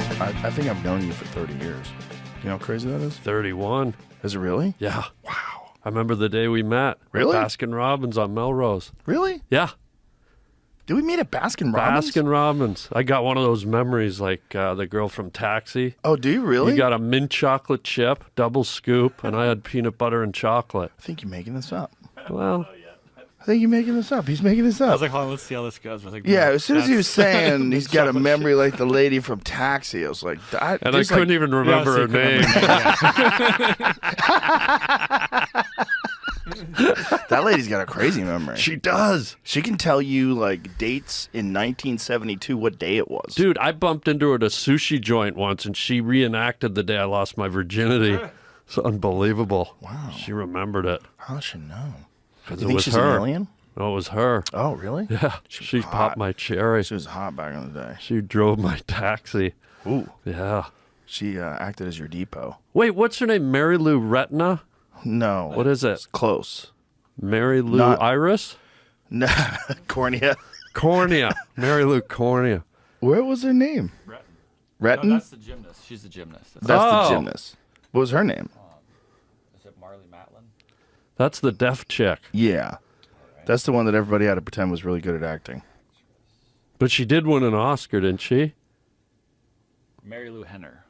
I think I've known you for 30 years. You know how crazy that is? 31. Is it really? Yeah. Wow. I remember the day we met. Really? At Baskin Robbins on Melrose. Really? Yeah. Did we meet at Baskin Robbins? Baskin Robbins. I got one of those memories like the girl from Taxi. Oh, do you really? You got a mint chocolate chip, double scoop, and I had peanut butter and chocolate. I think you're making this up. Well, I think you're making this up. He's making this I up. was like, hold on, let's see how this goes. I was like, Yeah, as soon as he was saying the he's got a chocolate memory like the lady from Taxi, I was like, and I couldn't even remember her name. That lady's got a crazy memory. She does. She can tell you like dates in 1972, what day it was. Dude, I bumped into her at a sushi joint once, and she reenacted the day I lost my virginity. It's unbelievable. Wow. She remembered it. How does she know? Because You it think was she's her. an alien? No, it was her. Oh, really? Yeah. She was She hot. popped my cherry. She was hot back in the day. She drove my taxi. Ooh. Yeah. She acted as your depot. Wait, what's her name? Mary Lou Retina? No. What is it? It's close. Mary Lou Not- Iris? No. Cornea. Cornea. Mary Lou Cornea. Where was her name? Retton? No, that's the gymnast. She's the gymnast. That's Oh. the gymnast. What was her name? Is it Marley Matlin? That's the deaf chick. Yeah. That's the one that everybody had to pretend was really good at acting. But she did win an Oscar, didn't she? Mary Lou Henner.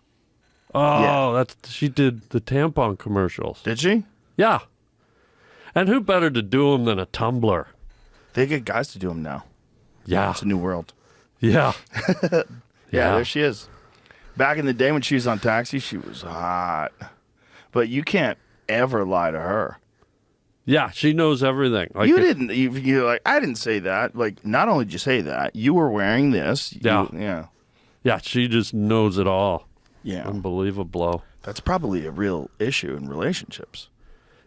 Oh, that's she did the tampon commercials. Did she? Yeah. And who better to do them than a Tumblr? They get guys to do them now. Yeah. It's a new world. Yeah. Yeah, there she is. Back in the day when she was on Taxi, she was hot. But you can't ever lie to her. Yeah, she knows everything. Like You didn't. You like. I didn't say that. Like, not only did you say that, you were wearing this. Yeah. Yeah. Yeah, she just knows it all. Yeah. Unbelievable. That's probably a real issue in relationships.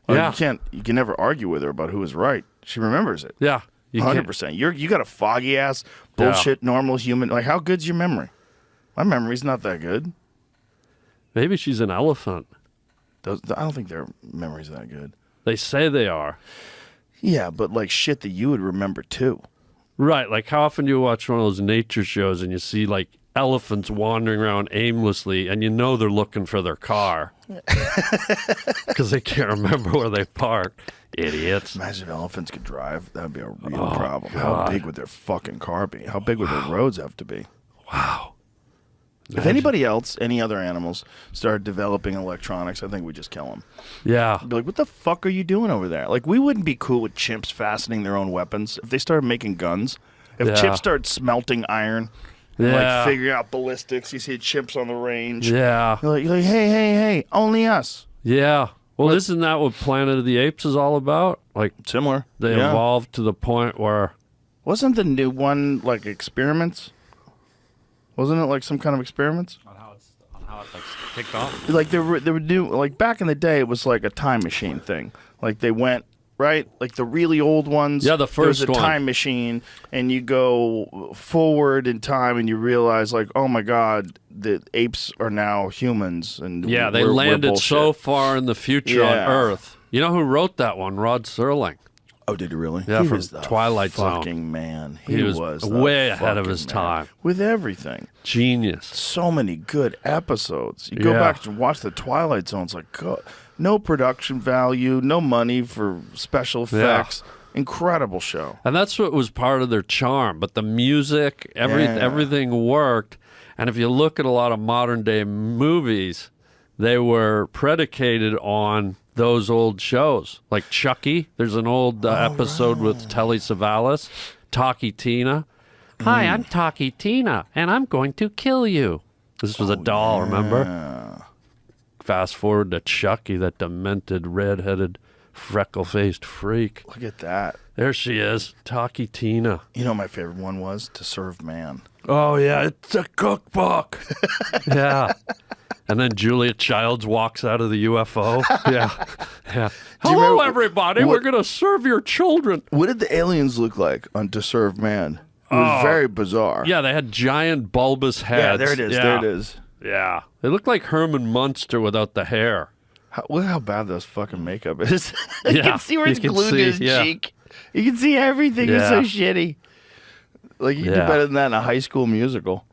Like, Yeah. You can never argue with her about who is right. She remembers it. Yeah. You can't- 100%. You got a foggy ass bullshit normal human. Like, how good's your memory? My memory's not that good. Maybe she's an elephant. I don't think their memory's that good. They say they are. Yeah, but like shit that you would remember too. Right. Like how often do you watch one of those nature shows and you see like elephants wandering around aimlessly and you know they're looking for their car because they can't remember where they parked. Idiots. Imagine if elephants could drive. That would be a real problem. How God. big would their fucking car be? How big would their roads have to be? Wow. If anybody else, any other animals, started developing electronics, I think we'd just kill them. Yeah. Be like, what the fuck are you doing over there? Like, we wouldn't be cool with chimps fastening their own weapons. If they started making guns, if Yeah. chimps started smelting iron, and, Yeah. like figuring out ballistics, you see chimps on the range. Yeah. You're like, hey, only us. Yeah. Well, isn't that what Planet of the Apes is all about? Like Similar. they Yeah. evolved to the point where Wasn't the new one like experiments? Wasn't it like some kind of experiments? On how it like kicked off. Like they were new. Like back in the day, it was like a time machine thing. Like they went right, like the really old ones. Yeah, the there was first a one. time machine, and you go forward in time, and you realize like, oh my god, the apes are now humans, and yeah, they we're landed bullshit. so far in the future Yeah. on Earth. You know who wrote that one? Rod Serling. Oh, did you really? Yeah, he from was the Twilight Zone. fucking man. He was the way ahead of fucking his man. time. with everything. Genius. So many good episodes. You go Yeah. back and watch the Twilight Zone. It's like God, no production value, no money for special effects. Incredible show. And that's what was part of their charm. But the music, Yeah. everything worked. And if you look at a lot of modern day movies, they were predicated on those old shows. Like Chucky, there's an old episode with Telly Savalas, Talkie Tina. Hi, I'm Talkie Tina, and I'm going to kill you. This was a doll, remember? Fast forward to Chucky, that demented, red-headed, freckle-faced freak. Look at that. There she is, Talkie Tina. You know what my favorite one was? To Serve Man. Oh, yeah, it's a cookbook. Yeah. And then Julia Childs walks out of the UFO. Yeah. Yeah. Do you Hello, remember- everybody. what- We're going to serve your children. What did the aliens look like on To Serve Man? It was very bizarre. Yeah, they had giant bulbous heads. Yeah, there it is. Yeah. There it is. Yeah. They look like Herman Munster without the hair. Look how bad this fucking makeup is. You Yeah, can see where you it's can glued to see, his yeah. cheek. You can see everything. It's so Yeah. shitty. Like, you can do Yeah. better than that in a High School Musical.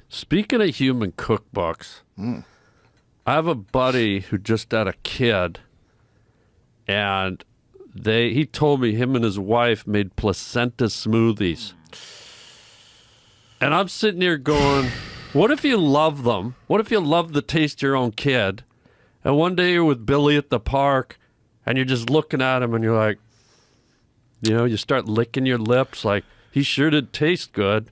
Speaking of human cookbooks, I have a buddy who just had a kid, and he told me him and his wife made placenta smoothies. And I'm sitting here going, what if you love them? What if you love the taste of your own kid? And one day you're with Billy at the park, and you're just looking at him, and you're like, you start licking your lips like, he sure did taste good.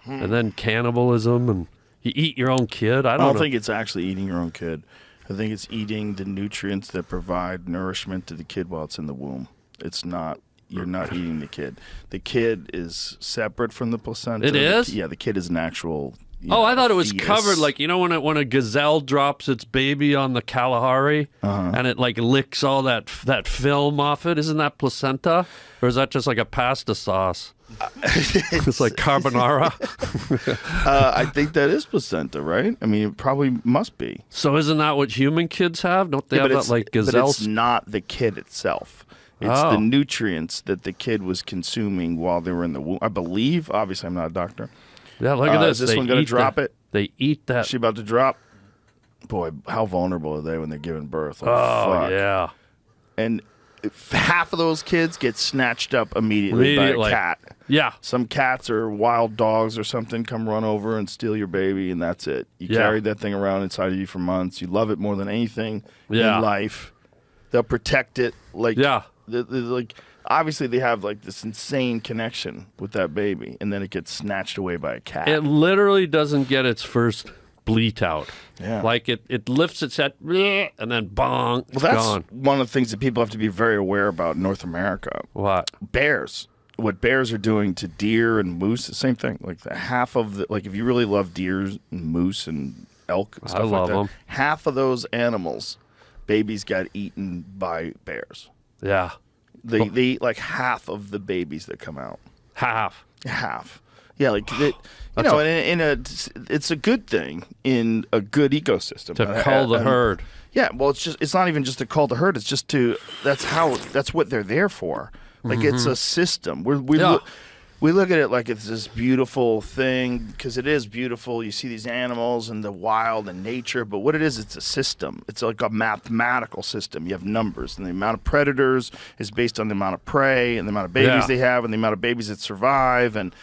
And then cannibalism, and you eat your own kid. I don't think it's actually eating your own kid. I think it's eating the nutrients that provide nourishment to the kid while it's in the womb. It's not. You're not eating the kid. The kid is separate from the placenta. It is? Yeah, the kid is an actual. I thought it was fetus. covered, like, when a gazelle drops its baby on the Kalahari, and it like licks all that film off it. Isn't that placenta, or is that just like a pasta sauce? It's like carbonara. I think that is placenta, right? I mean, it probably must be. So isn't that what human kids have? Don't they have that like gazelle? But it's not the kid itself. It's the nutrients that the kid was consuming while they were in the womb. I believe. Obviously, I'm not a doctor. Yeah, look at this. Is this one going to drop it? They eat that. Is she about to drop? Boy, how vulnerable are they when they're giving birth? Like, fuck. Yeah. And half of those kids get snatched up immediately by a cat. Yeah. Some cats or wild dogs or something come run over and steal your baby, and that's it. You carried that thing around inside of you for months. You love it more than anything in life. They'll protect it. Like, obviously they have like this insane connection with that baby, and then it gets snatched away by a cat. It literally doesn't get its first bleat out. Yeah. Like it lifts its head and then bong, it's that's gone. One of the things that people have to be very aware about in North America. What? Bears. What bears are doing to deer and moose, the same thing. Like half of the, like if you really love deer and moose and elk and stuff like that, them. half of those animals, babies got eaten by bears. Yeah. They eat like half of the babies that come out. Half. Yeah, like it's a good thing in a good ecosystem To cull the herd. Yeah, well, it's not even just to cull the herd. It's just that's what they're there for. Like it's a system. We look at it like it's this beautiful thing because it is beautiful. You see these animals and the wild and nature, but what it is, it's a system. It's like a mathematical system. You have numbers, and the amount of predators is based on the amount of prey and the amount of babies they have and the amount of babies that survive. And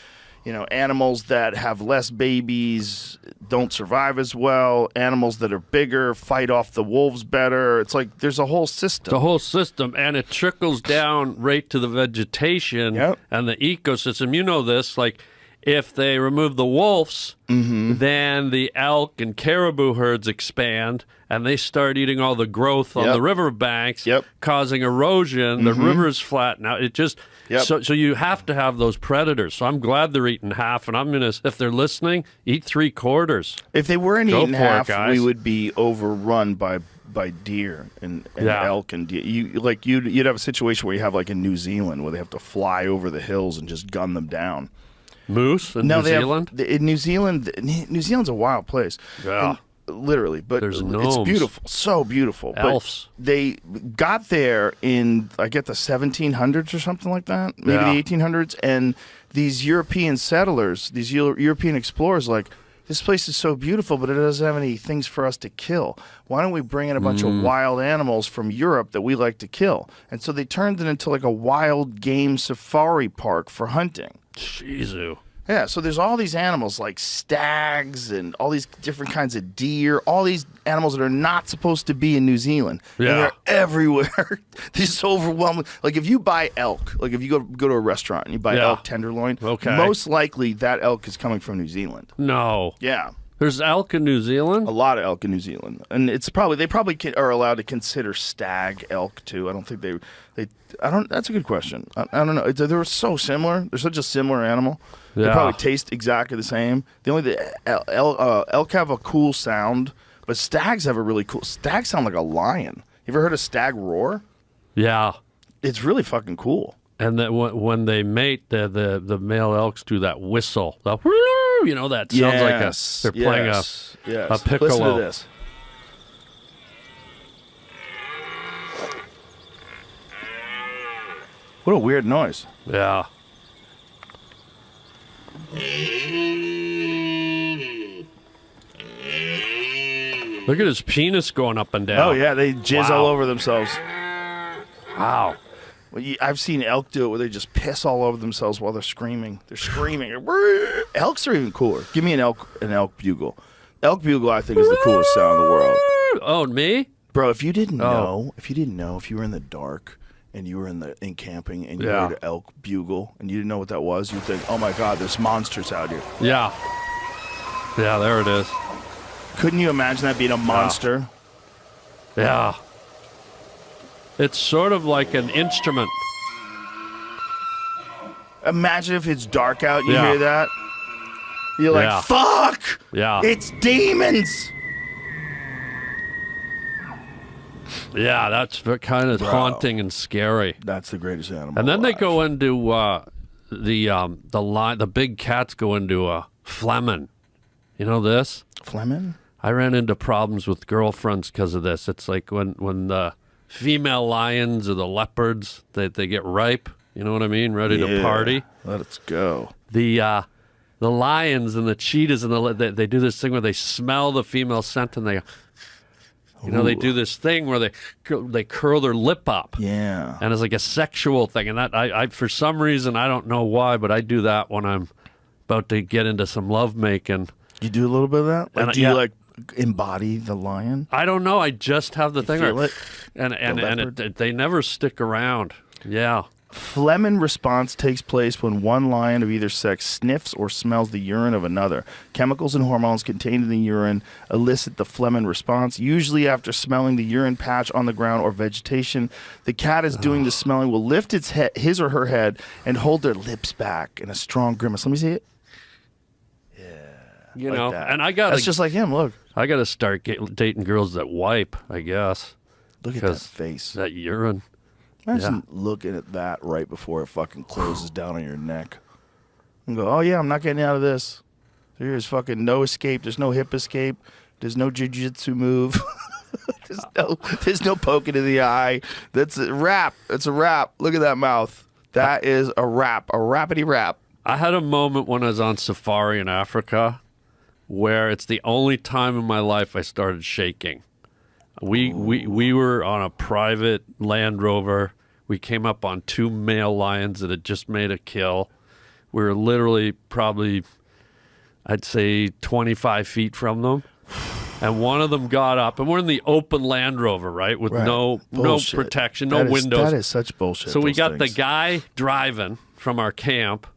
animals that have less babies don't survive as well. Animals that are bigger fight off the wolves better. It's like there's a whole system. The whole system, and it trickles down right to the vegetation and the ecosystem. You know this, like if they remove the wolves, then the elk and caribou herds expand, and they start eating all the growth on the riverbanks, causing erosion. The rivers flatten out. It just... So you have to have those predators. So I'm glad they're eating half, and I'm going to, if they're listening, eat 3/4. If they weren't eating half, we would be overrun by deer and elk and deer. You'd have a situation where you have like in New Zealand where they have to fly over the hills and just gun them down. Moose in New Zealand? In New Zealand's a wild place. Yeah. Literally, but there's gnomes. It's beautiful, so beautiful. Elves. But they got there in, I get the 1700s or something like that, maybe the 1800s, and these European settlers, these European explorers, like, this place is so beautiful, but it doesn't have any things for us to kill. Why don't we bring in a bunch of wild animals from Europe that we like to kill? And so they turned it into like a wild game safari park for hunting. Jeez. Yeah, so there's all these animals like stags and all these different kinds of deer, all these animals that are not supposed to be in New Zealand. Yeah. And they're everywhere. They're so overwhelming. Like if you buy elk, like if you go to a restaurant and you buy elk tenderloin, most likely that elk is coming from New Zealand. No. Yeah. There's elk in New Zealand? A lot of elk in New Zealand. And they probably are allowed to consider stag elk too. I don't think that's a good question. I don't know. They're so similar. They're such a similar animal. Yeah. They probably taste exactly the same. Elk have a cool sound, but stags have a really cool... Stags sound like a lion. You ever heard a stag roar? Yeah. It's really fucking cool. And that when they mate, the male elks do that whistle. That sounds like they're playing a piccolo. Listen to this. What a weird noise. Yeah. Look at his penis going up and down. Oh, yeah, they jizz all over themselves. Wow. Well, I've seen elk do it where they just piss all over themselves while they're screaming. They're screaming. Elks are even cooler. Give me an elk bugle. Elk bugle, I think, is the coolest sound in the world. Oh, me? Bro, if you didn't know, if you were in the dark and you were in camping and you heard an elk bugle and you didn't know what that was, you'd think, oh my God, there's monsters out here. Yeah. Yeah, there it is. Couldn't you imagine that being a monster? Yeah. It's sort of like an instrument. Imagine if it's dark out and you hear that. You're like, fuck! Yeah. It's demons! Yeah, that's kind of haunting and scary. That's the greatest animal. And then alive. they go into the big cats go into a Fleming. You know this? Fleming? I ran into problems with girlfriends because of this. It's like when the female lions or the leopards, they get ripe. You know what I mean? Ready to party. Let's go. The lions and the cheetahs and they do this thing where they smell the female scent and they they do this thing where they curl their lip up. Yeah. And it's like a sexual thing. And that I for some reason, I don't know why, but I do that when I'm about to get into some lovemaking. You do a little bit of that? Like, And do you embody the lion? I don't know. I just have the thing. Feel it? And they never stick around. Yeah. Fleming response takes place when one lion of either sex sniffs or smells the urine of another. Chemicals and hormones contained in the urine elicit the Fleming response. Usually after smelling the urine patch on the ground or vegetation, the cat is doing the smelling will lift his or her head and hold their lips back in a strong grimace. Let me see it. You like know, that. and I got That's just like him. Look. I got to start dating girls that wipe, I guess. Look at that face. That urine. Imagine looking at that right before it fucking closes down on your neck. And go, oh yeah, I'm not getting out of this. There's fucking no escape. There's no hip escape. There's no jiu-jitsu move. there's no poking in the eye. That's a wrap. It's a wrap. Look at that mouth. That is a wrap. A rapidy wrap. I had a moment when I was on safari in Africa where it's the only time in my life I started shaking. We were on a private Land Rover. We came up on 2 male lions that had just made a kill. We were literally probably, I'd say, 25 feet from them. And one of them got up, and we're in the open Land Rover, right? With no protection, no windows. That is such bullshit. So we got the guy driving from our camp,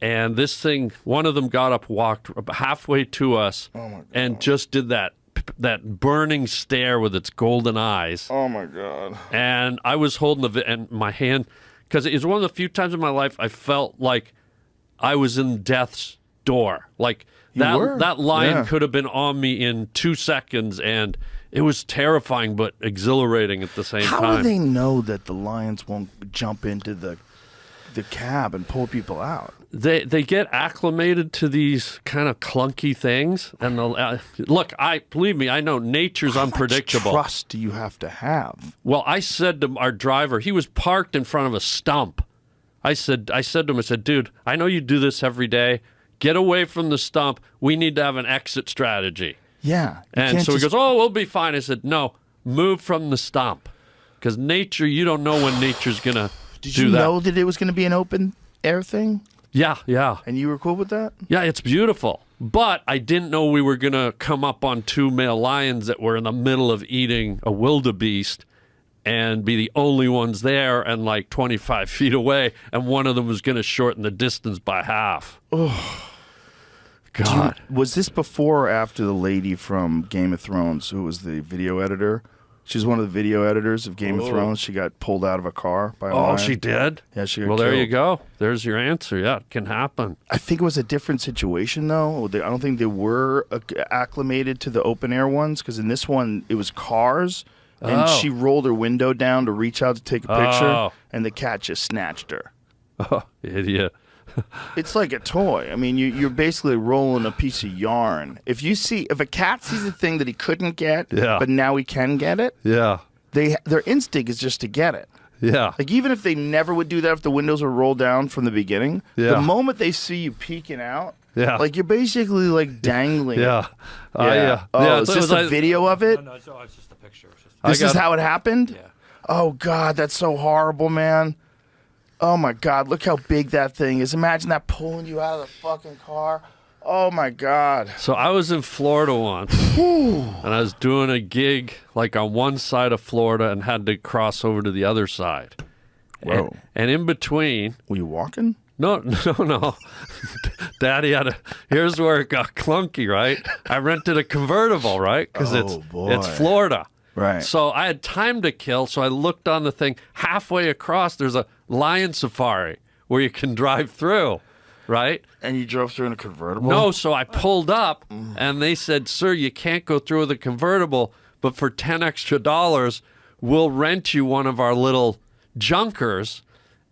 and this thing, one of them got up, walked halfway to us, and just did that burning stare with its golden eyes. Oh my God. And I was holding and my hand, because it was one of the few times in my life I felt like I was in death's door. Like that lion could have been on me in 2 seconds, and it was terrifying but exhilarating at the same time. How do they know that the lions won't jump into the cab and pull people out? They get acclimated to these kind of clunky things, and look, believe me, I know nature's unpredictable. How much trust do you have to have? Well, I said to our driver, he was parked in front of a stump. I said to him, dude, I know you do this every day. Get away from the stump. We need to have an exit strategy. Yeah. And so he goes, oh, we'll be fine. I said, no, move from the stump, because nature, you don't know when nature's gonna do that. Did you know that it was going to be an open air thing? Yeah. And you were cool with that? Yeah, it's beautiful. But I didn't know we were going to come up on 2 male lions that were in the middle of eating a wildebeest and be the only ones there and like 25 feet away, and one of them was going to shorten the distance by half. Oh, God. Was this before or after the lady from Game of Thrones, who was the video editor? She was one of the video editors of Game of Thrones. She got pulled out of a car by a lion. She did? Yeah, she got Well, killed. there you go. There's your answer. Yeah, it can happen. I think it was a different situation, though. I don't think they were acclimated to the open-air ones, because in this one, it was cars, and she rolled her window down to reach out to take a picture, and the cat just snatched her. Oh, idiot. It's like a toy. I mean, you're basically rolling a piece of yarn. If a cat sees a thing that he couldn't get, but now he can get it, their instinct is just to get it. Yeah. Like, even if they never would do that if the windows were rolled down from the beginning, the moment they see you peeking out, Yeah. Like you're basically like dangling. Yeah. Yeah. Oh, Yeah, is so this it was a like- video of it? No, it's just a picture. It's just This is how it happened? Yeah. Oh, God, that's so horrible, man. Oh, my God, look how big that thing is. Imagine that pulling you out of the fucking car. Oh, my God. So I was in Florida once, and I was doing a gig like on one side of Florida and had to cross over to the other side. Whoa. And in between, Were you walking? no. Daddy here's where it got clunky, right? I rented a convertible, right? Because Oh, boy. it's Florida. Right. So I had time to kill, so I looked on the thing. Halfway across, there's a lion safari where you can drive through, right? And you drove through in a convertible? No, so I pulled up, and they said, sir, you can't go through with a convertible, but for $10 extra, we'll rent you one of our little junkers.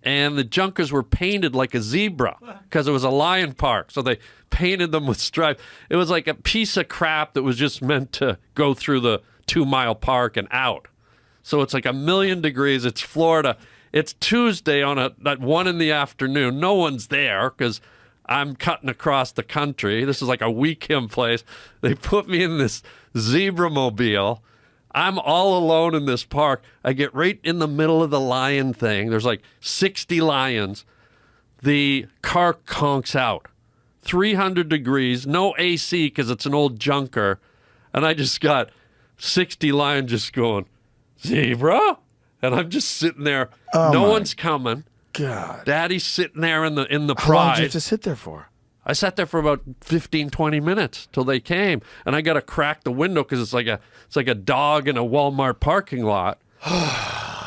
And the junkers were painted like a zebra because it was a lion park. So they painted them with stripes. It was like a piece of crap that was just meant to go through the 2-mile park and out. So it's like 1,000,000 degrees. It's Florida. It's Tuesday at 1 in the afternoon. No one's there because I'm cutting across the country. This is like a weekend place. They put me in this zebra mobile. I'm all alone in this park. I get right in the middle of the lion thing. There's like 60 lions. The car conks out. 300 degrees, no AC because it's an old junker. And I just got 60 lions just going, zebra? And I'm just sitting there. No one's coming. God. Daddy's sitting there in the How long did pride. you have to sit there for? I sat there for about 15, 20 minutes till they came, and I got to crack the window because it's like a dog in a Walmart parking lot.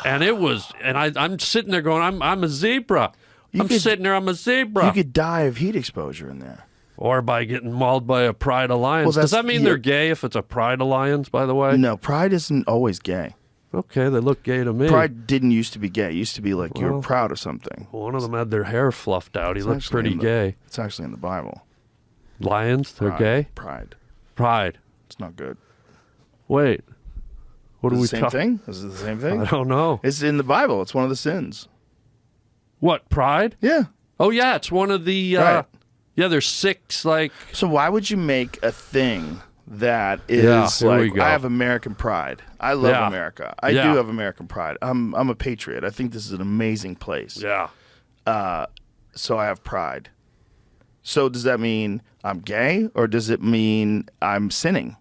And I'm sitting there going, I'm a zebra. I'm a zebra. You could die of heat exposure in there. Or by getting mauled by a pride of lions. Well, Does that mean yeah. they're gay if it's a pride of lions, by the way? No, pride isn't always gay. Okay, they look gay to me. Pride didn't used to be gay. It used to be like you were Well, proud of something. One of them had their hair fluffed out. He It's looked actually pretty in the- gay. It's actually in the Bible. Lions, they're Pride. gay? Pride. Pride. It's not good. Wait. What are Is it we the same talking? thing? Is it the same thing? I don't know. It's in the Bible. It's one of the sins. What, pride? Yeah. Oh, yeah, it's one of the... Right. Yeah, there's 6, like... So why would you make a thing that is Yeah, here we like go. I have American pride. I love Yeah. America. I Yeah. do have American pride. I'm a patriot. I think this is an amazing place. Yeah. So I have pride. So does that mean I'm gay or does it mean I'm sinning?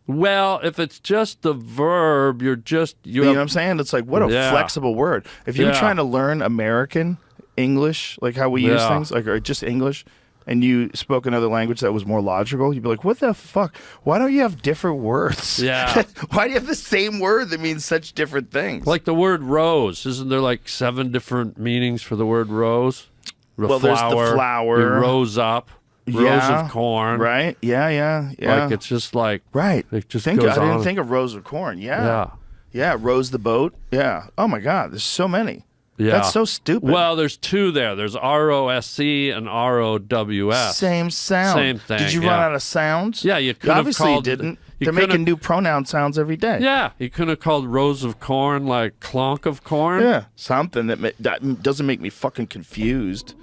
Well, if it's just the verb, you You know what I'm saying? It's like what a Yeah. flexible word. If you were Yeah. trying to learn American English, like how we use Yeah. things, like or just English, and you spoke another language that was more logical, you'd be like, "What the fuck? Why don't you have different words? Yeah. Why do you have the same word that means such different things?" Like the word rose. Isn't there like 7 different meanings for the word rose? Well, there's the flower. You rose up. Rows Yeah, of corn. right? Yeah. Like it's just like... right. It just I goes on. didn't think of rows of corn. Yeah. Yeah, rows the boat. Yeah. Oh my God, there's so many. Yeah. That's so stupid. Well, there's 2 there. There's ROSC and ROWS. Same sound. Same thing, Did you run yeah. out of sounds? Yeah, you could have Obviously called... you didn't. you They're could've- making new pronoun sounds every day. Yeah, you could have called rows of corn like clonk of corn. Yeah, something that doesn't make me fucking confused.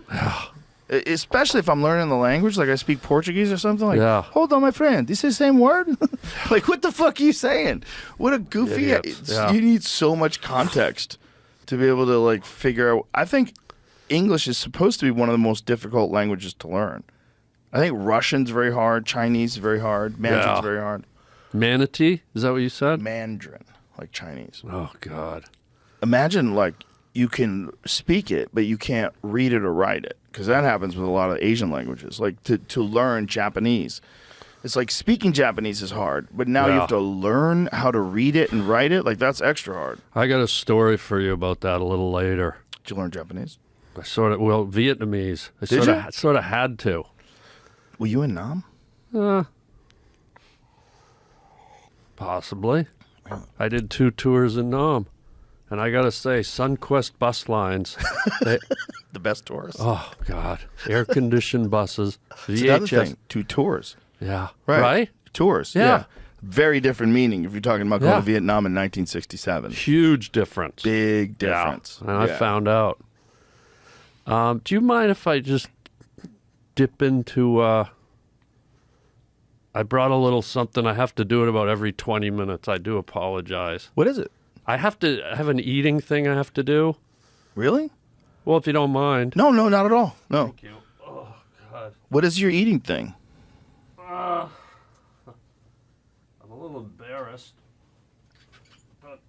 Especially if I'm learning the language, like I speak Portuguese or something. Like, Yeah. hold on, my friend, this is the same word? Like, what the fuck are you saying? What a goofy... Idiots. Yeah. You need so much context to be able to, like, figure out... I think English is supposed to be one of the most difficult languages to learn. I think Russian's very hard, Chinese is very hard, Mandarin's Yeah. very hard. Manatee? Is that what you said? Mandarin, like Chinese. Oh, God. Imagine, like, you can speak it, but you can't read it or write it. Because that happens with a lot of Asian languages. Like, to learn Japanese. It's like speaking Japanese is hard, but now you Yeah. have to learn how to read it and write it. Like, that's extra hard. I got a story for you about that a little later. Did you learn Japanese? I Vietnamese. I Did sort of had to. Were you in Nam? Possibly. I did 2 tours in Nam. And I got to say, Sunquest bus lines, they, The best tours. oh, God. Air-conditioned buses. That's another VHS. thing. 2 tours. Yeah. Right. Right? Tours. Yeah. Very different meaning if you're talking about going Yeah. to Vietnam in 1967. Huge difference. Big difference. Yeah. And I found out. Do you mind if I just dip into. I brought a little something. I have to do it about every 20 minutes. I do apologize. What is it? I have an eating thing I have to do. Really? Well, if you don't mind. No, not at all. No. Thank you. Oh, God. What is your eating thing? I'm a little embarrassed. But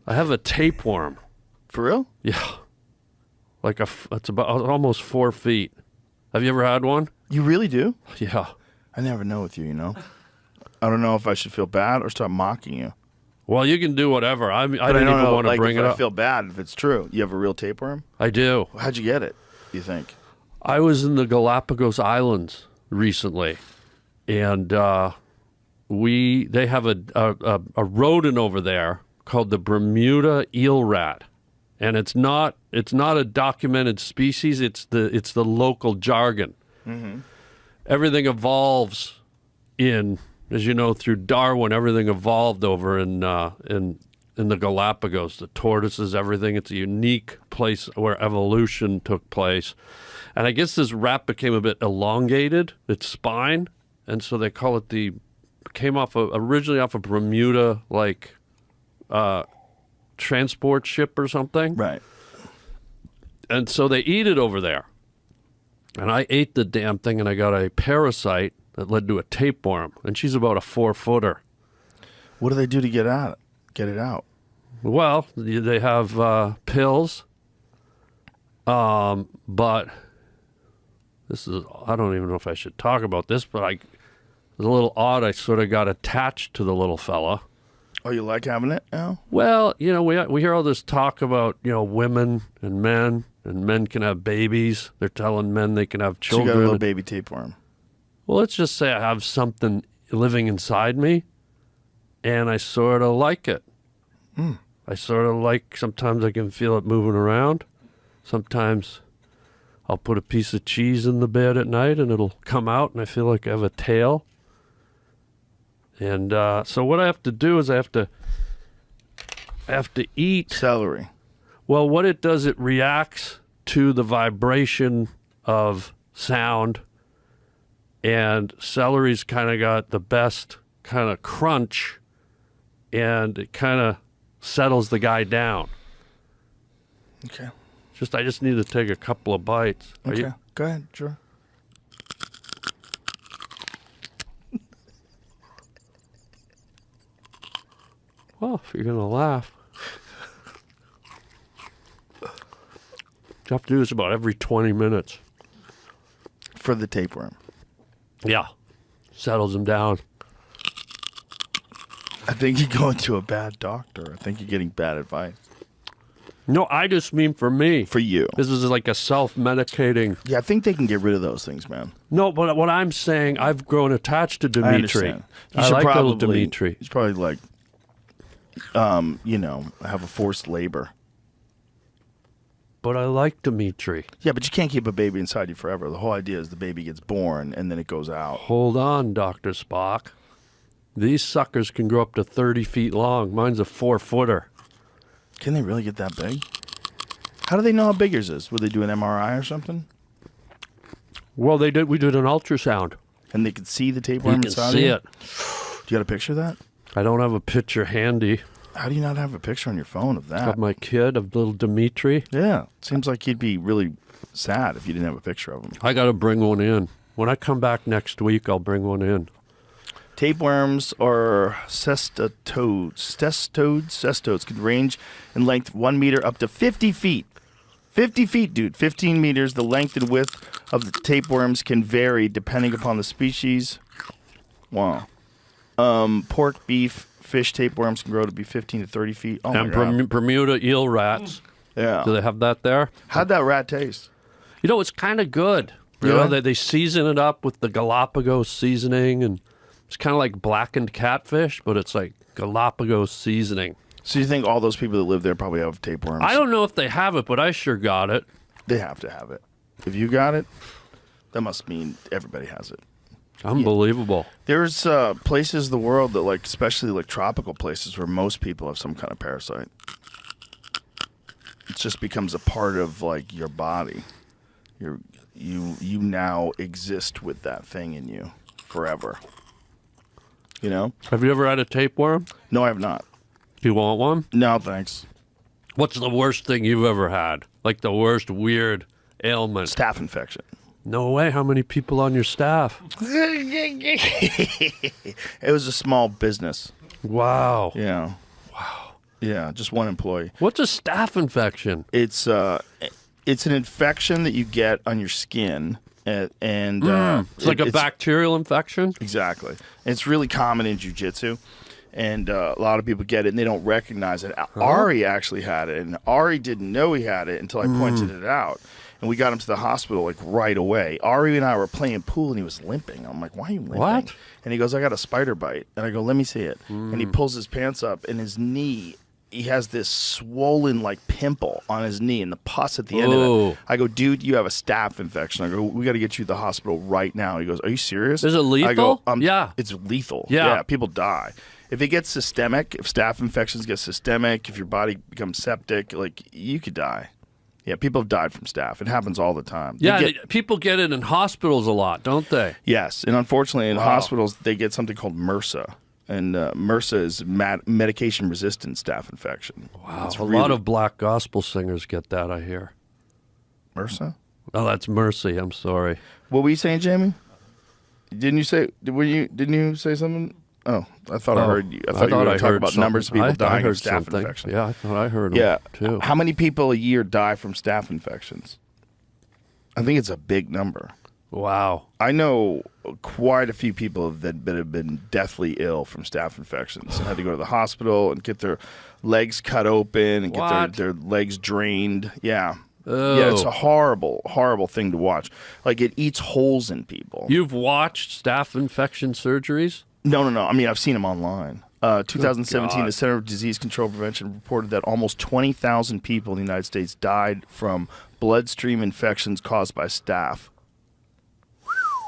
I have a tapeworm. For real? Yeah. It's about almost 4 feet. Have you ever had one? You really do? Yeah. I never know with you, you know? I don't know if I should feel bad or start mocking you. Well, you can do whatever. I didn't even know, want to bring it I up. feel bad if it's true. You have a real tapeworm? I do. How'd you get it, you think? I was in the Galapagos Islands recently, and they have a rodent over there called the Bermuda eel rat, and it's not a documented species. It's the local jargon. Mm-hmm. Everything evolves as you know, through Darwin. Everything evolved over in the Galapagos. The tortoises, everything. It's a unique place where evolution took place. And I guess this rat became a bit elongated, its spine, and so they call it came originally off a Bermuda, transport ship or something. Right. And so they eat it over there. And I ate the damn thing, and I got a parasite that led to a tapeworm, and she's about a 4-footer. What do they do to get it out? Well, they have pills, but I don't even know if I should talk about this, but it's a little odd. I sort of got attached to the little fella. Oh, you like having it now? Well, you know, we hear all this talk about, you know, women and men can have babies. They're telling men they can have children. So you got a little baby tapeworm. Well, let's just say I have something living inside me, and I sort of like it. I sort of like, sometimes I can feel it moving around. Sometimes I'll put a piece of cheese in the bed at night, and it'll come out, and I feel like I have a tail. And so what I have to do is I have to eat Celery. Well, what it does, it reacts to the vibration of sound, and celery's kind of got the best kind of crunch, and it kind of settles the guy down. Okay. I just need to take a couple of bites. Okay. Go ahead, sure. Well, if you're going to laugh. You have to do this about every 20 minutes. For the tapeworm. Yeah. Settles him down. I think you're going to a bad doctor. I think you're getting bad advice. No, I just mean for me. For you. This is like a self-medicating. Yeah, I think they can get rid of those things, man. No, but what I'm saying, I've grown attached to Dimitri. I understand. I like little Dimitri. He's probably like, have a forced labor. But I like Dimitri. Yeah, but you can't keep a baby inside you forever. The whole idea is the baby gets born and then it goes out. Hold on, Dr. Spock. These suckers can grow up to 30 feet long. Mine's a 4-footer. Can they really get that big? How do they know how big yours is? Would they do an MRI or something? Well, we did an ultrasound. And they could see the tapeworm inside You of can you? see it. Do you got a picture of that? I don't have a picture handy. How do you not have a picture on your phone of that? Got my kid, of little Dimitri. Yeah. Seems like he'd be really sad if you didn't have a picture of him. I got to bring one in. When I come back next week, I'll bring one in. Tapeworms or cestodes can range in length 1 meter up to 50 feet. 50 feet, dude. 15 meters. The length and width of the tapeworms can vary depending upon the species. Wow. Pork, beef, fish tapeworms can grow to be 15 to 30 feet. Oh, and my God. Bermuda eel rats. Yeah. Do they have that there? How'd that rat taste? You know, it's kind of good. You Really? know, they season it up with the Galapagos seasoning, and it's kind of like blackened catfish, but it's like Galapagos seasoning. So you think all those people that live there probably have tapeworms? I don't know if they have it, but I sure got it. They have to have it. If you got it, that must mean everybody has it. Unbelievable. There's places in the world that, like, especially like tropical places, where most people have some kind of parasite. just becomes a part of like your body. You now exist with that thing in you forever. You know? Have you ever had a tapeworm? No, I have not. Do you want one? No, thanks. What's the worst thing you've ever had? Like the worst weird ailment? Staph infection. No way. How many people on your staff? It was a small business. Wow. Yeah. Wow. Yeah, just one employee. What's a staph infection? It's an infection that you get on your skin, and It's like a bacterial infection? Exactly. It's really common in jiu-jitsu, and a lot of people get it, and they don't recognize it. Ari actually had it, and Ari didn't know he had it until I pointed it out. And we got him to the hospital like right away. Ari and I were playing pool, and he was limping. I'm like, why are you limping? What? And he goes, I got a spider bite. And I go, let me see it. And he pulls his pants up, and his knee, he has this swollen like pimple on his knee and the pus at the end of it. I go, dude, you have a staph infection. I go, we got to get you to the hospital right now. He goes, are you serious? Is it lethal? I go, yeah. It's lethal. Yeah. People die. If it gets systemic, if staph infections get systemic, if your body becomes septic, like you could die. Yeah, people have died from staph. It happens all the time. Yeah, people get it in hospitals a lot, don't they? Yes, and unfortunately in hospitals they get something called MRSA. And MRSA is medication-resistant staph infection. Wow, a lot of black gospel singers get that, I hear. MRSA? Oh, that's mercy. I'm sorry. What were you saying, Jamie? Didn't you say something? Oh, I thought I heard you. I thought you were talking about numbers of people dying of staph infection. Yeah, I thought I heard them too. How many people a year die from staph infections? I think it's a big number. Wow. I know quite a few people that have been deathly ill from staph infections and had to go to the hospital and get their legs cut open and get their legs drained. Yeah. Oh. Yeah, it's a horrible, horrible thing to watch. Like, it eats holes in people. You've watched staph infection surgeries? No. I mean, I've seen them online. 2017, the Center for Disease Control and Prevention reported that almost 20,000 people in the United States died from bloodstream infections caused by staph.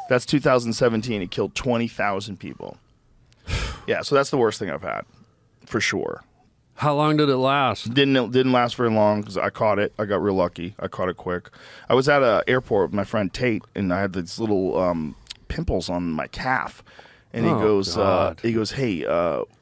That's 2017. It killed 20,000 people. Yeah, so that's the worst thing I've had, for sure. How long did it last? Didn't last very long because I caught it. I got real lucky. I caught it quick. I was at an airport with my friend Tate, and I had these little pimples on my calf. And he goes, hey,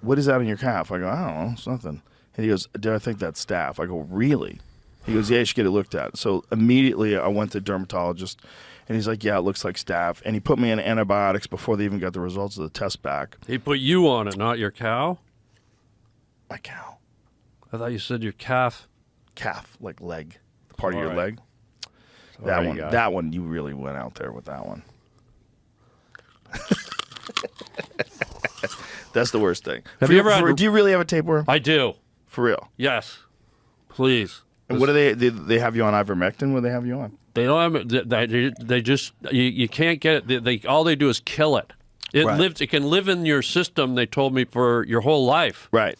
what is that on your calf? I go, I don't know, it's nothing. And he goes, I think that's staph. I go, really? He goes, yeah, you should get it looked at. So immediately I went to a dermatologist, and he's like, yeah, it looks like staph. And he put me on antibiotics before they even got the results of the test back. He put you on it, not your cow? My cow. I thought you said your calf. Calf, like leg, part of your leg. Sorry, that one, you really went out there with that one. That's the worst thing. Do you really have a tapeworm? I do. For real? Yes. Please. And what do they have you on ivermectin? What do they have you on? They don't have they just you can't get it. All they do is kill it. It can live in your system, they told me, for your whole life. Right.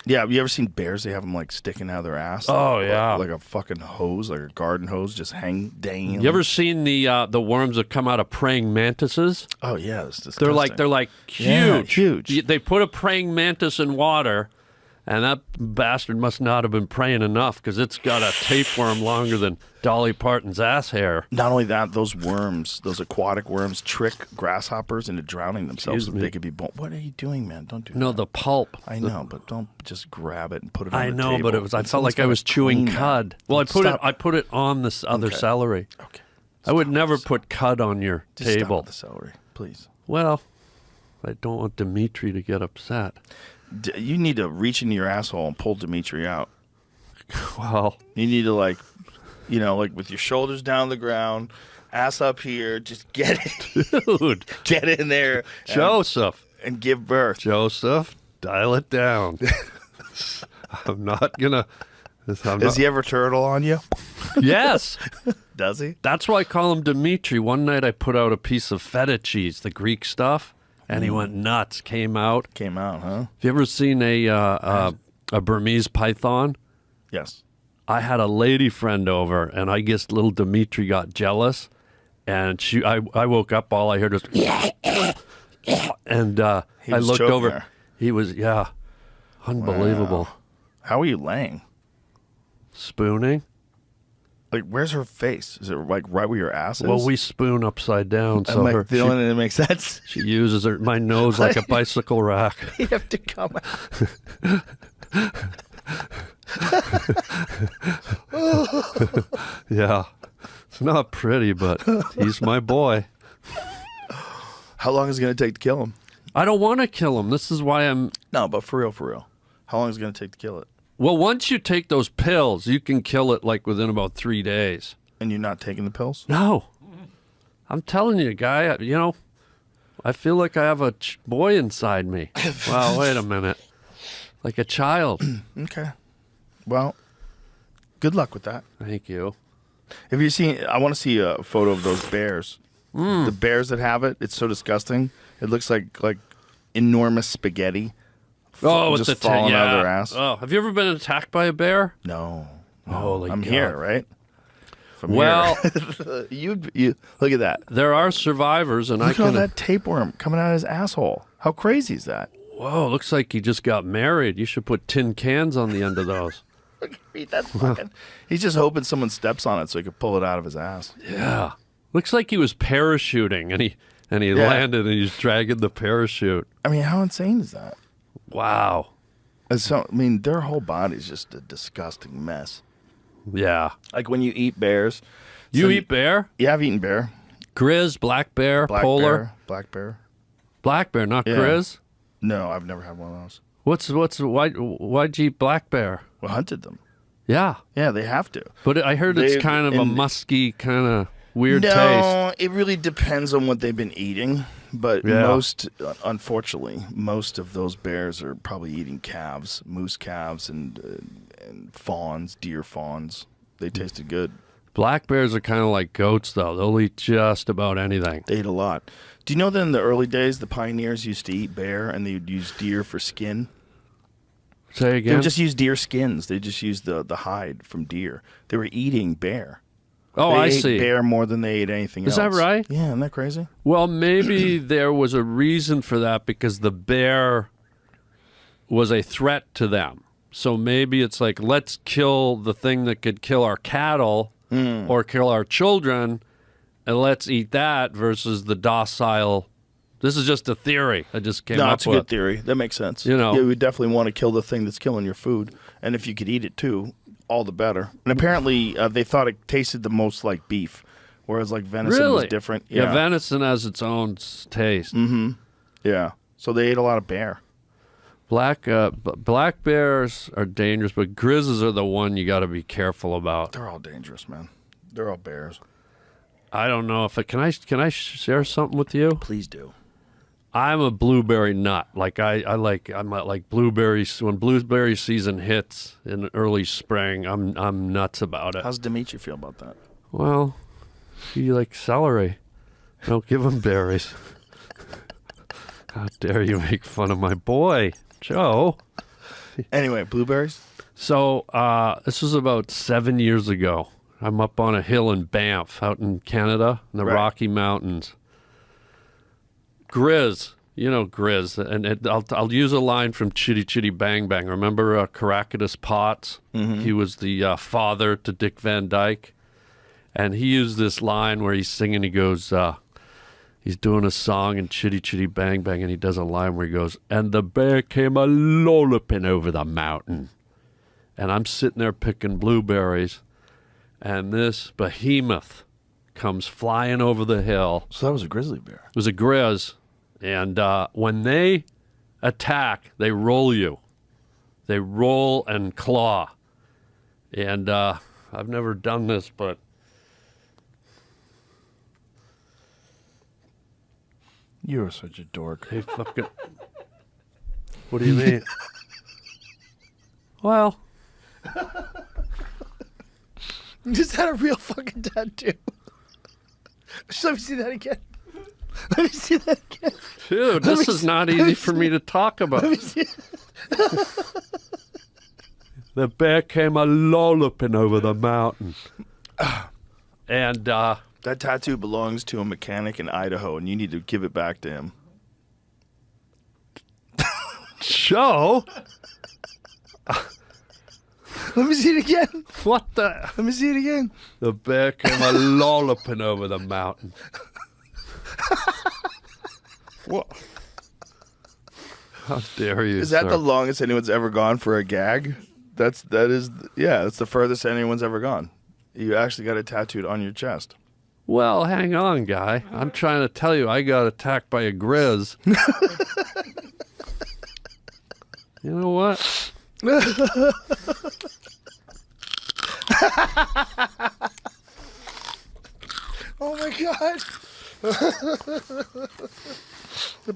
Yeah, have you ever seen bears? They have them like sticking out of their ass. Oh, yeah. Like a fucking hose, like a garden hose, just dangling. You ever seen the worms that come out of praying mantises? Oh yeah, it's disgusting. They're like huge. Yeah, huge. They put a praying mantis in water, and that bastard must not have been praying enough because it's got a tapeworm longer than Dolly Parton's ass hair. Not only that, those worms, those aquatic worms, trick grasshoppers into drowning themselves so they could be born. What are you doing, man? Don't do that. No, the pulp. I know, but don't just grab it and put it on the table. I know, but I felt like I was chewing cud. Well, I put it on this other celery. Okay. I would never put cud on your table. Stop the celery, please. Well, I don't want Dimitri to get upset. You need to reach into your asshole and pull Dimitri out. Well, you need to like with your shoulders down the ground, ass up here, just get it. Dude. Get in there. Joseph. And give birth. Joseph, dial it down. I'm not going to. Does he ever turtle on you? Yes. Does he? That's why I call him Dimitri. One night I put out a piece of feta cheese, the Greek stuff, and he went nuts. Came out, huh? Have you ever seen a Burmese python? Yes. I had a lady friend over, and I guess little Dimitri got jealous, and I woke up, all I heard was, and I looked over. Her. He was, unbelievable. Wow. How are you laying? Spooning? Like, where's her face? Is it like right where your ass is? Well, we spoon upside down, so like, the only thing that makes sense. she uses my nose like a bicycle rack. You have to come out. Yeah. It's not pretty, but he's my boy. How long is it going to take to kill him? I don't want to kill him. This is why I'm... No, but for real. How long is it going to take to kill it? Well, once you take those pills, you can kill it like within about 3 days. And you're not taking the pills? No. I'm telling you, guy, I feel like I have a boy inside me. Wow, wait a minute. Like a child. Okay. Well, good luck with that. Thank you. Have you seen, I want to see a photo of those bears. The bears that have it, it's so disgusting. It looks like enormous spaghetti. Oh, with just the falling out of their ass. Oh, have you ever been attacked by a bear? No. Holy I'm God. here, right? From Well, here. you look at that. there are survivors, and Look I at all can. that tapeworm coming out of his asshole. How crazy is that? Whoa, looks like he just got married. You should put tin cans on the end of those. Look at me, that's fucking. He's just hoping someone steps on it so he can pull it out of his ass. Yeah, looks like he was parachuting, and he landed, and he's dragging the parachute. I mean, how insane is that? Wow. So, I mean, their whole body's just a disgusting mess. Yeah. Like when you eat bears. You eat bear? Yeah, I've eaten bear. Grizz, black bear, Black polar. bear. Black bear. Black bear, not Yeah. grizz. No, I've never had one of those. Why'd you eat black bear? We hunted them. Yeah. Yeah, they have to. But I heard it's They've- kind of a in- musky, kind of weird taste. No, it really depends on what they've been eating. But Yeah. unfortunately, most of those bears are probably eating calves, moose calves, and fawns, deer fawns. They tasted good. Black bears are kind of like goats, though. They'll eat just about anything. They ate a lot. Do you know that in the early days, the pioneers used to eat bear and they would use deer for skin? Say They again? would just use deer skins. They just used the hide from deer. They were eating bear. Oh, They I ate see. bear more than they ate anything else. Is that right? Yeah, isn't that crazy? Well, maybe there was a reason for that because the bear was a threat to them. So maybe it's like, let's kill the thing that could kill our cattle or kill our children, and let's eat that versus the docile. This is just a theory I just came No, up it's a with. good theory. That makes sense. You know. You would definitely want to kill the thing that's killing your food. And if you could eat it too, all the better. And apparently they thought it tasted the most like beef, whereas like venison was Really? different. Yeah, venison has its own taste. Yeah. So they ate a lot of bear. Black bears are dangerous, but grizzlies are the one you got to be careful about. They're all dangerous, man. They're all bears. I don't know if can I share something with you? Please do. I'm a blueberry nut. Like I'm like blueberries. When blueberry season hits in early spring, I'm nuts about it. How's Dimitri feel about that? Well, you like celery. Don't give him berries. How dare you make fun of my boy, Joe? Anyway, blueberries? So this was about 7 years ago. I'm up on a hill in Banff, out in Canada, in the Right. Rocky Mountains. Grizz, you know Grizz, and I'll use a line from Chitty Chitty Bang Bang. Remember Caractacus Potts? He was the father to Dick Van Dyke, and he used this line where he's singing. He goes, he's doing a song in Chitty Chitty Bang Bang, and he does a line where he goes, "And the bear came a lolloping over the mountain," and I'm sitting there picking blueberries, and this behemoth comes flying over the hill. So that was a grizzly bear. It was a grizz, and when they attack, they roll you. They roll and claw. And I've never done this, but You are such a dork. they fucking... What do you mean? Well, Is that a real fucking tattoo? Let me see that again. Let me see that again. dude, this is not easy for me to talk about. Let me see. The bear came a lolloping over the mountain. And That tattoo belongs to a mechanic in Idaho, and you need to give it back to him. Joe, Let me see it again. What the? Let me see it again. The bear came a lolloping over the mountain. What? How dare you? Is that sir? the longest anyone's ever gone for a gag? That's the furthest anyone's ever gone. You actually got it tattooed on your chest. Well, hang on, guy. I'm trying to tell you, I got attacked by a grizz. You know what? Oh my god!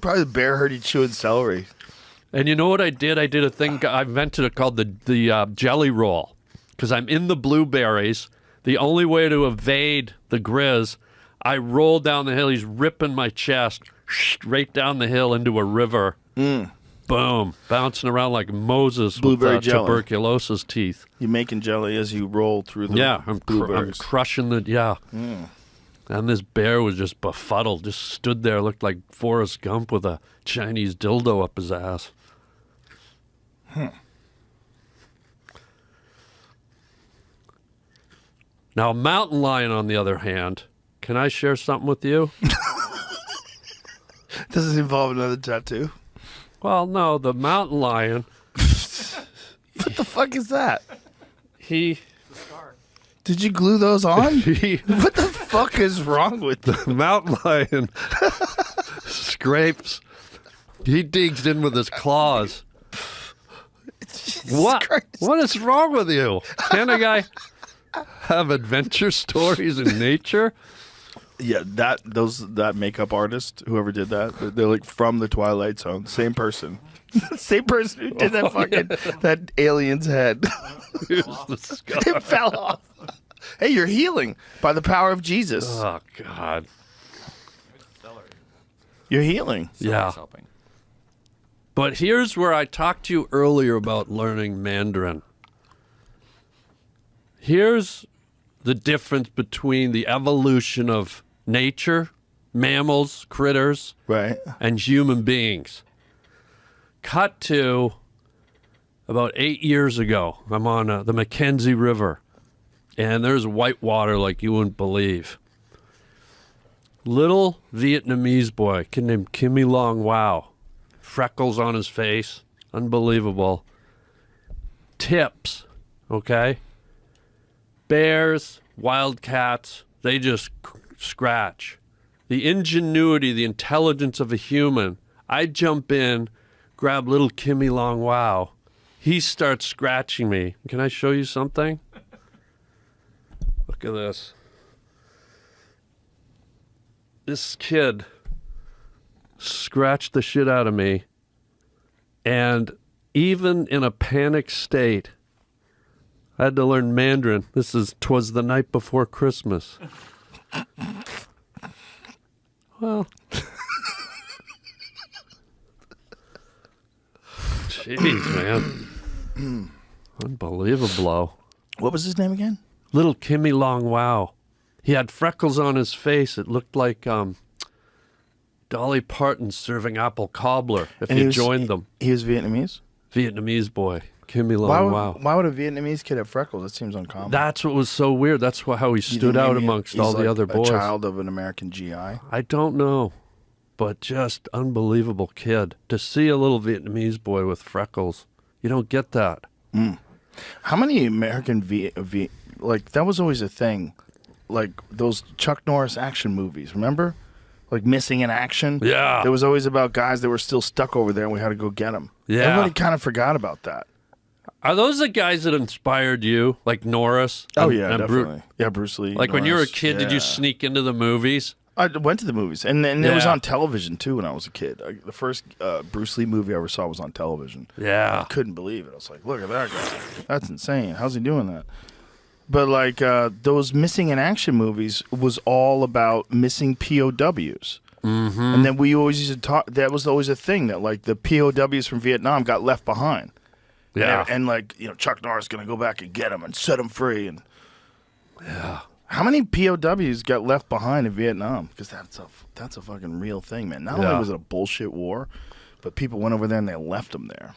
Probably the bear heard you chewing celery. And you know what I did? I did a thing. I invented it called the jelly roll, because I'm in the blueberries. The only way to evade the grizz, I roll down the hill. He's ripping my chest right down the hill into a river. Boom, bouncing around like Moses Blueberry with jelly. tuberculosis teeth. You're making jelly as you roll through the I'm blueberries. crushing the And this bear was just befuddled, just stood there, looked like Forrest Gump with a Chinese dildo up his ass. Now, a mountain lion, on the other hand, can I share something with you? Does it involve another tattoo? Well, no, the mountain lion, What the fuck is that? he Did you glue those on? he What the fuck is wrong with them? the mountain lion scrapes. He digs in with his claws. What? Christ. What is wrong with you? Can a guy have adventure stories in nature? Yeah, that makeup artist, whoever did that, they're like from the Twilight Zone. Same person. Same person who did that fucking that alien's head. Here's the scar. It fell off. Hey, you're healing by the power of Jesus. Oh, God. Celery. You're healing. Yeah. Celery's helping. But here's where I talked to you earlier about learning Mandarin. Here's the difference between the evolution of nature, mammals, critters, Right. and human beings. Cut to about 8 years ago. I'm on the Mackenzie River, and there's white water like you wouldn't believe. Little Vietnamese boy, kid named Kimmy Long Wow, freckles on his face, unbelievable. Tips, okay? Bears, wildcats, they just scratch. The ingenuity, the intelligence of a human. I jump in, grab little Kimmy Long Wow. He starts scratching me. Can I show you something? Look at this. This kid scratched the shit out of me. And even in a panic state, I had to learn Mandarin. 'Twas the night before Christmas. Well, jeez, man. Unbelievable. What was his name again? Little Kimmy Long Wow. He had freckles on his face. It looked like Dolly Parton serving apple cobbler if And you joined them. He was Vietnamese? Vietnamese boy. Kimmy Long Wow. Why would a Vietnamese kid have freckles? That seems uncommon. That's what was so weird. That's how he You stood think out maybe amongst he's all the like other boys. A child of an American GI? I don't know, but just unbelievable kid. To see a little Vietnamese boy with freckles, you don't get that. How many American like that was always a thing, like those Chuck Norris action movies. Remember, like Missing in Action. Yeah. There was always about guys that were still stuck over there, and we had to go get them. Yeah. Everybody kind of forgot about that. Are those the guys that inspired you, like Norris? Oh and- yeah, and definitely. Yeah, Bruce Lee. Like when you were a Norris, kid, did you yeah. sneak into the movies? I went to the movies, and it was Yeah. on television too when I was a kid. The first Bruce Lee movie I ever saw was on television. I Yeah. couldn't believe it. I was like, "Look at that guy! That's insane. How's he doing that?" But like those Missing in Action movies was all about missing POWs. Mm-hmm. And then we always used to talk. That was always a thing that like the POWs from Vietnam got left behind. Yeah. And like Chuck Norris gonna go back and get him and set him free. And yeah, how many POWs got left behind in Vietnam? Because that's a fucking real thing, man. Not only Yeah. was it a bullshit war, but people went over there and they left them there.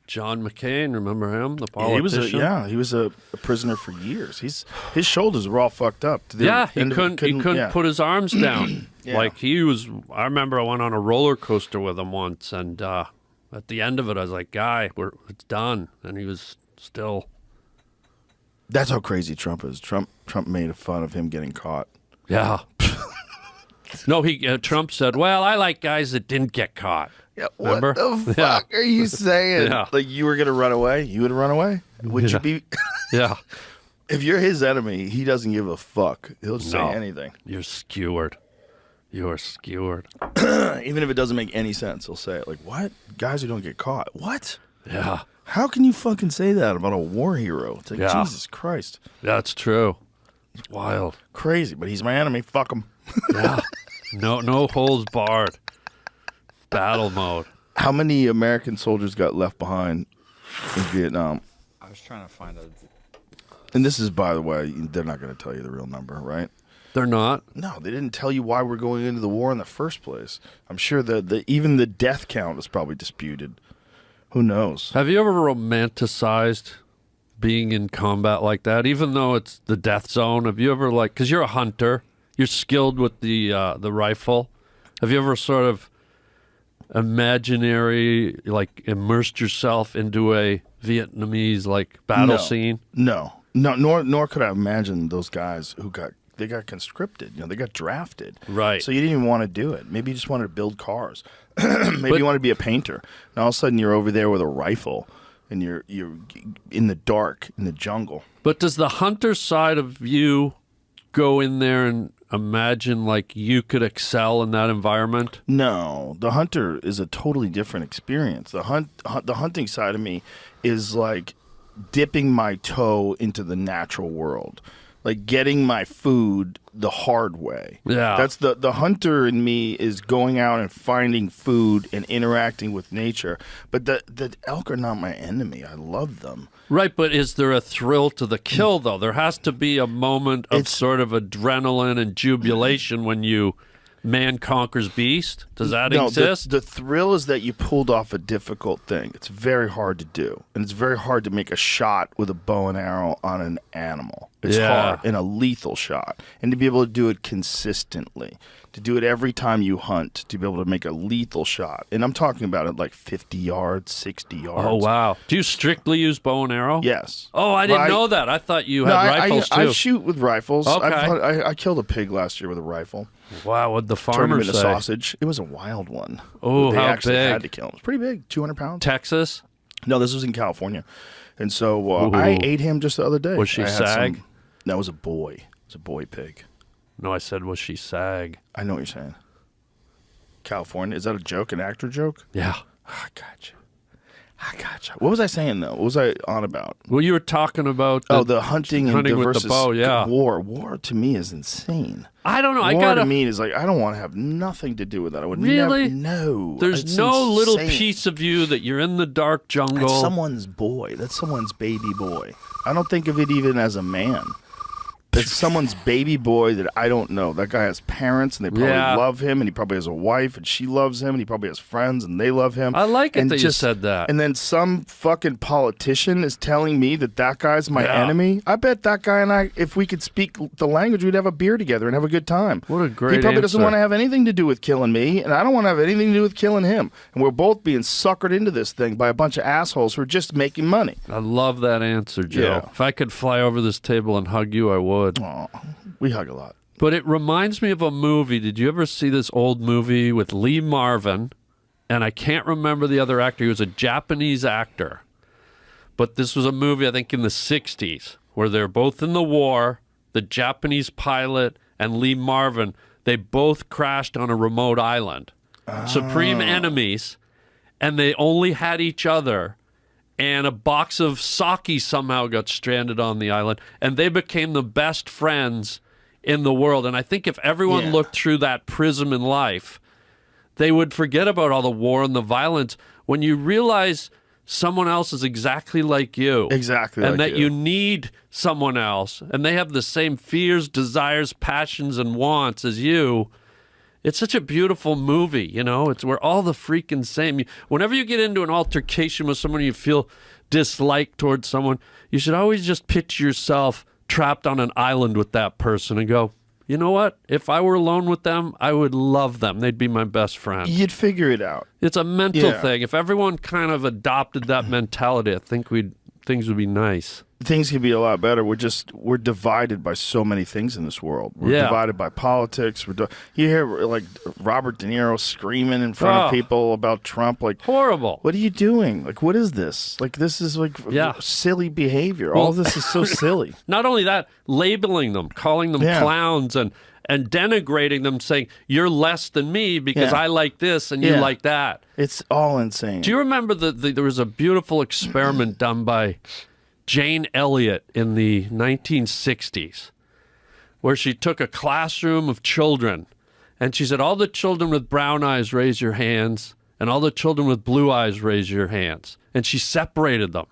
John McCain, remember him? The Yeah, politician? he was a prisoner for years. His shoulders were all fucked up. He couldn't put his arms down. Yeah. Like I remember I went on a roller coaster with him once, and at the end of it, I was like, "Guy, it's done," and he was still. That's how crazy Trump is. Trump made fun of him getting caught. Yeah. No, Trump said, "Well, I like guys that didn't get caught." Yeah, remember? What the fuck are you saying? Yeah. Like you were gonna run away? You would run away? Would you be? Yeah. If you're his enemy, he doesn't give a fuck. He'll say No. anything. You're skewered. You are skewered. Even if it doesn't make any sense, he'll say it. Like, what? Guys who don't get caught. What? Yeah. How can you fucking say that about a war hero? It's like, Yeah. Jesus Christ. That's true. It's wild. Crazy, but he's my enemy. Fuck him. Yeah. No holds barred. Battle mode. How many American soldiers got left behind in Vietnam? I was trying to find a. And this is, by the way, they're not going to tell you the real number, right? They're not. No, they didn't tell you why we're going into the war in the first place. I'm sure that even the death count is probably disputed. Who knows? Have you ever romanticized being in combat like that, even though it's the death zone? Have you ever, like, because you're a hunter, you're skilled with the rifle. Have you ever sort of imaginary, like, immersed yourself into a Vietnamese, like, battle scene? No, nor could I imagine those guys who got conscripted. You know, they got drafted. Right. So you didn't even want to do it. Maybe you just wanted to build cars. Maybe you wanted to be a painter. And all of a sudden you're over there with a rifle and you're in the dark, in the jungle. But does the hunter side of you go in there and imagine like you could excel in that environment? No, the hunter is a totally different experience. The hunting side of me is like dipping my toe into the natural world, like getting my food the hard way. Yeah. That's the hunter in me is going out and finding food and interacting with nature. But the elk are not my enemy. I love them. Right, but is there a thrill to the kill, though? There has to be a moment of sort of adrenaline and jubilation when man conquers beast. Does that exist? The thrill is that you pulled off a difficult thing. It's very hard to do. And it's very hard to make a shot with a bow and arrow on an animal. It's hard, and a lethal shot. And to be able to do it consistently, to do it every time you hunt, to be able to make a lethal shot. And I'm talking about it like 50 yards, 60 yards. Oh, wow. Do you strictly use bow and arrow? Yes. Oh, I didn't know that. I thought you had rifles, too. I shoot with rifles. Okay. I killed a pig last year with a rifle. Wow, what'd the Turned him farmer into say? sausage. It was a wild one. Oh, they how actually big? had to kill him. It was pretty big, 200 pounds. Texas? No, this was in California. And so I ate him just the other day. Was she sag? No, it was a boy. It was a boy pig. No, I said, was she sag? I know what you're saying. California. Is that a joke, an actor joke? Yeah. I gotcha. What was I saying, though? What was I on about? Well, you were talking about the hunting and with versus the bow, yeah. war. War to me is insane. I don't know. War to me is like, I don't want to have nothing to do with that. I would Really? never. No. There's It's no little insane. piece of you that you're in the dark jungle. That's someone's boy. That's someone's baby boy. I don't think of it even as a man. It's someone's baby boy that I don't know. That guy has parents, and they probably love him, and he probably has a wife, and she loves him, and he probably has friends, and they love him. I like it and that you said that. And then some fucking politician is telling me that guy's my enemy. I bet that guy and I, if we could speak the language, we'd have a beer together and have a good time. What a great He probably doesn't answer. want to have anything to do with killing me, and I don't want to have anything to do with killing him. And we're both being suckered into this thing by a bunch of assholes who are just making money. I love that answer, Joe. Yeah. If I could fly over this table and hug you, I would. Aw, we hug a lot. But it reminds me of a movie. Did you ever see this old movie with Lee Marvin? And I can't remember the other actor. He was a Japanese actor. But this was a movie, I think, in the 60s, where they're both in the war. The Japanese pilot and Lee Marvin, they both crashed on a remote island. Supreme enemies. And they only had each other. And a box of sake somehow got stranded on the island. And they became the best friends in the world. And I think if everyone looked through that prism in life, they would forget about all the war and the violence when you realize someone else is exactly like you. Exactly and like that you need someone else. And they have the same fears, desires, passions, and wants as you. It's such a beautiful movie, you know? It's we're all the freaking same. Whenever you get into an altercation with someone you feel dislike towards someone, you should always just picture yourself trapped on an island with that person and go, you know what? If I were alone with them, I would love them. They'd be my best friend. You'd figure it out. It's a mental thing. If everyone kind of adopted that mentality, I think things would be nice. Things could be a lot better. We're divided by so many things in this world. We're divided by politics. You hear like Robert De Niro screaming in front of people about Trump. Like, horrible. What are you doing? Like, what is this? Like, this is like silly behavior. All this is so silly. Not only that, labeling them, calling them clowns, and denigrating them, saying you're less than me because I like this and you like that. It's all insane. Do you remember there was a beautiful experiment done by Jane Elliott in the 1960s where she took a classroom of children and she said, all the children with brown eyes, raise your hands, and all the children with blue eyes, raise your hands. And she separated them.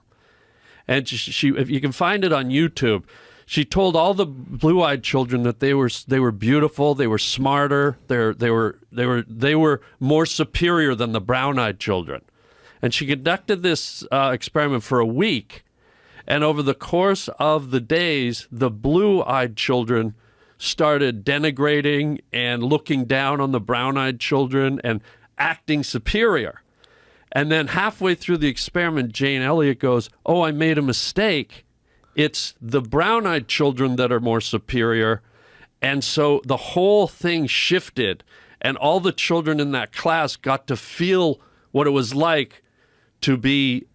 And she if you can find it on YouTube, she told all the blue-eyed children that they were beautiful, they were smarter, they were more superior than the brown-eyed children. And she conducted this experiment for a week. And over the course of the days, the blue-eyed children started denigrating and looking down on the brown-eyed children and acting superior. And then halfway through the experiment, Jane Elliott goes, oh, I made a mistake. It's the brown-eyed children that are more superior. And so the whole thing shifted, and all the children in that class got to feel what it was like to be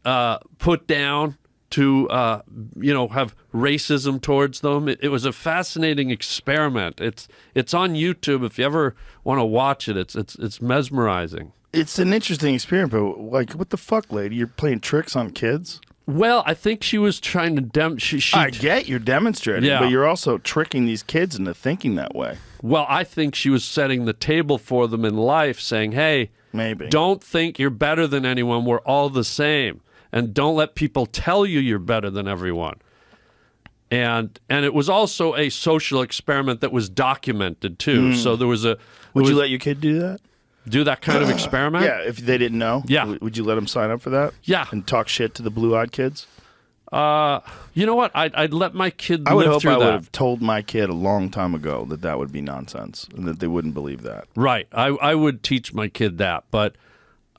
put down, to have racism towards them. It was a fascinating experiment. It's on YouTube if you ever want to watch it. It's mesmerizing. It's an interesting experiment, but like, what the fuck, lady? You're playing tricks on kids? Well, I think she was trying to I get you're demonstrating, but you're also tricking these kids into thinking that way. Well, I think she was setting the table for them in life, saying, hey, maybe don't think you're better than anyone. We're all the same. And don't let people tell you you're better than everyone. And it was also a social experiment that was documented, too. So there was a... Would you let your kid do that? Do that kind of experiment? Yeah, if they didn't know? Yeah. Would you let them sign up for that? Yeah. And talk shit to the blue-eyed kids? You know what? I'd let my kid live through that. I would hope I would have told my kid a long time ago that would be nonsense and that they wouldn't believe that. Right. I would teach my kid that. But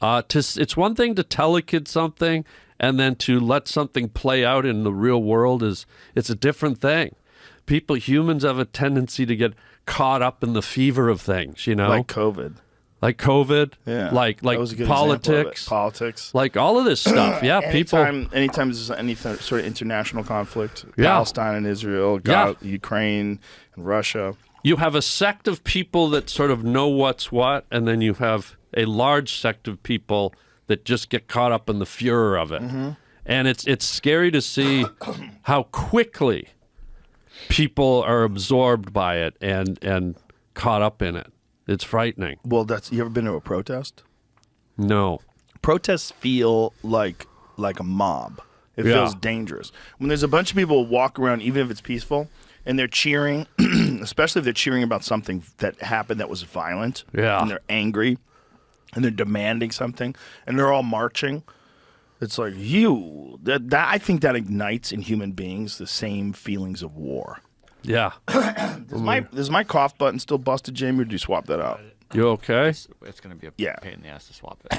it's one thing to tell a kid something, and then to let something play out in the real world it's a different thing. Humans have a tendency to get caught up in the fever of things, you know? Like COVID. Yeah. Like that was a good politics. Politics. Like all of this stuff. Yeah, anytime there's any sort of international conflict, Palestine and Israel, Ukraine and Russia. You have a sect of people that sort of know what's what, and then you have a large sect of people that just get caught up in the furor of it. Mm-hmm. And it's scary to see how quickly people are absorbed by it and caught up in it. It's frightening. Well, you ever been to a protest? No. Protests feel like a mob. It feels dangerous. When there's a bunch of people walk around, even if it's peaceful, and they're cheering, especially if they're cheering about something that happened that was violent, and they're angry, and they're demanding something, and they're all marching. It's like I think that ignites in human beings the same feelings of war. Yeah. Is my cough button still busted, Jamie, or do you swap that out? You okay? It's going to be a pain in the ass to swap it.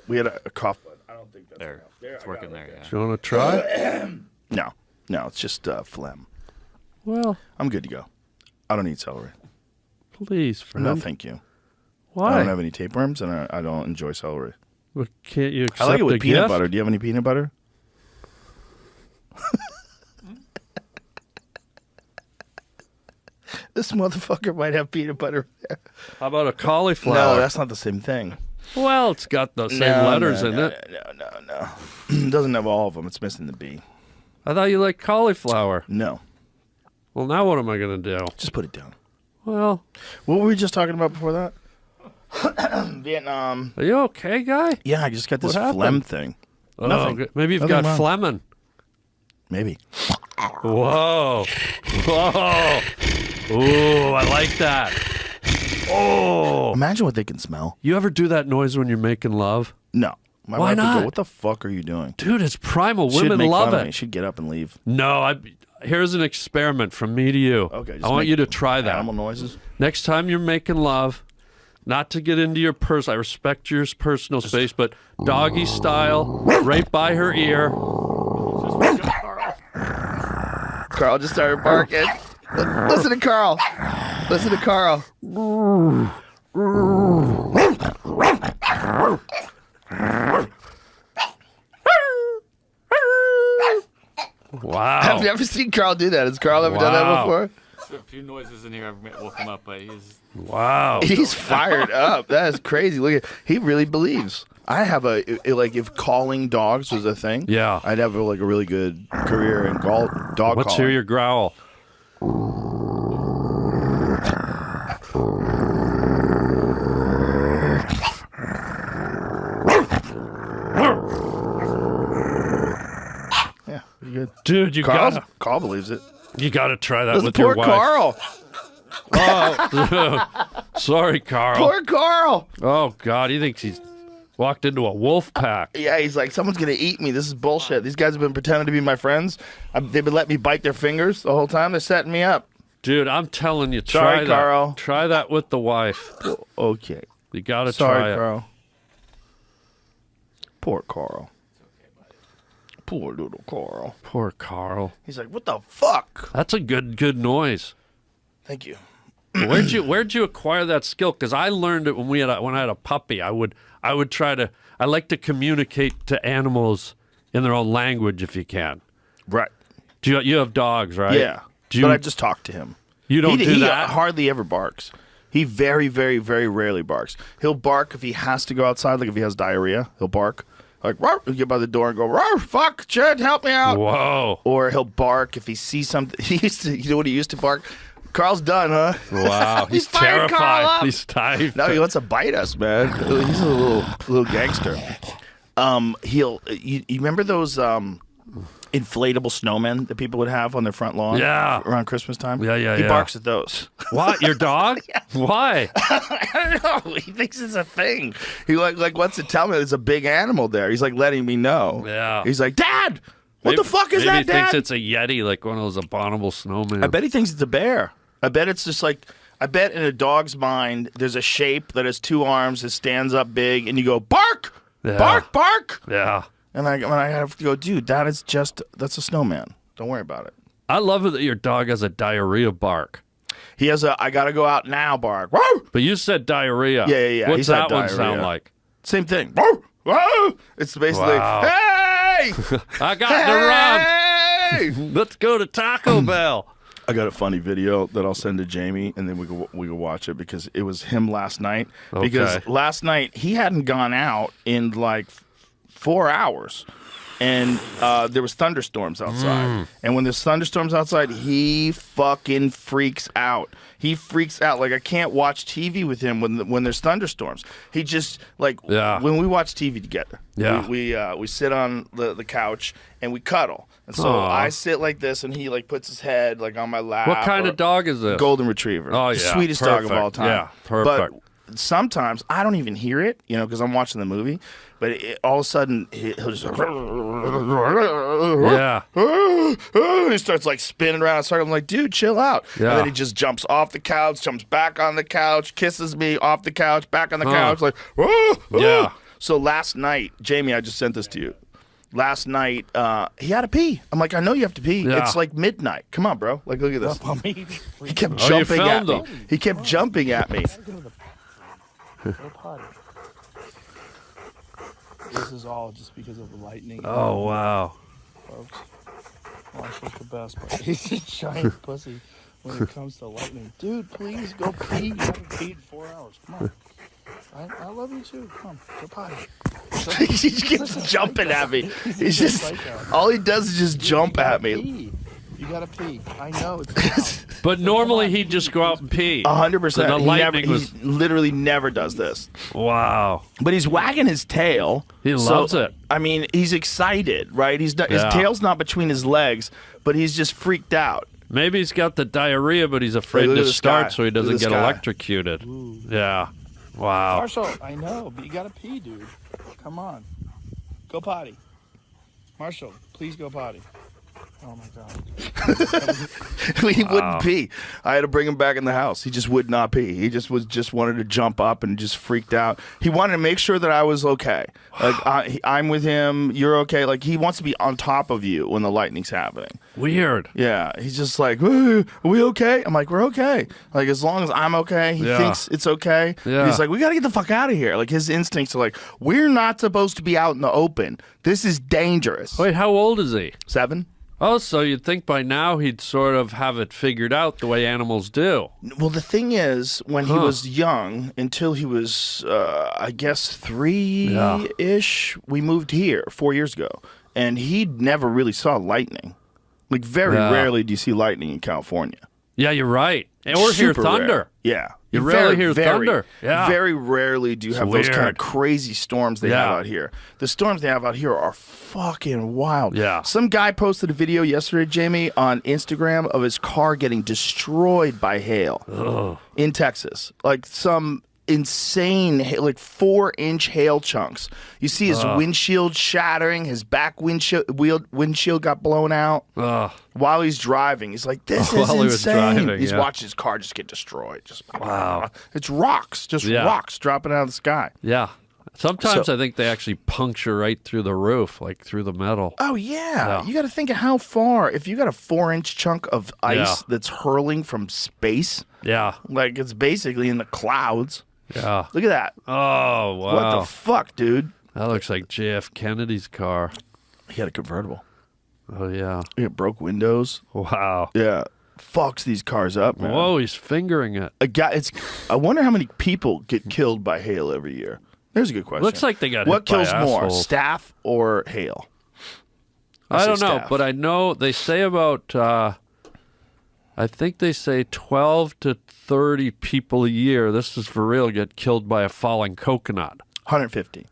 We had a cough button. I don't think that's there. It's working there, yeah. Do you want to try? No, it's just phlegm. Well, I'm good to go. I don't need celery. Please, friend. No, thank you. Why? I don't have any tapeworms, and I don't enjoy celery. Well, can't you accept I like it with peanut gift? butter. Do you have any peanut butter? This motherfucker might have peanut butter. How about a cauliflower? No, that's not the same thing. Well, it's got the same letters in it. No. It doesn't have all of them. It's missing the B. I thought you liked cauliflower. No. Well, now what am I going to do? Just put it down. Well. What were we just talking about before that? Vietnam. Are you okay, guy? Yeah, I just got this phlegm thing. Oh, Nothing. good. Maybe you've Nothing got phlegming. Maybe. Whoa. Ooh, I like that. Oh, Imagine what they can smell. you ever do that noise when you're making love? No. My Why wife would not? go, what the fuck are you doing? Dude, it's primal. She'd Women make love fun of me. it. She'd get up and leave. No, here's an experiment from me to you. Okay. I want you to try that. Animal noises. Next time you're making love, not to get into your I respect your personal space, but doggy style, right by her ear. Carl just started barking. Listen to Carl. Listen to Carl. Wow. Have you ever seen Carl do that? Has Carl ever done that Wow. before? There's a few noises in here I've woken up, but Wow. He's fired up. That is crazy. Look at he really believes. I have like if calling dogs was a thing. Yeah. I'd have a really good career in dog calling. Let's hear your growl. Yeah, pretty good. Dude, Carl believes it. you gotta try that Listen, with poor your wife. Carl. Oh, sorry, Carl. Poor Carl. Oh God, he thinks he's walked into a wolf pack. Yeah, he's like, someone's gonna eat me. This is bullshit. These guys have been pretending to be my friends. They've been letting me bite their fingers the whole time. They're setting me up. Dude, I'm telling you, try Sorry, that. Carl. Try that with the wife. Okay. You gotta Sorry, try it. Carl. Poor Carl. Poor little Carl. Poor Carl. He's like, what the fuck? That's a good noise. Thank you. Where'd you acquire that skill? Because I learned it when I had a puppy. I would I like to communicate to animals in their own language if you can. Right. You have dogs, right? Yeah. Do you, But I just talk to him. you don't do He that? hardly ever barks. He very, very, very rarely barks. He'll bark if he has to go outside, like if he has diarrhea, he'll bark. Like, "Rawr," he'll get by the door and go, "Rawr, fuck, Chad, help me out." Whoa. Or he'll bark if he sees something. You know what he used to bark? Carl's done, huh? Wow. He's fired Carl terrified. up. He's tight. No, he wants to bite us, man. He's a little gangster. You remember those inflatable snowmen that people would have on their front lawn? Yeah. Around Christmas time? Yeah. He barks at those. What? Your dog? Why? I don't know. He thinks it's a thing. He like wants to tell me there's a big animal there. He's like letting me know. Yeah. He's like, Dad, what the fuck is maybe that, he thinks Dad? it's a Yeti, like one of those abominable snowmen. I bet he thinks it's a bear. I bet it's just like, I bet in a dog's mind, there's a shape that has two arms, that stands up big, and you go, bark! Yeah. Bark, bark! Yeah. And I have to go, dude, that's a snowman. Don't worry about it. I love it that your dog has a diarrhea bark. He has a, I gotta go out now bark. Woo! But you said diarrhea. Yeah. What's He's had that one diarrhea. sound like? Same thing. Woo! Woo! It's basically, Wow. hey! I got to run. Hey! Let's go to Taco Bell. I got a funny video that I'll send to Jamie, and then we can watch it because it was him last night. Okay. Because last night he hadn't gone out in like 4 hours, and there was thunderstorms outside. And when there's thunderstorms outside, he fucking freaks out. He freaks out. Like I can't watch TV with him when there's thunderstorms. He just like when we watch TV together. Yeah. we sit on the couch and we cuddle. And so Aw. I sit like this, and he like puts his head like on my lap. What kind or- of dog is this? Golden Retriever. Oh, The yeah. sweetest dog of Perfect. all time. Yeah, perfect. But sometimes I don't even hear it, because I'm watching the movie. But all of a sudden, he'll just Yeah. he starts like spinning around in a circle. I'm like, dude, chill out. Yeah. And then he just jumps off the couch, jumps back on the couch, kisses me off the couch, back on the couch, like, Yeah. So last night, Jamie, I just sent this to you. Last night, he had to pee. I'm like, I know you have to pee. Yeah. It's like midnight. Come on, bro. Like, look at this. He kept Oh, you jumping at filmed me. him. He kept jumping at me. This is all just because of the lightning. Oh, wow. Folks. Marshall's the best, but he's a giant pussy when it comes to lightning. Dude, please go pee. You haven't peed in 4 hours. Come on. I love you too. Come on, go potty. He just keeps jumping at me. He's just, all he does is just jump at me. Pee. You gotta pee. I know it's But normally he'd just go out and pee. 100%. So the He lightning never, was- he literally never does this. Wow. But he's wagging his tail. He loves it. I mean, he's excited, right? His Yeah. tail's not between his legs, but he's just freaked out. Maybe he's got the diarrhea, but he's afraid Look at to the start sky. so he Look at doesn't the get sky. electrocuted. Yeah. Wow. Marshall, I know, but you gotta pee, dude. Come on. Go potty. Marshall, please go potty. Oh my God. He wouldn't pee. I had to bring him back in the house. He just would not pee. He just wanted to jump up and just freaked out. He wanted to make sure that I was okay. Like I'm with him. You're okay. Like he wants to be on top of you when the lightning's happening. Weird. Yeah, he's just like, are we okay? I'm like, we're okay. Like as long as I'm okay, he thinks it's okay. Yeah. He's like, we gotta get the fuck out of here. Like his instincts are like, we're not supposed to be out in the open. This is dangerous. Wait, how old is he? 7. Oh, so you'd think by now he'd sort of have it figured out the way animals do. Well, the thing is, when he was young, until he was, I guess, 3-ish, we moved here 4 years ago, and he never really saw lightning. Like, very rarely do you see lightning in California. Yeah, you're right. Or hear Super thunder. rare. Yeah. You rarely hear thunder. Yeah. Very rarely do you have those kind of weird. crazy storms they have out here. The storms they have out here are fucking wild. Yeah. Some guy posted a video yesterday, Jamie, on Instagram of his car getting destroyed by hail in Texas. Like some insane, like 4-inch hail chunks. You see his windshield shattering. His back windshield got blown out while he's driving. He's like, "This is While he was insane." driving, He's yeah. watching his car just get destroyed. Just it's rocks, rocks dropping out of the sky. Yeah. Sometimes So- I think they actually puncture right through the roof, like through the metal. Oh yeah, Yeah. you got to think of how far. If you got a 4-inch chunk of ice Yeah. that's hurling from space, Yeah. like it's basically in the clouds. Yeah. Look at that. Oh, wow. What the fuck, dude? That looks like JF Kennedy's car. He had a convertible. Oh, yeah. It broke windows. Wow. Yeah, fucks these cars up, man. Whoa, he's fingering it. I wonder how many people get killed by hail every year. There's a good question. Looks like they got What hit by kills more, assholes. staff or hail? I don't say know, staff. but I know they say about, I think they say 12 to 30 people a year, this is for real, get killed by a falling coconut. 150.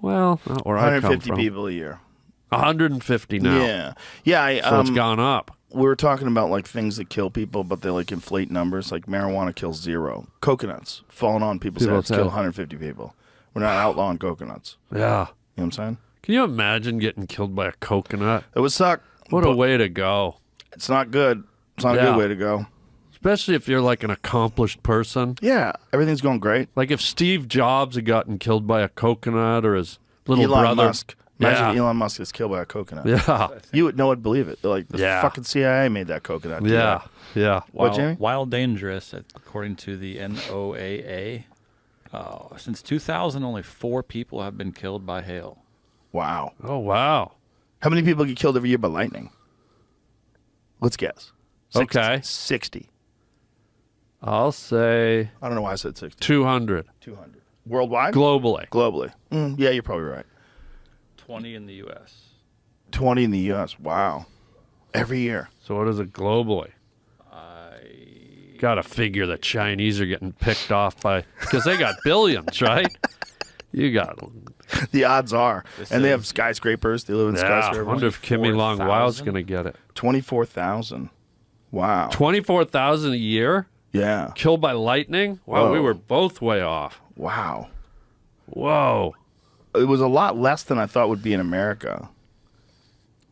Well, not where I come 150 from. people a year. 150 now. Yeah. Yeah, So it's gone up. we were talking about like things that kill people, but they like inflate numbers. Like marijuana kills 0. Coconuts falling on people's heads kill 150 people. We're not outlawing coconuts. Yeah. You know what I'm saying? Can you imagine getting killed by a coconut? It would suck. What a but way to go. It's not good. It's not a Yeah. good way to go. Especially if you're like an accomplished person. Yeah, everything's going great. Like if Steve Jobs had gotten killed by a coconut or his little Elon brother. Musk. Imagine Yeah. Elon Musk gets killed by a coconut. Yeah. You would no one would believe it. They're like the Yeah. fucking CIA made that coconut. Yeah. Yeah. What, Jamie? While dangerous, according to the NOAA, since 2000, only 4 people have been killed by hail. Wow. Oh, wow. How many people get killed every year by lightning? Let's guess. 60. Okay. 60. I'll say I don't know why I said 60. 200 200. Worldwide? globally. Globally. Yeah, you're probably right. 20 in the U.S. 20 in the U.S. Wow. Every year. So what is it globally? Got to figure the Chinese are getting picked off by, because they got billions, right? You got, The odds are. This And they have is- skyscrapers. They live in yeah. I skyscrapers. wonder if Kimmy Long Wild's 24,000? going to get it. 24,000. Wow. 24,000 a year Yeah. killed by lightning? Wow, we Whoa. were both way off. Wow. Whoa. It was a lot less than I thought would be in America.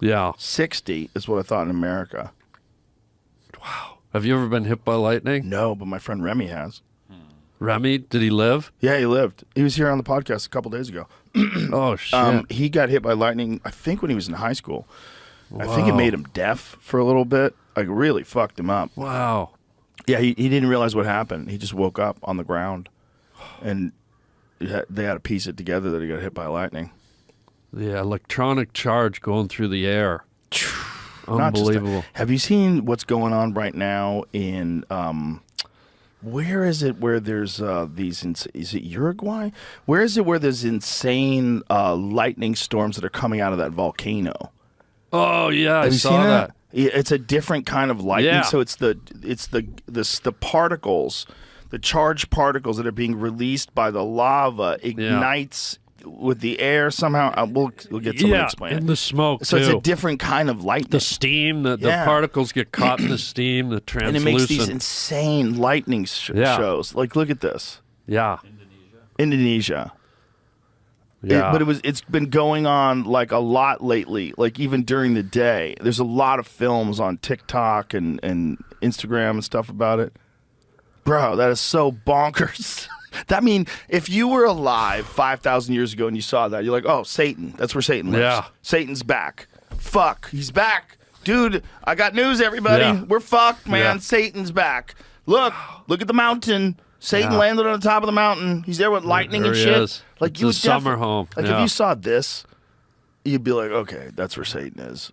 Yeah. 60 is what I thought in America. Have you ever been hit by lightning? No, but my friend Remy has. Remy, did he live? Yeah, he lived. He was here on the podcast a couple days ago. Oh, shit. He got hit by lightning, I think, when he was in high school. I think it Wow. made him deaf for a little bit. Like, really fucked him up. Wow. Yeah, he didn't realize what happened. He just woke up on the ground, and they had to piece it together that he got hit by lightning. The electronic charge going through the air. Not just that. Unbelievable. Have you seen what's going on right now in where is it where there's these is it Uruguay? Where is it where there's insane lightning storms that are coming out of that volcano? Oh, yeah, I Have you saw seen that. Yeah, it's a different kind of lightning. Yeah. So it's the particles, the charged particles that are being released by the lava ignites with the air somehow. We'll get someone to explain and it. the smoke So too. it's a different kind of lightning. The steam, the Yeah. particles get caught in the steam, the and translucent. it makes these insane lightning shows. Like, look at this. Yeah. Indonesia. Yeah. It's been going on like a lot lately, like even during the day. There's a lot of films on TikTok and Instagram and stuff about it. Bro, that is so bonkers. That mean, if you were alive 5,000 years ago and you saw that, you're like, oh, Satan. That's where Satan lives. Yeah. Satan's back. Fuck, he's back. Dude, I got news, everybody. Yeah. We're fucked, man. Yeah. Satan's back. Look at the mountain. Satan landed on the top of the mountain. He's there with lightning There and he shit. is. Like It's you his would summer home. Like Yeah. if you saw this, you'd be like, okay, that's where Satan is.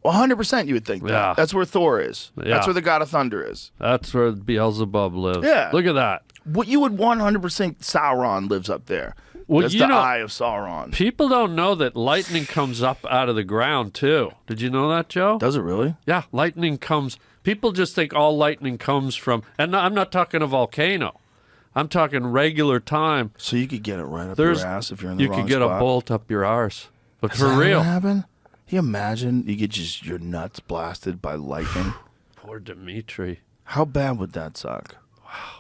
100% you would think that. Yeah. That's where Thor is. Yeah. That's where the god of thunder is. That's where Beelzebub lives. Yeah. Look at that. What you would 100% Sauron lives up there. Well, That's you the know- eye of Sauron. People don't know that lightning comes up out of the ground too. Did you know that, Joe? Does it really? Yeah, lightning comes. People just think all lightning comes from, and I'm not talking a volcano. I'm talking regular time. So you could get it right up There's your ass if you're in the you wrong could get spot. a bolt up your arse, but Is for that real. what happened? Can you imagine you get just your nuts blasted by lightning? Poor Dimitri. How bad would that suck?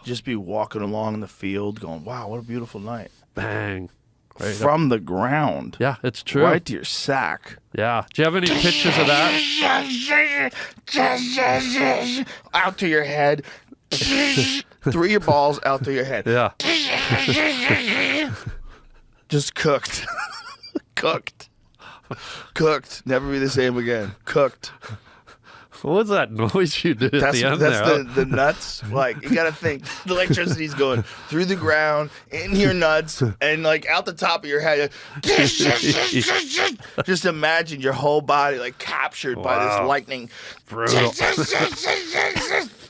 Just be walking along in the field going, wow, what a beautiful night. Bang. Right From the ground. Yeah, it's true. Right to your sack. Yeah. Do you have any pictures of that? Out to your head. Through your balls, out through your head. Yeah. Just cooked. Cooked. Cooked. Never be the same again. Cooked. What was that noise you did at That's the end that's there? the nuts. Like, you gotta think the electricity's going through the ground, in your nuts, and like out the top of your head. Just imagine your whole body like captured by this Wow. lightning. Brutal.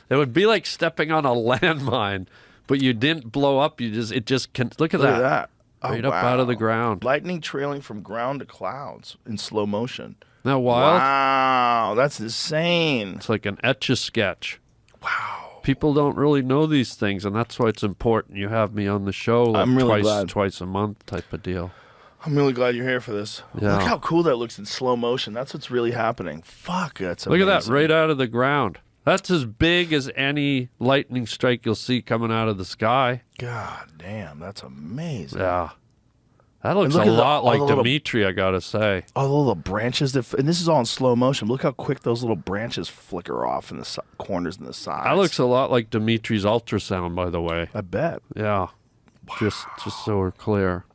It would be like stepping on a landmine, but you didn't blow up. It just can. Look at Look that. at that. Right Oh, up out of the wow. ground. Lightning trailing from ground to clouds in slow motion. Isn't that wild? Wow, that's insane. It's like an etch-a-sketch. Wow. People don't really know these things, and that's why it's important. You have me on the show like I'm really glad. twice a month type of deal. I'm really glad you're here for this. Yeah. Look how cool that looks in slow motion. That's what's really happening. Fuck, that's Look amazing. at that, right out of the ground. That's as big as any lightning strike you'll see coming out of the sky. God damn, that's amazing. Yeah. That looks look a at lot all like the little- Dimitri, I gotta say. All the little branches and this is all in slow motion. Look how quick those little branches flicker off in the corners and the sides. That looks a lot like Dimitri's ultrasound, by the way. I bet. Yeah. Just so we're clear.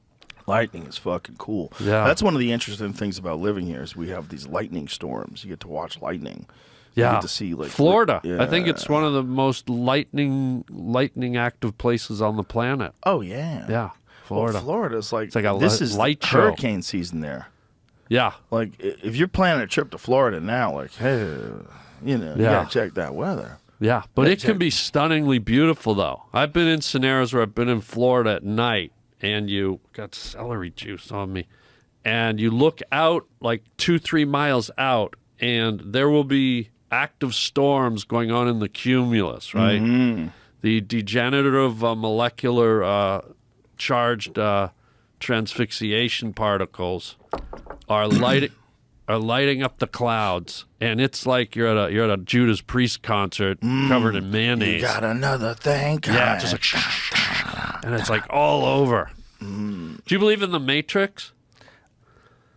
Lightning is fucking cool. Yeah. That's one of the interesting things about living here is we have these lightning storms. You get to watch lightning. You Yeah. get to see like Florida. Yeah. I think it's one of the most lightning active places on the planet. Oh yeah. Yeah. Florida. Well, Florida's like, It's like a this is light show. hurricane season there. Yeah. Like if you're planning a trip to Florida now, like hey, you Yeah. gotta check that weather. Yeah. But Yeah, it can be stunningly beautiful, though. I've been in scenarios where I've been in Florida at night and you got celery juice on me and you look out like 2-3 miles out and there will be active storms going on in the cumulus, right? Mm-hmm. The degenerative molecular charged transfixiation particles are lighting up the clouds, and it's like you're at a Judas Priest concert covered in mayonnaise. You got another thing coming. Yeah, just like, and it's like all over. Do you believe in the Matrix?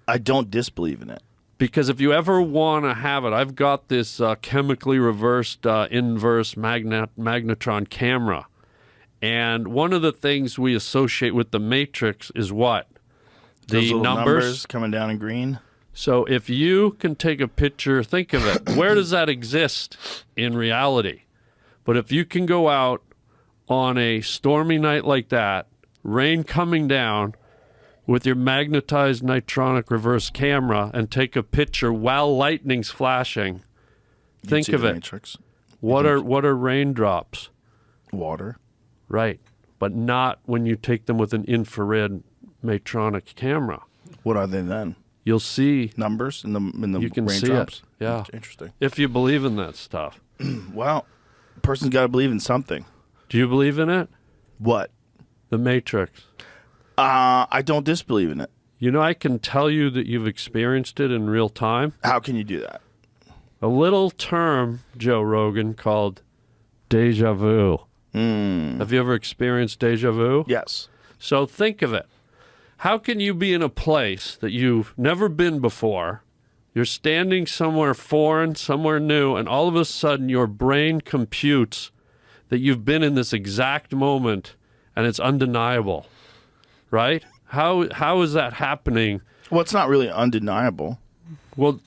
I don't disbelieve in it. Because if you ever want to have it, I've got this chemically reversed inverse magnetron camera. And one of the things we associate with the Matrix is what? Those The little numbers. coming down in green. So if you can take a picture, think of it. Where does that exist in reality? But if you can go out on a stormy night like that, rain coming down, with your magnetized nitronic reverse camera and take a picture while lightning's flashing, You'd think see of the it. Matrix. What are raindrops? Water. Right. But not when you take them with an infrared matronic camera. What are they then? You'll see Numbers in the You can see raindrops. it. Yeah. Interesting. if you believe in that stuff. Well, a person's got to believe in something. Do you believe in it? What? The Matrix. I don't disbelieve in it. You know, I can tell you that you've experienced it in real time. How can you do that? A little term, Joe Rogan, called deja vu. Have you ever experienced deja vu? Yes. So think of it. How can you be in a place that you've never been before? You're standing somewhere foreign, somewhere new, and all of a sudden your brain computes that you've been in this exact moment, and it's undeniable, right? How is that happening? Well, it's not really undeniable. Well,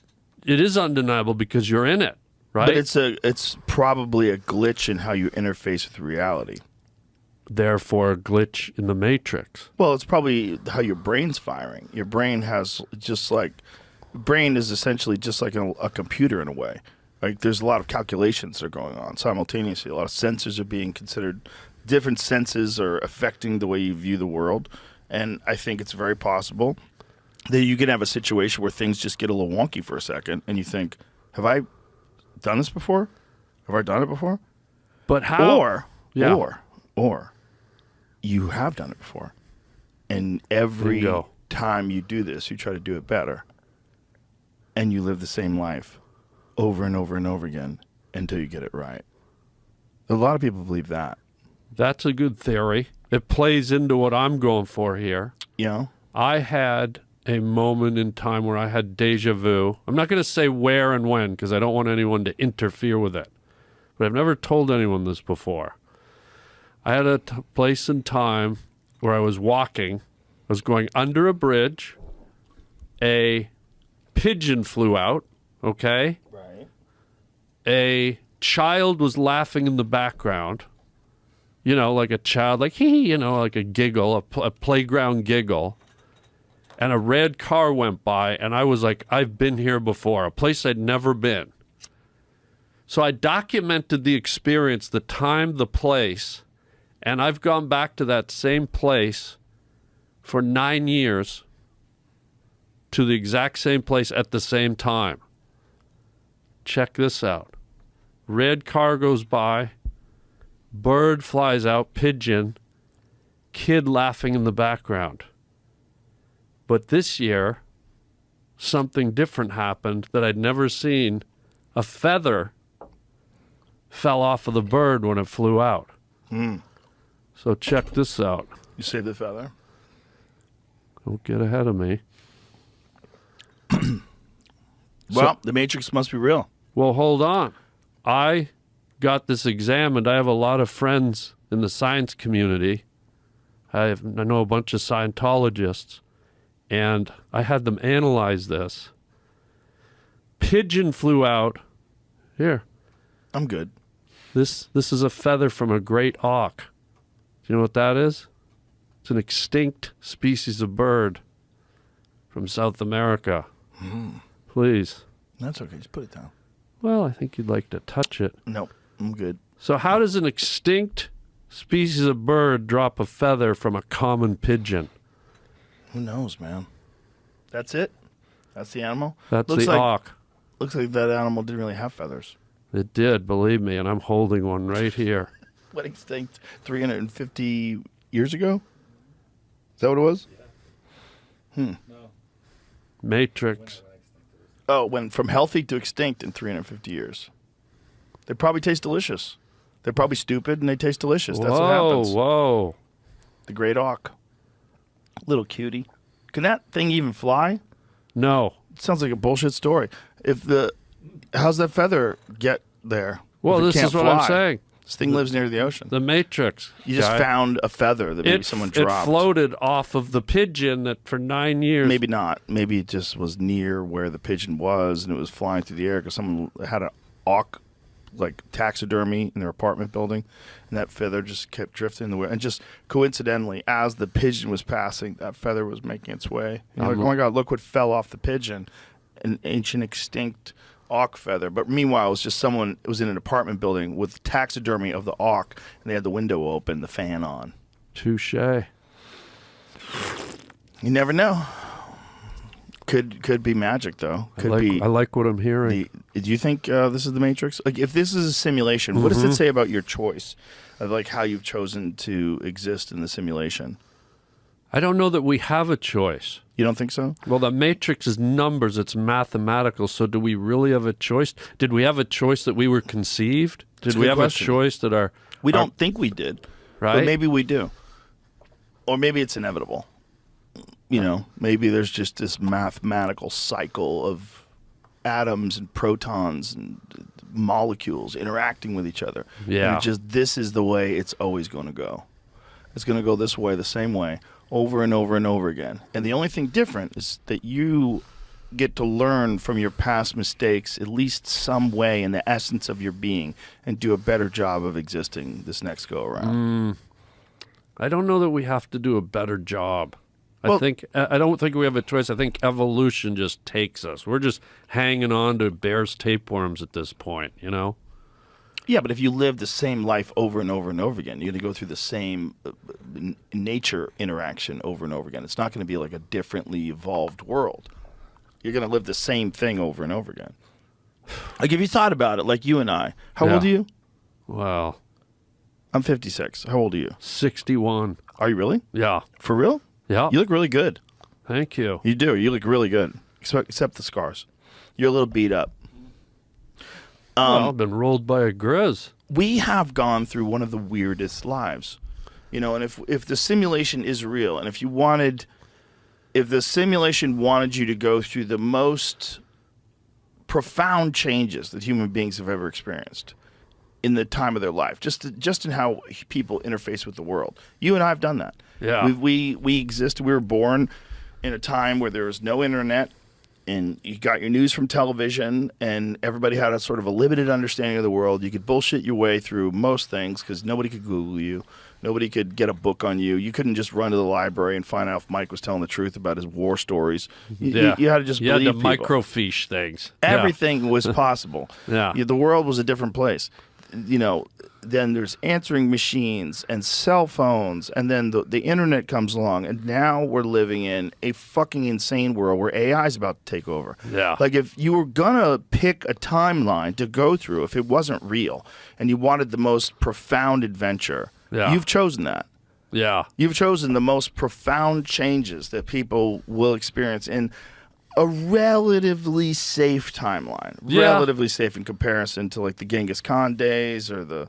it is undeniable because you're in it, right? But it's probably a glitch in how you interface with reality. Therefore, a glitch in the matrix. Well, it's probably how your brain's firing. Your brain has brain is essentially just like a computer in a way. Like there's a lot of calculations that are going on simultaneously. A lot of sensors are being considered. Different senses are affecting the way you view the world. And I think it's very possible that you can have a situation where things just get a little wonky for a second and you think, have I done this before? Have I done it before? But how? Or you have done it before. And every Bingo. time you do this, you try to do it better. And you live the same life over and over and over again until you get it right. A lot of people believe that. That's a good theory. It plays into what I'm going for here. You know? I had a moment in time where I had deja vu. I'm not going to say where and when because I don't want anyone to interfere with it. But I've never told anyone this before. I had a place in time where I was walking. I was going under a bridge. A pigeon flew out, okay? Right. A child was laughing in the background. You know, like a child, like hee, you know, like a giggle, a playground giggle. And a red car went by, and I was like, I've been here before, a place I'd never been. So I documented the experience, the time, the place, and I've gone back to that same place for 9 years to the exact same place at the same time. Check this out. Red car goes by. Bird flies out, pigeon, kid laughing in the background. But this year, something different happened that I'd never seen. A feather fell off of the bird when it flew out. So check this out. You saved the feather? Don't get ahead of me. Well, the Matrix must be real. Well, hold on. I got this examined. I have a lot of friends in the science community. I know a bunch of Scientologists, and I had them analyze this. Pigeon flew out. Here. I'm good. This is a feather from a great auk. Do you know what that is? It's an extinct species of bird from South America. Please. That's okay. Just put it down. Well, I think you'd like to touch it. Nope. I'm good. So how does an extinct species of bird drop a feather from a common pigeon? Who knows, man? That's it? That's the animal? That's Looks the like, auk. Looks like that animal didn't really have feathers. It did, believe me, and I'm holding one right here. What, extinct 350 years ago? Is that what it was? Matrix. Oh, went from healthy to extinct in 350 years. They probably taste delicious. They're probably stupid and they taste delicious. That's what happens. Whoa. The great auk. Little cutie. Can that thing even fly? No. It sounds like a bullshit story. How's that feather get there? Well, if it this can't is what fly? I'm saying. This thing lives near the ocean. The Matrix. You just guy. found a feather that maybe someone dropped. It floated off of the pigeon that for 9 years. Maybe not. Maybe it just was near where the pigeon was and it was flying through the air because someone had an auk, like taxidermy in their apartment building, and that feather just kept drifting in the wind. And just coincidentally, as the pigeon was passing, that feather was making its way. And like, oh my God, look what fell off the pigeon. An ancient extinct auk feather. But meanwhile, it was just someone, it was in an apartment building with taxidermy of the auk, and they had the window open, the fan on. Touche. You never know. Could be magic, though. I like what I'm hearing. Do you think this is the Matrix? Like, if this is a simulation, what does it say about your choice of like how you've chosen to exist in the simulation? I don't know that we have a choice. You don't think so? Well, the matrix is numbers. It's mathematical. So do we really have a choice? Did we have a choice that we were conceived? Did we have a choice that our... We don't think we did. Right? But maybe we do. Or maybe it's inevitable. You know, maybe there's just this mathematical cycle of atoms and protons and molecules interacting with each other. Yeah. And this is the way it's always going to go. It's going to go this way, the same way, over and over and over again. And the only thing different is that you get to learn from your past mistakes at least some way in the essence of your being and do a better job of existing this next go around. I don't know that we have to do a better job. Well, I don't think we have a choice. I think evolution just takes us. We're just hanging on to bear's tapeworms at this point, you know? Yeah, but if you live the same life over and over and over again, you're going to go through the same nature interaction over and over again. It's not going to be like a differently evolved world. You're going to live the same thing over and over again. Like, if you thought about it, like you and I, how old are you? Well, I'm 56. How old are you? 61. Are you really? Yeah. For real? Yeah. You look really good. Thank you. You do. You look really good, except the scars. You're a little beat up. Well, I've been rolled by a grizz. We have gone through one of the weirdest lives. You know, and if the simulation is real, and if the simulation wanted you to go through the most profound changes that human beings have ever experienced in the time of their life, just in how people interface with the world. You and I have done that. Yeah. We existed. We were born in a time where there was no internet, and you got your news from television, and everybody had a sort of a limited understanding of the world. You could bullshit your way through most things because nobody could Google you. Nobody could get a book on you. You couldn't just run to the library and find out if Mike was telling the truth about his war stories. You had to just believe You had to people. microfiche things. Everything was possible. Yeah. The world was a different place. You know, then there's answering machines and cell phones, and then the internet comes along, and now we're living in a fucking insane world where AI is about to take over. Yeah. Like, if you were gonna pick a timeline to go through, if it wasn't real, and you wanted the most profound adventure, you've chosen that. Yeah. You've chosen the most profound changes that people will experience in a relatively safe timeline. Yeah. Relatively safe in comparison to like the Genghis Khan days or the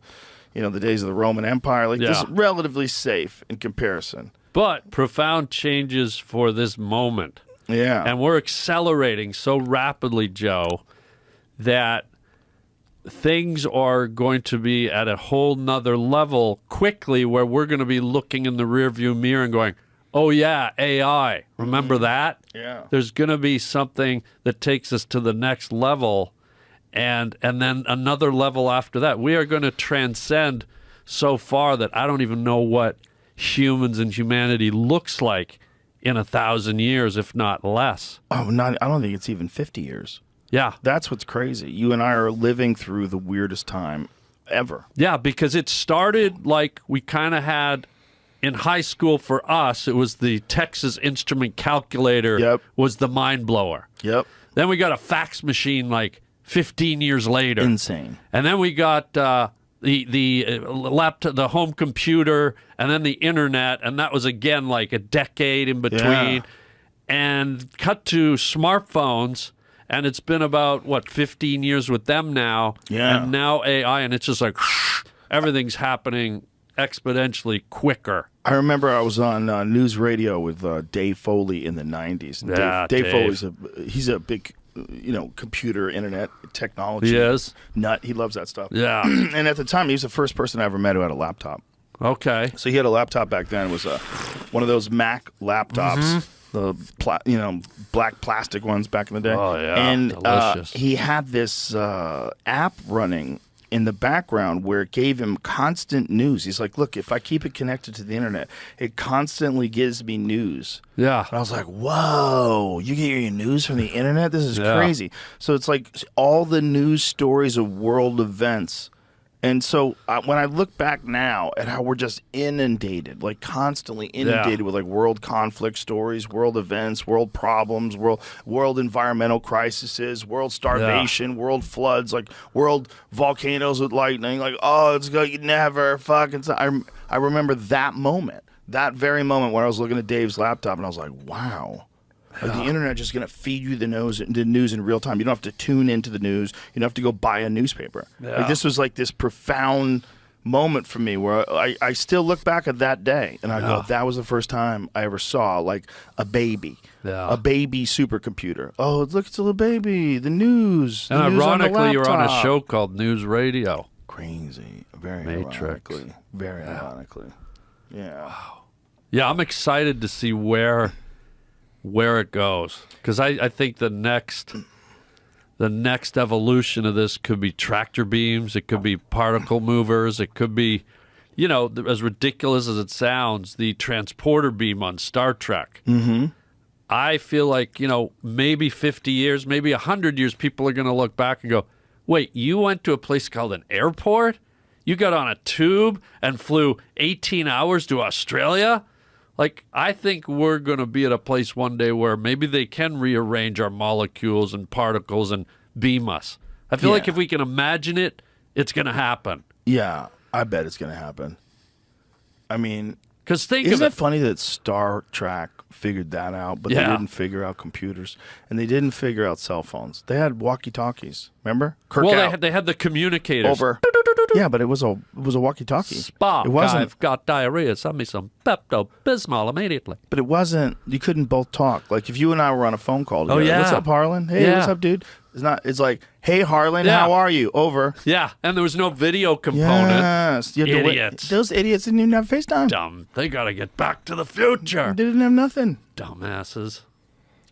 days of the Roman Empire. Like, this is relatively safe in comparison. But profound changes for this moment. Yeah. And we're accelerating so rapidly, Joe, that things are going to be at a whole nother level quickly, where we're going to be looking in the rearview mirror and going, oh, yeah, AI. Remember that? Yeah. There's going to be something that takes us to the next level, and then another level after that. We are going to transcend so far that I don't even know what humans and humanity looks like in 1,000 years, if not less. I don't think it's even 50 years. Yeah. That's what's crazy. You and I are living through the weirdest time ever. Yeah, because it started like we kind of had in high school. For us, it was the Texas Instrument Calculator was the mind blower. Yep. Then we got a fax machine like 15 years later. Insane. And then we got the laptop, the home computer, and then the internet, and that was again like a decade in between. Yeah. And cut to smartphones, and it's been about 15 years with them now. Yeah. And now AI, and it's just like everything's happening exponentially quicker. I remember I was on NewsRadio with Dave Foley in the 90s. And Yeah, Dave Foley's he's a big, computer, internet, technology He is? nut. He loves that stuff. Yeah. And at the time, he was the first person I ever met who had a laptop. Okay. So he had a laptop back then. It was one of those Mac laptops, the black plastic ones back in the day. Oh, yeah. And Delicious. he had this app running in the background where it gave him constant news. He's like, look, if I keep it connected to the internet, it constantly gives me news. Yeah. And I was like, whoa, you get your news from the internet? This is Yeah. crazy. So it's like all the news stories of world events. And so when I look back now at how we're just inundated, like constantly inundated with like world conflict stories, world events, world problems, world environmental crises, world starvation, world floods, like world volcanoes with lightning, like, oh, it's going to never fucking... I remember that moment. that very moment when I was looking at Dave's laptop and I was like, wow. Like the internet just going to feed you the news in real time. You don't have to tune into the news. You don't have to go buy a newspaper. Yeah. Like this was like this profound moment for me where I still look back at that day and I go, that was the first time I ever saw like a baby supercomputer. Oh, look, it's a little baby. The news. And the news ironically, you're on a laptop. show called NewsRadio. Crazy. Very Matrix. ironically. Very ironically. Yeah. Yeah, I'm excited to see where it goes, because I think the next evolution of this could be tractor beams, it could be particle movers, it could be, as ridiculous as it sounds, the transporter beam on Star Trek. Mm-hmm. I feel like, maybe 50 years, maybe 100 years, people are going to look back and go, wait, you went to a place called an airport? You got on a tube and flew 18 hours to Australia? Like, I think we're going to be at a place one day where maybe they can rearrange our molecules and particles and beam us. I feel like if we can imagine it, it's going to happen. Yeah, I bet it's going to happen. I mean, because isn't it funny that Star Trek figured that out, but they didn't figure out computers, and they didn't figure out cell phones. They had walkie-talkies, remember? They had the communicators. Over. Yeah, but it was a walkie-talkie. Spock, it wasn't. I've got diarrhea. Send me some Pepto-Bismol immediately. But it wasn't. You couldn't both talk. Like if you and I were on a phone call together. Oh, yeah. What's up, Harland? Hey, what's up, dude? It's not. It's like, hey, Harland, how are you? Over. Yeah, and there was no video component. Yes, you had to Idiots. those idiots didn't even have FaceTime. Dumb. They got to get back to the future. They didn't have nothing. Dumbasses.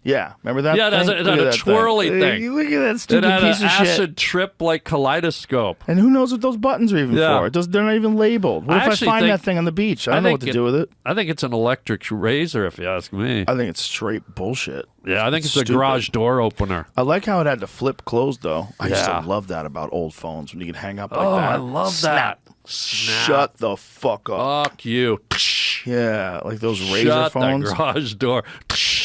Yeah, remember that? Yeah, it had a twirly thing. Look at that stupid it had piece an of shit. acid trip like kaleidoscope. And who knows what those buttons are even for? They're not even labeled. What if I actually find think- that thing on the beach? I don't know what to do with it. I think it's an electric razor, if you ask me. I think it's straight bullshit. Yeah, I think it's Stupid. a garage door opener. I like how it had to flip closed, though. I used Yeah. to love that about old phones when you could hang up like Oh, that. I love Snap. that. Snap. Shut the fuck up. Fuck you. Yeah, like those razor Shut phones. the garage door.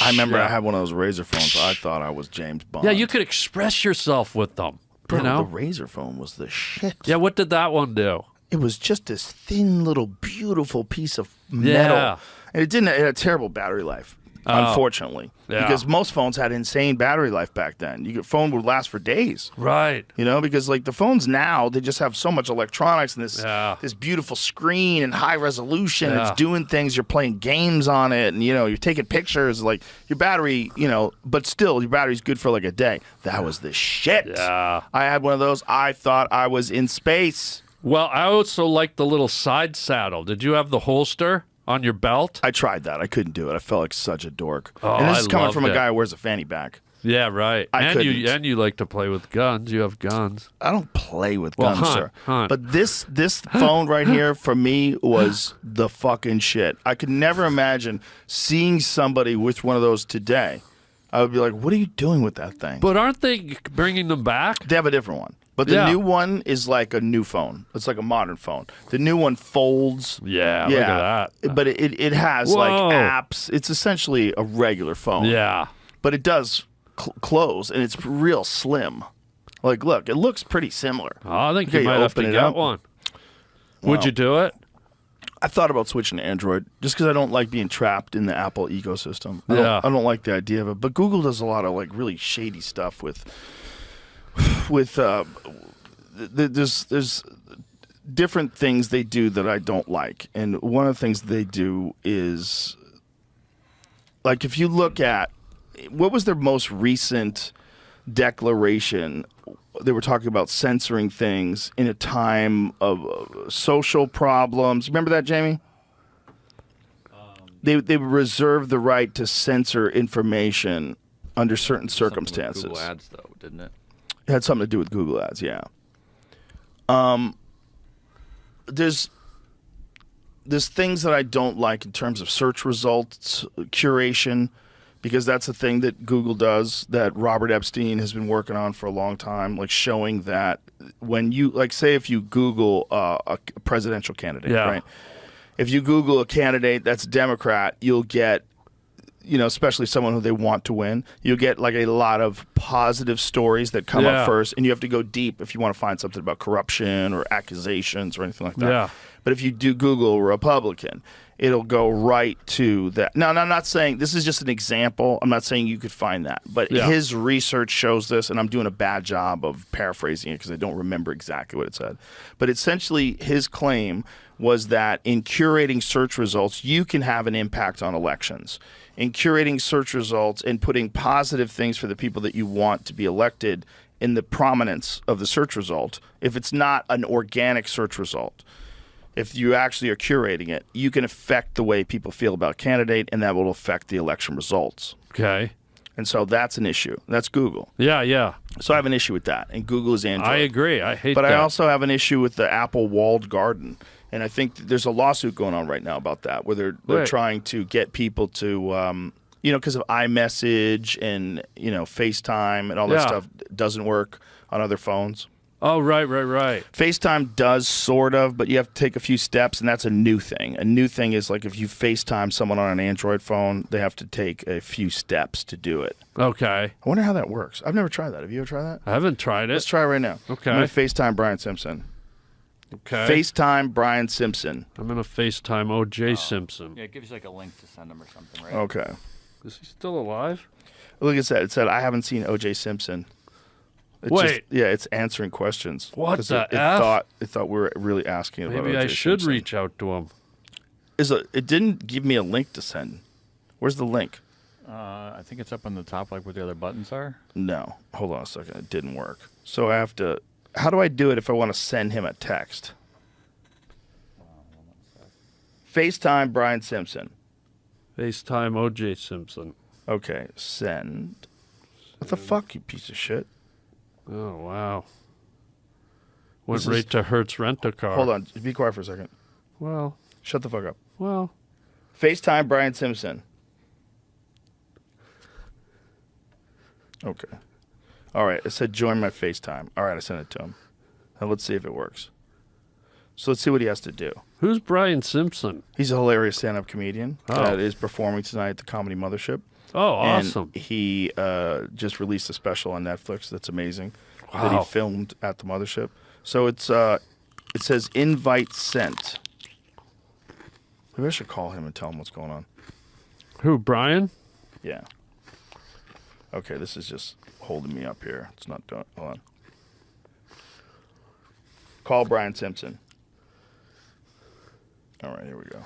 I remember Yeah. I had one of those razor phones. I thought I was James Bond. Yeah, you could express yourself with them. Bro, The the razor phone was the shit. Yeah, what did that one do? It was just this thin little beautiful piece of metal. Yeah. And it had a terrible battery life, unfortunately. Yeah. Because most phones had insane battery life back then. Your phone would last for days. Right. Because like the phones now, they just have so much electronics and this beautiful screen and high resolution. Yeah. It's doing things. You're playing games on it, and you're taking pictures. Like your battery, but still your battery's good for like a day. That was the shit. Yeah. I had one of those. I thought I was in space. Well, I also like the little side saddle. Did you have the holster on your belt? I tried that. I couldn't do it. I felt like such a dork. Oh, and this is I coming loved from a it. guy who wears a fanny pack. Yeah, right. I couldn't. You like to play with guns. You have guns. I don't play with Well, guns, hunt. sir. But this phone right here for me was the fucking shit. I could never imagine seeing somebody with one of those today. I would be like, what are you doing with that thing? But aren't they bringing them back? They have a different one. But the new one is like a new phone. It's like a modern phone. The new one folds. Yeah, look at that. But it has like apps. It's essentially a regular phone. Yeah. But it does close, and it's real slim. Like, look, it looks pretty similar. Oh, I think Okay, you might have to open it get up. one. Would you do it? I thought about switching to Android just because I don't like being trapped in the Apple ecosystem. I don't like the idea of it. But Google does a lot of like really shady stuff with there's different things they do that I don't like. And one of the things they do is like if you look at what was their most recent declaration, they were talking about censoring things in a time of social problems. Remember that, Jamie? They reserve the right to censor information under certain circumstances. Google Ads, though, didn't it? It had something to do with Google Ads, yeah. There's things that I don't like in terms of search results curation, because that's a thing that Google does that Robert Epstein has been working on for a long time, like showing that when you, like, say if you Google a presidential candidate, right? If you Google a candidate that's Democrat, you'll get especially someone who they want to win, you get like a lot of positive stories that come up first, and you have to go deep if you want to find something about corruption or accusations or anything like that. Yeah. But if you do Google Republican, it'll go right to that. Now, I'm not saying this is just an example. I'm not saying you could find that, but his research shows this, and I'm doing a bad job of paraphrasing it because I don't remember exactly what it said. But essentially, his claim was that in curating search results, you can have an impact on elections. In curating search results and putting positive things for the people that you want to be elected in the prominence of the search result, if it's not an organic search result, if you actually are curating it, you can affect the way people feel about candidate, and that will affect the election results. Okay. And so that's an issue. That's Google. Yeah. So I have an issue with that, and Google is Android. I agree. I hate but that. I also have an issue with the Apple walled garden. And I think there's a lawsuit going on right now about that, where they're trying to get people to, because of iMessage and, FaceTime and all that stuff doesn't work on other phones. Oh, right. FaceTime does sort of, but you have to take a few steps, and that's a new thing. A new thing is like if you FaceTime someone on an Android phone, they have to take a few steps to do it. Okay. I wonder how that works. I've never tried that. Have you ever tried that? I haven't tried it. Let's try it right now. Okay. I'm going to FaceTime Brian Simpson. Okay. FaceTime Brian Simpson. I'm going to FaceTime O.J. Simpson. Yeah, it gives you like a link to send him or something, right? Okay. Is he still alive? Look at that. It said, I haven't seen O.J. Simpson. Wait. It's answering questions. What 'Cause the it F? thought we were really asking about Maybe O.J. I should Simpson. reach out to him. It didn't give me a link to send. Where's the link? I think it's up on the top, like where the other buttons are. No. Hold on a second. It didn't work. So I have to... How do I do it if I want to send him a text? FaceTime Brian Simpson. FaceTime O.J. Simpson. Okay. Send. What the fuck, you piece of shit? Oh, wow. Went This right is- to Hertz Rent-A-Car. Hold on. Be quiet for a second. Well, Shut the fuck up. well. FaceTime Brian Simpson. Okay. All right. It said join my FaceTime. All right. I sent it to him. Now let's see if it works. So let's see what he has to do. Who's Brian Simpson? He's a hilarious stand-up comedian Oh. that is performing tonight at the Comedy Mothership. Oh, awesome. And he just released a special on Netflix that's amazing that Wow. he filmed at the Mothership. So it says invite sent. Maybe I should call him and tell him what's going on. Who, Brian? Yeah. Okay, this is just holding me up here. It's not doing. Hold on. Call Brian Simpson. All right, here we go.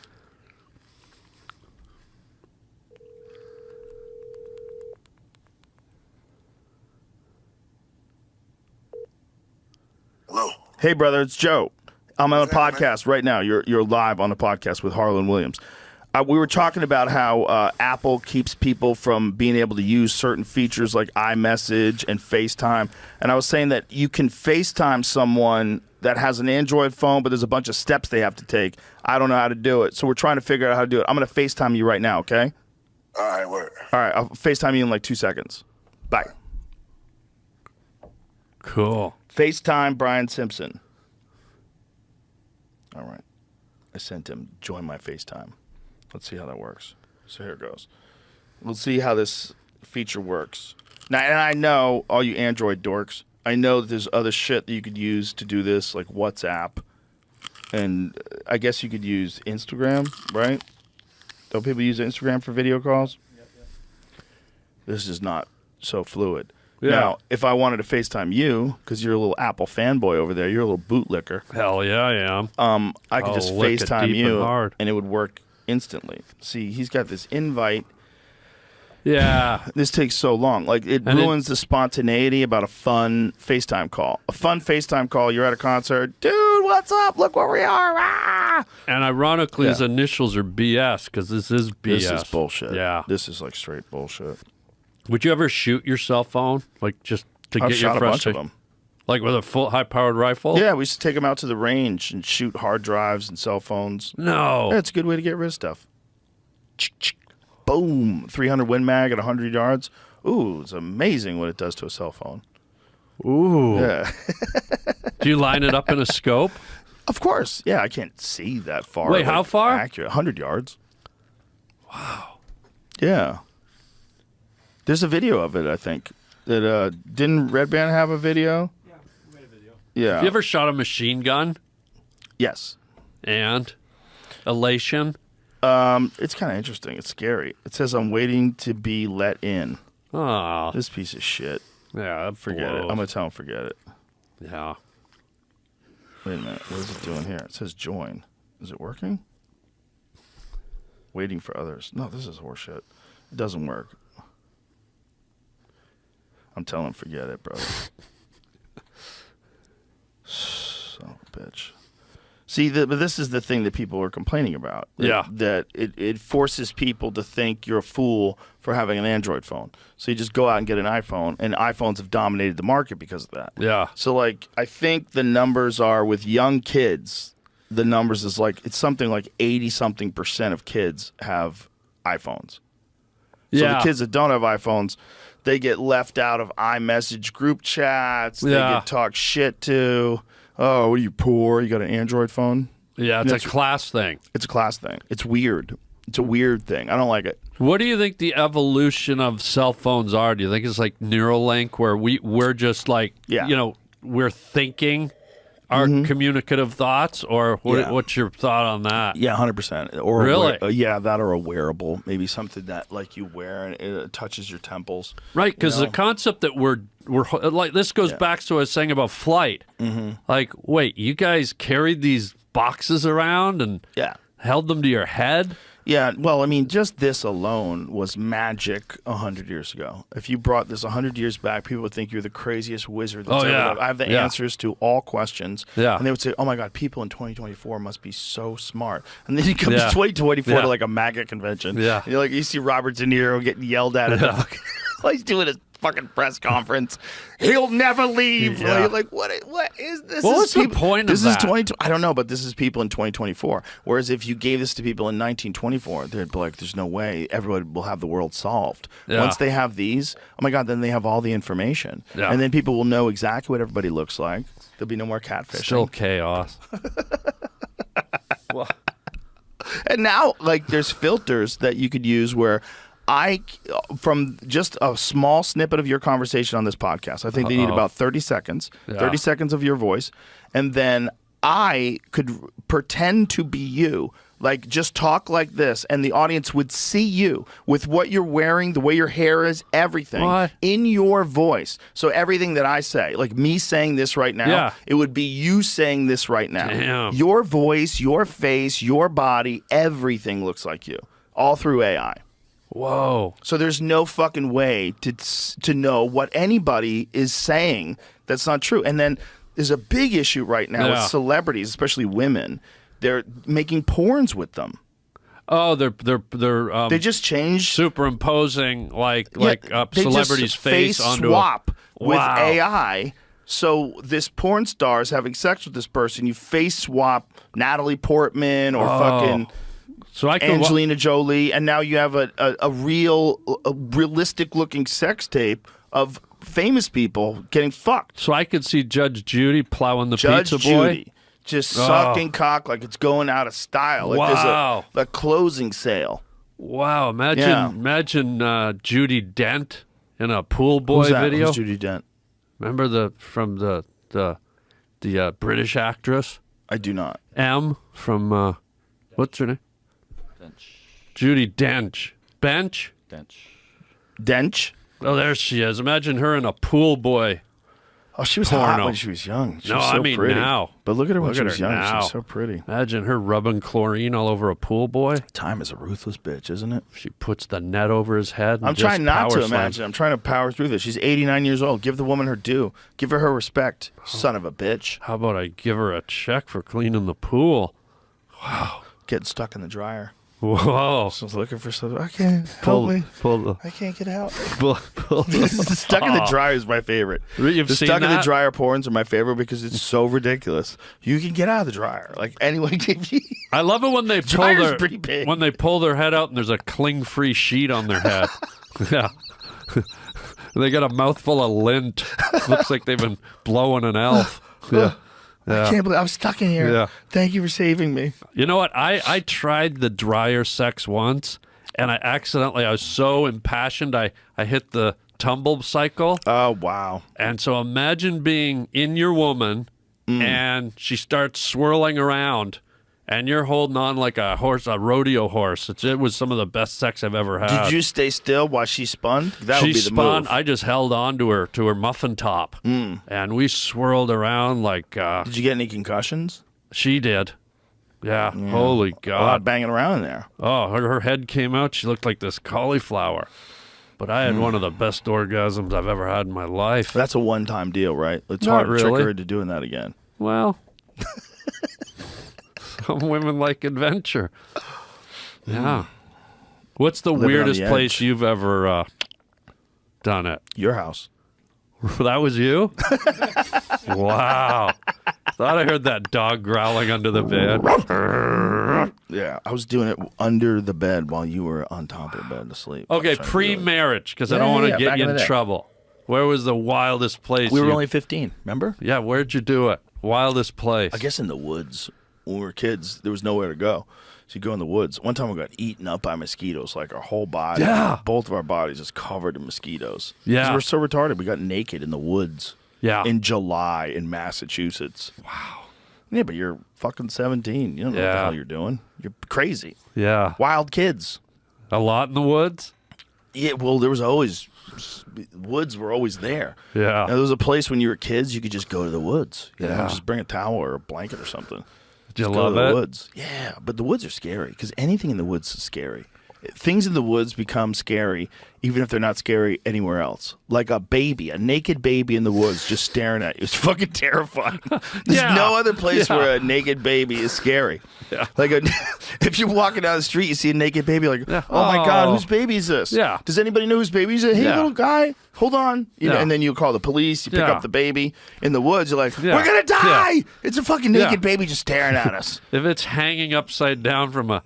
Hello. Hey, brother, it's Joe. I'm on a What's happening? podcast right now. You're live on a podcast with Harland Williams. We were talking about how Apple keeps people from being able to use certain features like iMessage and FaceTime. And I was saying that you can FaceTime someone that has an Android phone, but there's a bunch of steps they have to take. I don't know how to do it. So we're trying to figure out how to do it. I'm going to FaceTime you right now, okay? All right, word. All right, I'll FaceTime you in like 2 seconds. Bye. Cool. FaceTime Brian Simpson. All right. I sent him join my FaceTime. Let's see how that works. So here it goes. We'll see how this feature works. Now, and I know, all you Android dorks, I know that there's other shit that you could use to do this, like WhatsApp. And I guess you could use Instagram, right? Don't people use Instagram for video calls? Yep. This is not so fluid. Yeah. Now, if I wanted to FaceTime you, because you're a little Apple fanboy over there, you're a little bootlicker, Hell yeah, I am. I could I'll just lick it FaceTime deep you, and hard. and it would work instantly. See, he's got this invite. Yeah. This takes so long. Like, it And ruins the spontaneity about a fun FaceTime call. A fun FaceTime call, you're at a concert. Dude, what's up? Look where we are. Ah! And ironically, his Yeah. initials are BS because this is BS. This is bullshit. Yeah. This is like straight bullshit. Would you ever shoot your cell phone? Like just to I've get shot your a bunch of frustration? them. Like with a full high-powered rifle? Yeah, we used to take them out to the range and shoot hard drives and cell phones. No. Yeah, it's a good way to get rid of stuff. Boom. 300 Win Mag at 100 yards. Ooh, it's amazing what it does to a cell phone. Ooh. Yeah. Do you line it up in a scope? Of course. Yeah, I can't see that far. Wait, how far? Accurate. 100 yards. Wow. Yeah. There's a video of it, I think. That didn't Red Band have a video? Yeah, we made a video. Yeah. Have you ever shot a machine gun? Yes. And elation? It's kind of interesting. It's scary. It says, I'm waiting to be let in. Oh, This piece of shit. yeah, Forget it. I'm going to tell him forget it. Yeah. Wait a minute. What is it doing here? It says join. Is it working? Waiting for others. No, this is horseshit. It doesn't work. I'm telling him forget it, brother. Son of a bitch. See, but this is the thing that people are complaining about. Yeah. That it forces people to think you're a fool for having an Android phone. So you just go out and get an iPhone, and iPhones have dominated the market because of that. Yeah. So, like, I think the numbers are with young kids, the numbers is like, it's something like 80-something% of kids have iPhones. So Yeah. the kids that don't have iPhones, they get left out of iMessage group chats. They Yeah. get talked shit to. Oh, what are you, poor? You got an Android phone? Yeah, it's That's- a class thing. It's a class thing. It's weird. It's a weird thing. I don't like it. What do you think the evolution of cell phones are? Do you think it's like Neuralink, where we're just like, Yeah. we're thinking our communicative thoughts, or Yeah. what's your thought on that? Yeah, 100%. Or Really? Yeah, that or a wearable. Maybe something that like you wear and it touches your temples. Right, because You the concept that we're like, this goes back to what I was saying about flight. Mm-hmm. Like, wait, you guys carried these boxes around and Yeah. held them to your head? Yeah, well, I mean, just this alone was magic 100 years ago. If you brought this 100 years back, people would think you're the craziest wizard that's Oh, ever yeah. lived. I have the Yeah. answers to all questions. Yeah. And they would say, oh my God, people in 2024 must be so smart. And then you come Yeah. to 2024 Yeah. to like a MAGA convention. Yeah. And you see Robert De Niro getting yelled at the fucking, while he's doing his fucking press conference. He'll never leave. Yeah. You're like, what is this? What This was is the people- point of This is that? 20. I don't know, but this is people in 2024. Whereas if you gave this to people in 1924, they'd be like, there's no way everybody will have the world solved. Yeah. Once they have these, oh my God, then they have all the information. Yeah. And then people will know exactly what everybody looks like. There'll be no more catfishing. Still chaos. And now, like, there's filters that you could use where from just a small snippet of your conversation on this podcast, I think they need about 30 seconds, Yeah. 30 seconds of your voice. And then I could pretend to be you, like just talk like this, and the audience would see you with what you're wearing, the way your hair is, everything What? in your voice. So everything that I say, like me saying this right now, Yeah. it would be you saying this right now. Damn. Your voice, your face, your body, everything looks like you, all through AI. Whoa. So there's no fucking way to know what anybody is saying that's not true. And then there's a big issue right now with Yeah. celebrities, especially women. They're making porns with them. Oh, they're They just changed superimposing like they celebrity's just face onto swap with Wow. AI. So this porn star is having sex with this person. You face swap Natalie Portman or fucking So I could Angelina Jolie, and now you have a realistic looking sex tape of famous people getting fucked. So I could see Judge Judy plowing the Judge pizza boy. Judy just sucking cock like it's going out of style. Like Wow. there's a closing sale. Wow, Yeah. imagine Judy Dent in a pool boy Who's that? video. Who's Judy Dent? Remember the British actress I do not. M from what's her name? Judy Dench. Bench? Dench? Oh, there she is. Imagine her in a pool boy. Oh, she was hot Porno. when she was young. She No, was so I mean pretty. now. But look at her when Look she at was her young. She now. was so pretty. Imagine her rubbing chlorine all over a pool boy. Time is a ruthless bitch, isn't it? She puts the net over his head. And I'm just trying not power to slams. imagine. I'm trying to power through this. She's 89 years old. Give the woman her due. Give her respect. Son of a bitch. How about I give her a check for cleaning the pool? Getting stuck in the dryer. Whoa. I was looking for something. I can't Pull, help me. pull the, I can't get out. pull the Stuck in the dryer is my favorite. You've The seen stuck in the that? dryer porns are my favorite because it's so ridiculous. You can get out of the dryer. Like anyone can. I love it when they pull Dryer's their pretty big. when they pull their head out and there's a cling-free sheet on their head. Yeah. They got a mouthful of lint. Looks like they've been blowing an elf. Yeah. I can't believe I'm stuck in here. Yeah. Thank you for saving me. You know what? I tried the dryer sex once, and I was so impassioned, I hit the tumble cycle. Oh, wow. And so imagine being in your woman, and she starts swirling around, and you're holding on like a rodeo horse. It was some of the best sex I've ever had. Did you stay still while she spun? That would be the spun. move. I just held on to her muffin top, and we swirled around like. Did you get any concussions? She did. Yeah. Holy A lot God. of banging around in there. Oh, her head came out. She looked like this cauliflower. But I had one of the best orgasms I've ever had in my life. That's a one-time deal, right? It's Not hard to trick really. her into doing that again. Well, some women like adventure. Yeah. What's the Living on weirdest the place edge. you've ever done it? Your house. That was you? Wow. Thought I heard that dog growling under the bed. Yeah, I was doing it under the bed while you were on top of the bed asleep. I Okay, was trying to do it. pre-marriage, because I Yeah, don't want to yeah, get back you in in the day. trouble. Where was the wildest place? We were you- only 15, remember? Yeah, where'd you do it? Wildest place. I guess in the woods. When we were kids, there was nowhere to go. So you go in the woods. One time we got eaten up by mosquitoes, like our whole body. Yeah. Both of our bodies just covered in mosquitoes. 'Cause Yeah. we're so retarded. We got naked in the woods. Yeah. In July in Massachusetts. Wow. Yeah, but you're fucking 17. You don't know what the Yeah. hell you're doing. You're crazy. Yeah. Wild kids. A lot in the woods? Yeah, well, there was always woods were always there. Yeah. Now, there was a place when you were kids you could just go to the woods. You know, Yeah. just bring a towel or a blanket or something. Did you Just go love to the it? woods. Yeah, but the woods are scary because anything in the woods is scary. Things in the woods become scary even if they're not scary anywhere else. Like a naked baby in the woods just staring at you. It's fucking terrifying. There's Yeah. no other place Yeah. where a naked baby is scary. Yeah. Like if you're walking down the street, you see a naked baby, like, Yeah. oh my God, Oh. whose baby is this? Yeah. Does anybody know whose baby is it? Hey, Yeah. little guy, hold on. You know, Yeah. and then you call the police, you pick Yeah. up the baby. In the woods, you're like, Yeah. we're going to die. Yeah. It's a fucking naked Yeah. baby just staring at us. If it's hanging upside down from a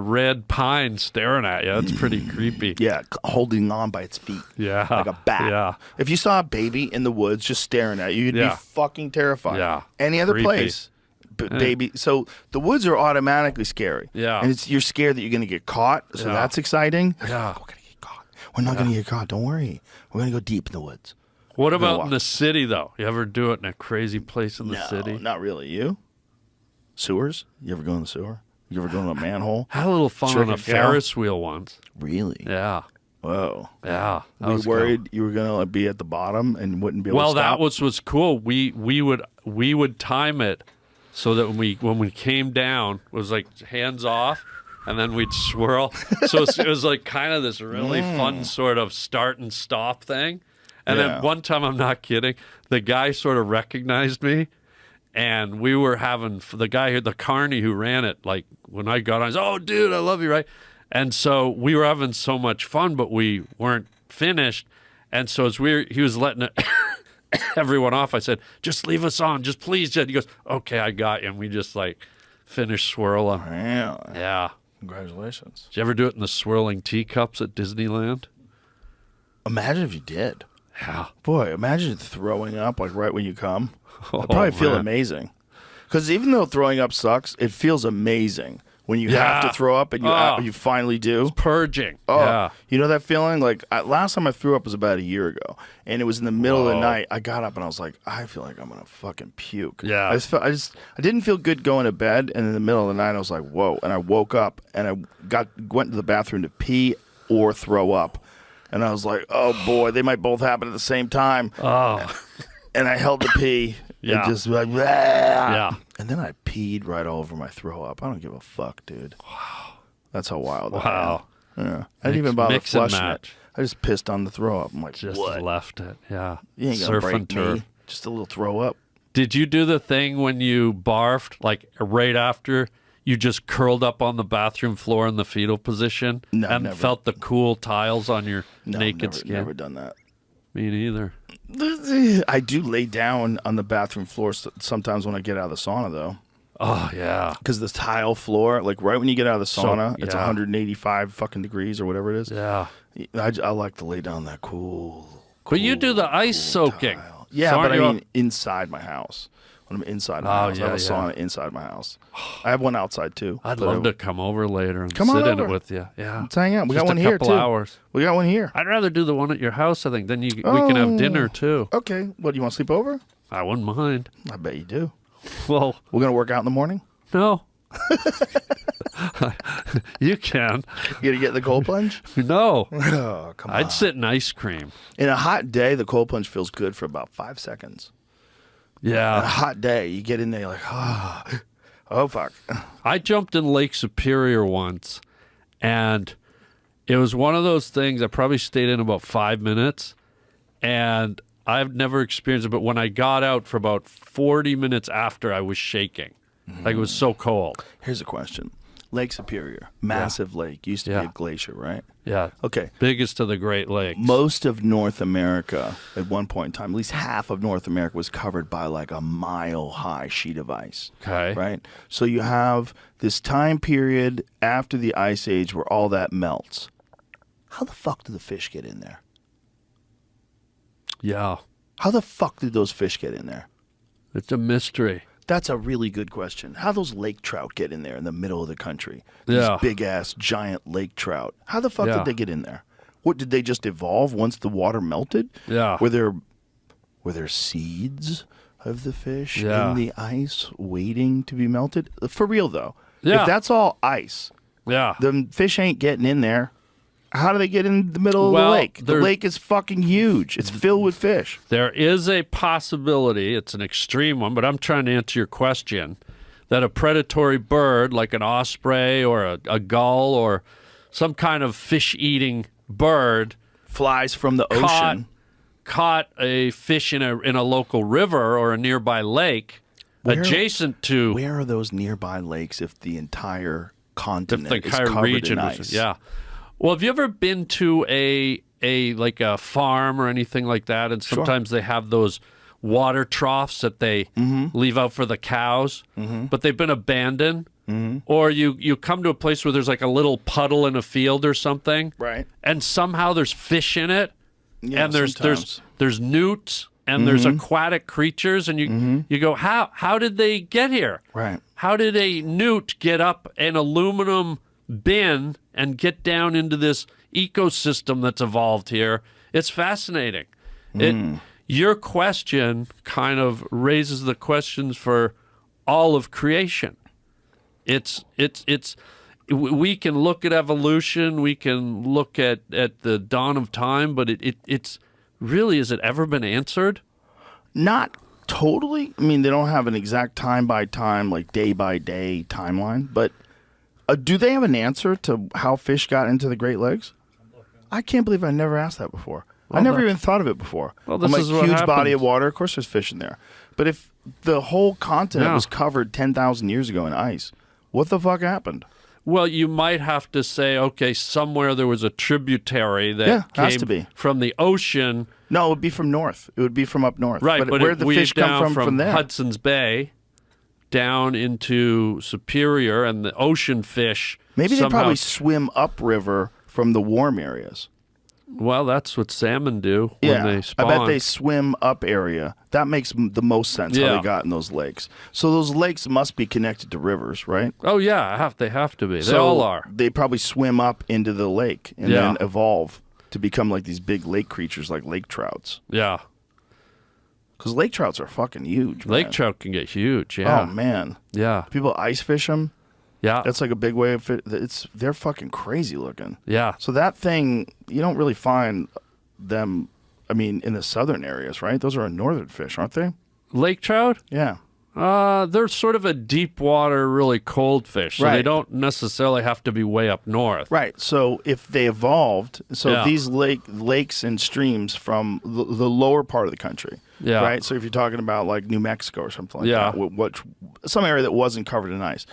red pine staring at you, that's pretty creepy. Yeah, holding on by its feet. Yeah. Like a bat. Yeah. If you saw a baby in the woods just staring at you, you'd Yeah. be fucking terrified. Yeah. Any other Creepy. place, baby. So the woods are automatically scary. Yeah. And you're scared that you're going to get caught. So Yeah. that's exciting. Yeah. We're going to get caught. We're not going to get caught. Don't worry. We're going to go deep in the woods. What about walk. in the city, though? You ever do it in a crazy place in the No, city? not really. You? Sewers? You ever go in the sewer? You ever go in a manhole? Had a little fun Trick on a a gal? Ferris wheel once. Really? Yeah. Whoa. Yeah. that Were you was cool. worried you were going to be at the bottom and wouldn't be able Well, to stop? that was cool. We would time it so that when we came down, it was like hands off, and then we'd swirl. So it was like kind of this really fun sort of start and stop thing. And Yeah. then one time, I'm not kidding, the guy sort of recognized me. And we were having the guy here, the carny who ran it. Like when I got on, I said, "Oh, dude, I love you," right? And so we were having so much fun, but we weren't finished. And so it's weird. He was letting everyone off. I said, "Just leave us on, just please." Jed. He goes, "Okay, I got you." And we just like finished swirling. Yeah. Yeah. Congratulations. Did you ever do it in the swirling teacups at Disneyland? Imagine if you did. Yeah. Boy, imagine throwing up like right when you come. Oh, It'd probably feel man. amazing. Because even though throwing up sucks, it feels amazing when you have Yeah. to throw up and you finally do. Purging. Oh, Yeah. you know that feeling? Like last time I threw up was about a year ago, and it was in the middle of the Whoa. night. I got up and I was like, I feel like I'm gonna fucking puke. Yeah. I didn't feel good going to bed, and in the middle of the night I was like, whoa! And I woke up and I went to the bathroom to pee or throw up, and I was like, oh boy, they might both happen at the same time. Oh. And I held the pee. Yeah. And just like, Yeah. And then I peed right all over my throw up. I don't give a fuck, dude. Wow. That's how wild I am. Wow. Yeah. I didn't even bother Mix and flushing it. match. I just pissed on the throw up. I'm like, Just what? left it. Yeah. You ain't gonna Surf break and turf. me. Just a little throw up. Did you do the thing when you barfed, like right after you just curled up on the bathroom floor in the fetal position No, and never. felt the cool tiles on your No, naked skin? never done that. Me neither. I do lay down on the bathroom floor sometimes when I get out of the sauna, though. Oh, yeah. Because the tile floor, like right when you get out of the sauna, it's yeah. 185 fucking degrees or whatever it is. Yeah. I like to lay down that cool. But you do the ice soaking. tile. Yeah, So but aren't I you mean inside my house. when I'm inside my house. I have a sauna inside my house. I have one outside too. I'd love to come over later and Come sit on in it over. with you. Yeah. Let's hang out. We Just got one a here couple too. hours. We got one here. I'd rather do the one at your house, I think. Then we can have dinner too. Okay. What, do you want to sleep over? I wouldn't mind. I bet you do. Well, We're going to work out in the morning? no. You can. You going to get in the cold plunge? No. Oh, come on. I'd sit in ice cream. In a hot day, the cold plunge feels good for about 5 seconds. On a Yeah. hot day, you get in there, you're like, oh, fuck. I jumped in Lake Superior once, and it was one of those things I probably stayed in about 5 minutes, and I've never experienced it, but when I got out for about 40 minutes after, I was shaking. Like it was so cold. Here's a question. Lake Superior, massive lake, used to be a glacier, right? Yeah. Okay. Biggest of the Great Lakes. Most of North America, at one point in time, at least half of North America was covered by like a mile-high sheet of ice. Okay. Right? So you have this time period after the Ice Age where all that melts. How the fuck do the fish get in there? Yeah. How the fuck did those fish get in there? It's a mystery. That's a really good question. How those lake trout get in there in the middle of the country? Yeah. These big-ass, giant lake trout. How the fuck Yeah. did they get in there? What, did they just evolve once the water melted? Yeah. Were there seeds of the fish Yeah. in the ice waiting to be melted? For real, though. Yeah. If that's all ice, Yeah. the fish ain't getting in there. How do they get in the middle of Well, the lake? The there- lake is fucking huge. It's filled with fish. There is a possibility, it's an extreme one, but I'm trying to answer your question, that a predatory bird like an osprey or a gull or some kind of fish-eating bird Flies from the ocean. caught a fish in a local river or a nearby lake adjacent to Where are those nearby lakes if the entire continent the is entire covered region. in ice? Yeah. Well, have you ever been to a like a farm or anything like that? And sometimes they have those water troughs that they leave out for the cows, but they've been abandoned. Or you come to a place where there's like a little puddle in a field or something, Right. and somehow there's fish in it, Yeah, and there's sometimes. newts and there's aquatic creatures, and you go, how did they get here? Right. How did a newt get up an aluminum bin and get down into this ecosystem that's evolved here? It's fascinating. Your question kind of raises the questions for all of creation. We can look at evolution, we can look at the dawn of time, but it's really, has it ever been answered? Not totally. I mean, they don't have an exact time by time, like day by day timeline, but do they have an answer to how fish got into the Great Lakes? I can't believe I never asked that before. I never even thought of it before. Well, this I'm like, is what huge body happens. of water. Of course, there's fish in there. But if the whole continent Yeah. was covered 10,000 years ago in ice, what the fuck happened? Well, you might have to say, okay, somewhere there was a tributary that Yeah, came has to be. from the ocean. No, it would be from north. It would be from up north. Right, but where it did the fish weaved down come from there? Hudson's Bay down into Superior, and the ocean fish Maybe they somehow, probably swim upriver from the warm areas. well, that's what salmon do when they I spawn. bet they swim up area. That makes the most sense how Yeah. they got in those lakes. So those lakes must be connected to rivers, right? Oh yeah, they have to be. They So all are. They probably swim up into the lake and Yeah. then evolve to become like these big lake creatures like lake trouts. Yeah, Because lake trouts are fucking huge. lake man. trout can get huge. Yeah, Oh man, yeah, people ice fish them. yeah, That's like a big way of they're fucking crazy looking. yeah. So that thing, you don't really find them. I mean, in the southern areas, right? Those are a northern fish, aren't they? Lake trout? Yeah. They're sort of a deep water, really cold fish, so they Right. don't necessarily have to be way up north. Right. So if they evolved, Yeah. these lakes and streams from the lower part of the country, Yeah. right? So if you're talking about like New Mexico or something like Yeah. that, some area that wasn't covered in ice,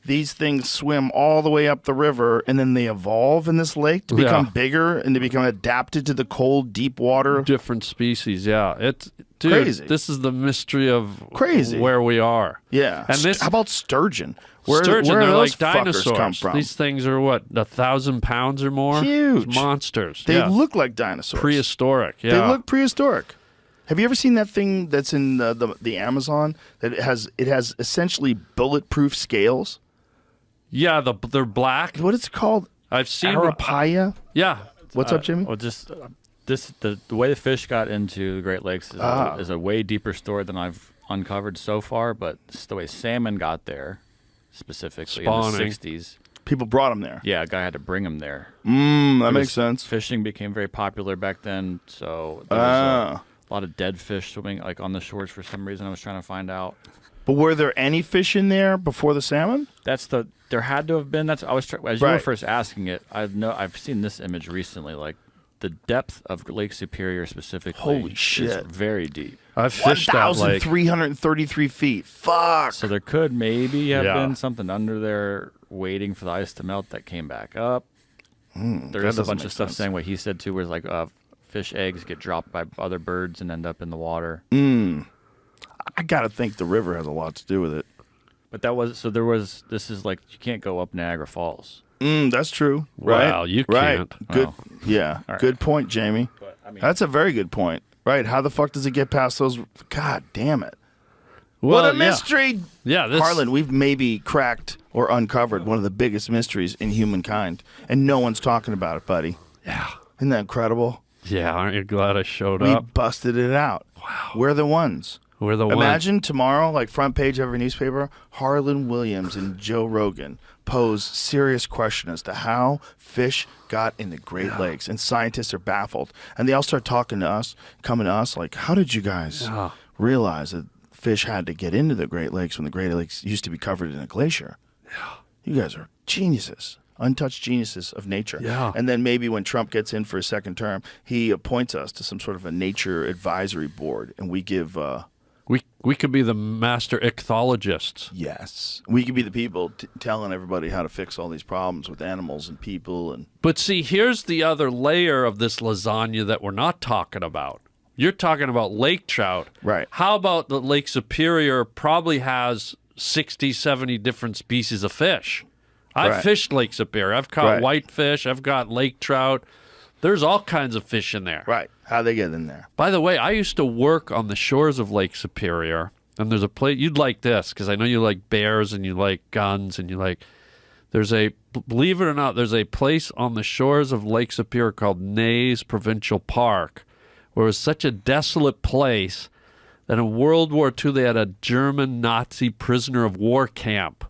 these things swim all the way up the river and then they evolve in this lake to become Yeah. bigger and to become adapted to the cold, deep water. Different species, yeah. It's dude, Crazy. This is the mystery of Crazy. where we are. Yeah. And this How about sturgeon? sturgeon, where they're do like those fuckers dinosaurs. come from? These things are what, 1,000 pounds or more? Huge. Monsters. They yeah. look like dinosaurs. Prehistoric. Yeah. They look prehistoric. Have you ever seen that thing that's in the Amazon that it has essentially bulletproof scales? Yeah, they're black. What is it called? I've seen Arapaima? Yeah. What's up, Jimmy? Well, just the way the fish got into the Great Lakes is a way deeper story than I've uncovered so far. But it's the way salmon got there, specifically Spawning. in the 60s. People brought them there. Yeah, a guy had to bring them there. That makes sense. Fishing became very popular back then, so there was a lot of dead fish swimming like on the shores for some reason. I was trying to find out. But were there any fish in there before the salmon? There had to have been. As you were Right. first asking it. I've seen this image recently. Like the depth of Lake Superior specifically. Holy shit. is very deep. I've fished that lake. 1,333 feet. Fuck. So there could maybe have Yeah. been something under there waiting for the ice to melt that came back up. There is a doesn't bunch make of stuff sense. saying what he said too, where like fish eggs get dropped by other birds and end up in the water. I gotta think the river has a lot to do with it. But this is like you can't go up Niagara Falls. That's true. Right? Wow, you right. can't. Good. Oh. Yeah. right. Good point, Jamie. But I mean, That's a very good point. Right. How the fuck does it get past those? God damn it. Well, What a yeah. mystery. Yeah, this Harland, we've maybe cracked or uncovered one of the biggest mysteries in humankind, and no one's talking about it, buddy. Yeah. Isn't that incredible? Yeah, aren't you glad I showed We up? busted it out. Wow. We're the ones. We're the ones. Imagine tomorrow, like front page of every newspaper, Harland Williams and Joe Rogan pose serious question as to how fish got in the Great Lakes, and scientists are baffled, and they all start talking to us, coming to us, like, how did you guys realize that fish had to get into the Great Lakes when the Great Lakes used to be covered in a glacier? Yeah, you guys are geniuses. Untouched geniuses of nature. Yeah. And then maybe when Trump gets in for a second term, he appoints us to some sort of a nature advisory board, and we give we could be the master ichthyologists. yes, we could be the people telling everybody how to fix all these problems with animals and people. And But see, here's the other layer of this lasagna that we're not talking about. You're talking about lake trout. Right. How about the Lake Superior probably has 60, 70 different species of fish? I've Right. fished Lake Superior. I've caught Right. whitefish. I've got lake trout. There's all kinds of fish in there. right, how they get in there? By the way, I used to work on the shores of Lake Superior, and there's a place you'd like this because I know you like bears and you like guns and you like. Believe it or not, there's a place on the shores of Lake Superior called Nays Provincial Park, where it was such a desolate place that in World War II they had a German Nazi prisoner of war camp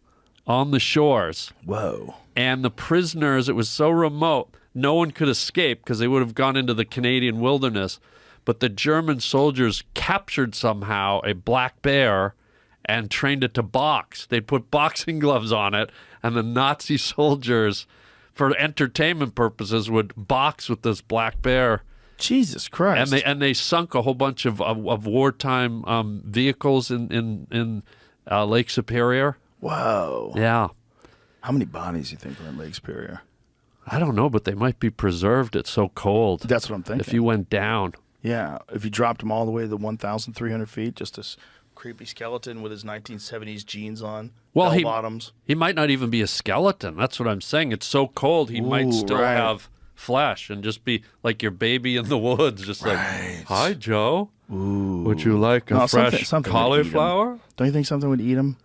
on the shores. Whoa. And the prisoners, it was so remote, no one could escape because they would have gone into the Canadian wilderness. But the German soldiers captured somehow a black bear and trained it to box. They put boxing gloves on it, and the Nazi soldiers, for entertainment purposes, would box with this black bear. Jesus Christ. And they sunk a whole bunch of wartime vehicles in Lake Superior. Whoa. Yeah. How many bodies do you think are in Lake Superior? I don't know, but they might be preserved. It's so cold. That's what I'm thinking. If you went down. Yeah, if you dropped them all the way to the 1,300 feet, just this creepy skeleton with his 1970s jeans on, Well, bell bottoms. He might not even be a skeleton. That's what I'm saying. It's so cold, he might Ooh, still right. have flesh and just be like your baby in the woods, just like, hi, Joe. Ooh. Would you like a No, fresh something would eat 'em. cauliflower? Don't you think something would eat him?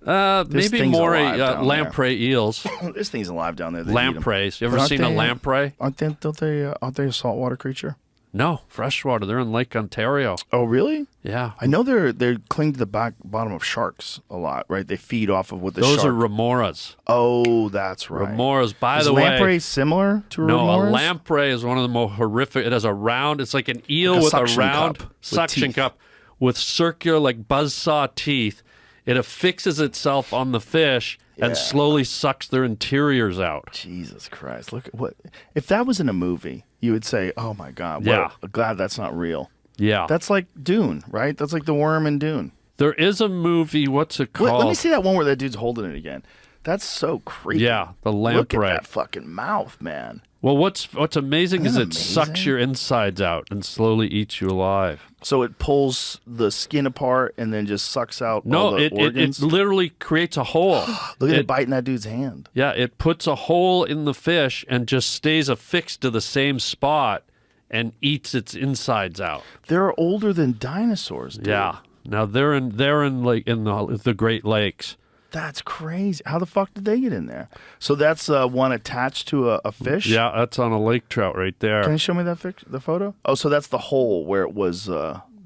Maybe thing's more alive down there. lamprey eels. This thing's alive down there. They eat 'em. Lampreys. You But ever aren't seen a they, lamprey? Aren't they a saltwater creature? No, freshwater. They're in Lake Ontario. Oh, really? Yeah. I know they cling to the bottom of sharks a lot, right? They feed off of what the Those shark. are remoras. Oh, that's right. Remoras. By Is the lamprey way, similar to no, remoras? a lamprey is one of the most horrific. It has a round. It's like an eel Like a with a suction round cup with suction teeth. cup with circular, like buzzsaw teeth. It affixes itself on the fish and slowly sucks their interiors out. Jesus Christ! Look at what. If that was in a movie, you would say, "Oh my God, Yeah. glad that's not real." Yeah. That's like Dune, right? That's like the worm in Dune. There is a movie. What's it called? Let me see that one where that dude's holding it again. That's so creepy. Yeah, the Look at lamprey. that fucking mouth, man. Well, what's amazing is Isn't it that sucks amazing? your insides out and slowly eats you alive. So it pulls the skin apart and then just sucks out all No, the it organs. literally creates a hole. Look at it biting that dude's hand. Yeah, it puts a hole in the fish and just stays affixed to the same spot and eats its insides out. They're older than dinosaurs, dude. Yeah. Now they're in the Great Lakes. That's crazy. How the fuck did they get in there? So that's one attached to a fish? Yeah, that's on a lake trout right there. Can you show me the photo? Oh, so that's the hole where it was...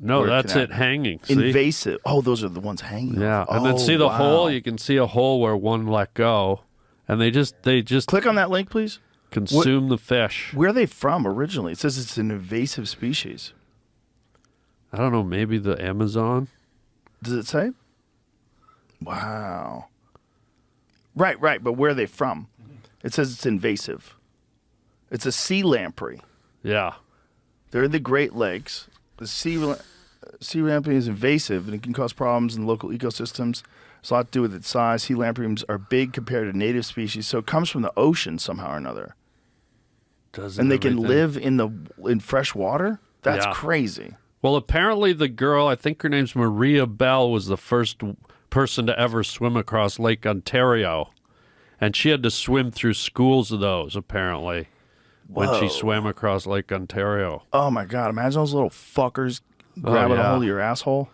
No, that's it hanging. See? Invasive. Oh, those are the ones hanging. Yeah, and then Oh, see the wow. hole? You can see a hole where one let go, and they just Click on that link, please. consume the fish. Where are they from originally? It says it's an invasive species. I don't know, maybe the Amazon? Does it say? Wow. Right. But where are they from? It says it's invasive. It's a sea lamprey. Yeah. They're in the Great Lakes. The sea lamprey is invasive, and it can cause problems in local ecosystems. It's a lot to do with its size. Sea lampreys are big compared to native species, so it comes from the ocean somehow or another. And they can live in fresh water? That's Yeah. crazy. Well, apparently the girl, I think her name's Maria Bell, was the first person to ever swim across Lake Ontario. And she had to swim through schools of those, apparently, when she Whoa. swam across Lake Ontario. Oh, my God. Imagine those little fuckers grabbing a yeah. hold of your asshole.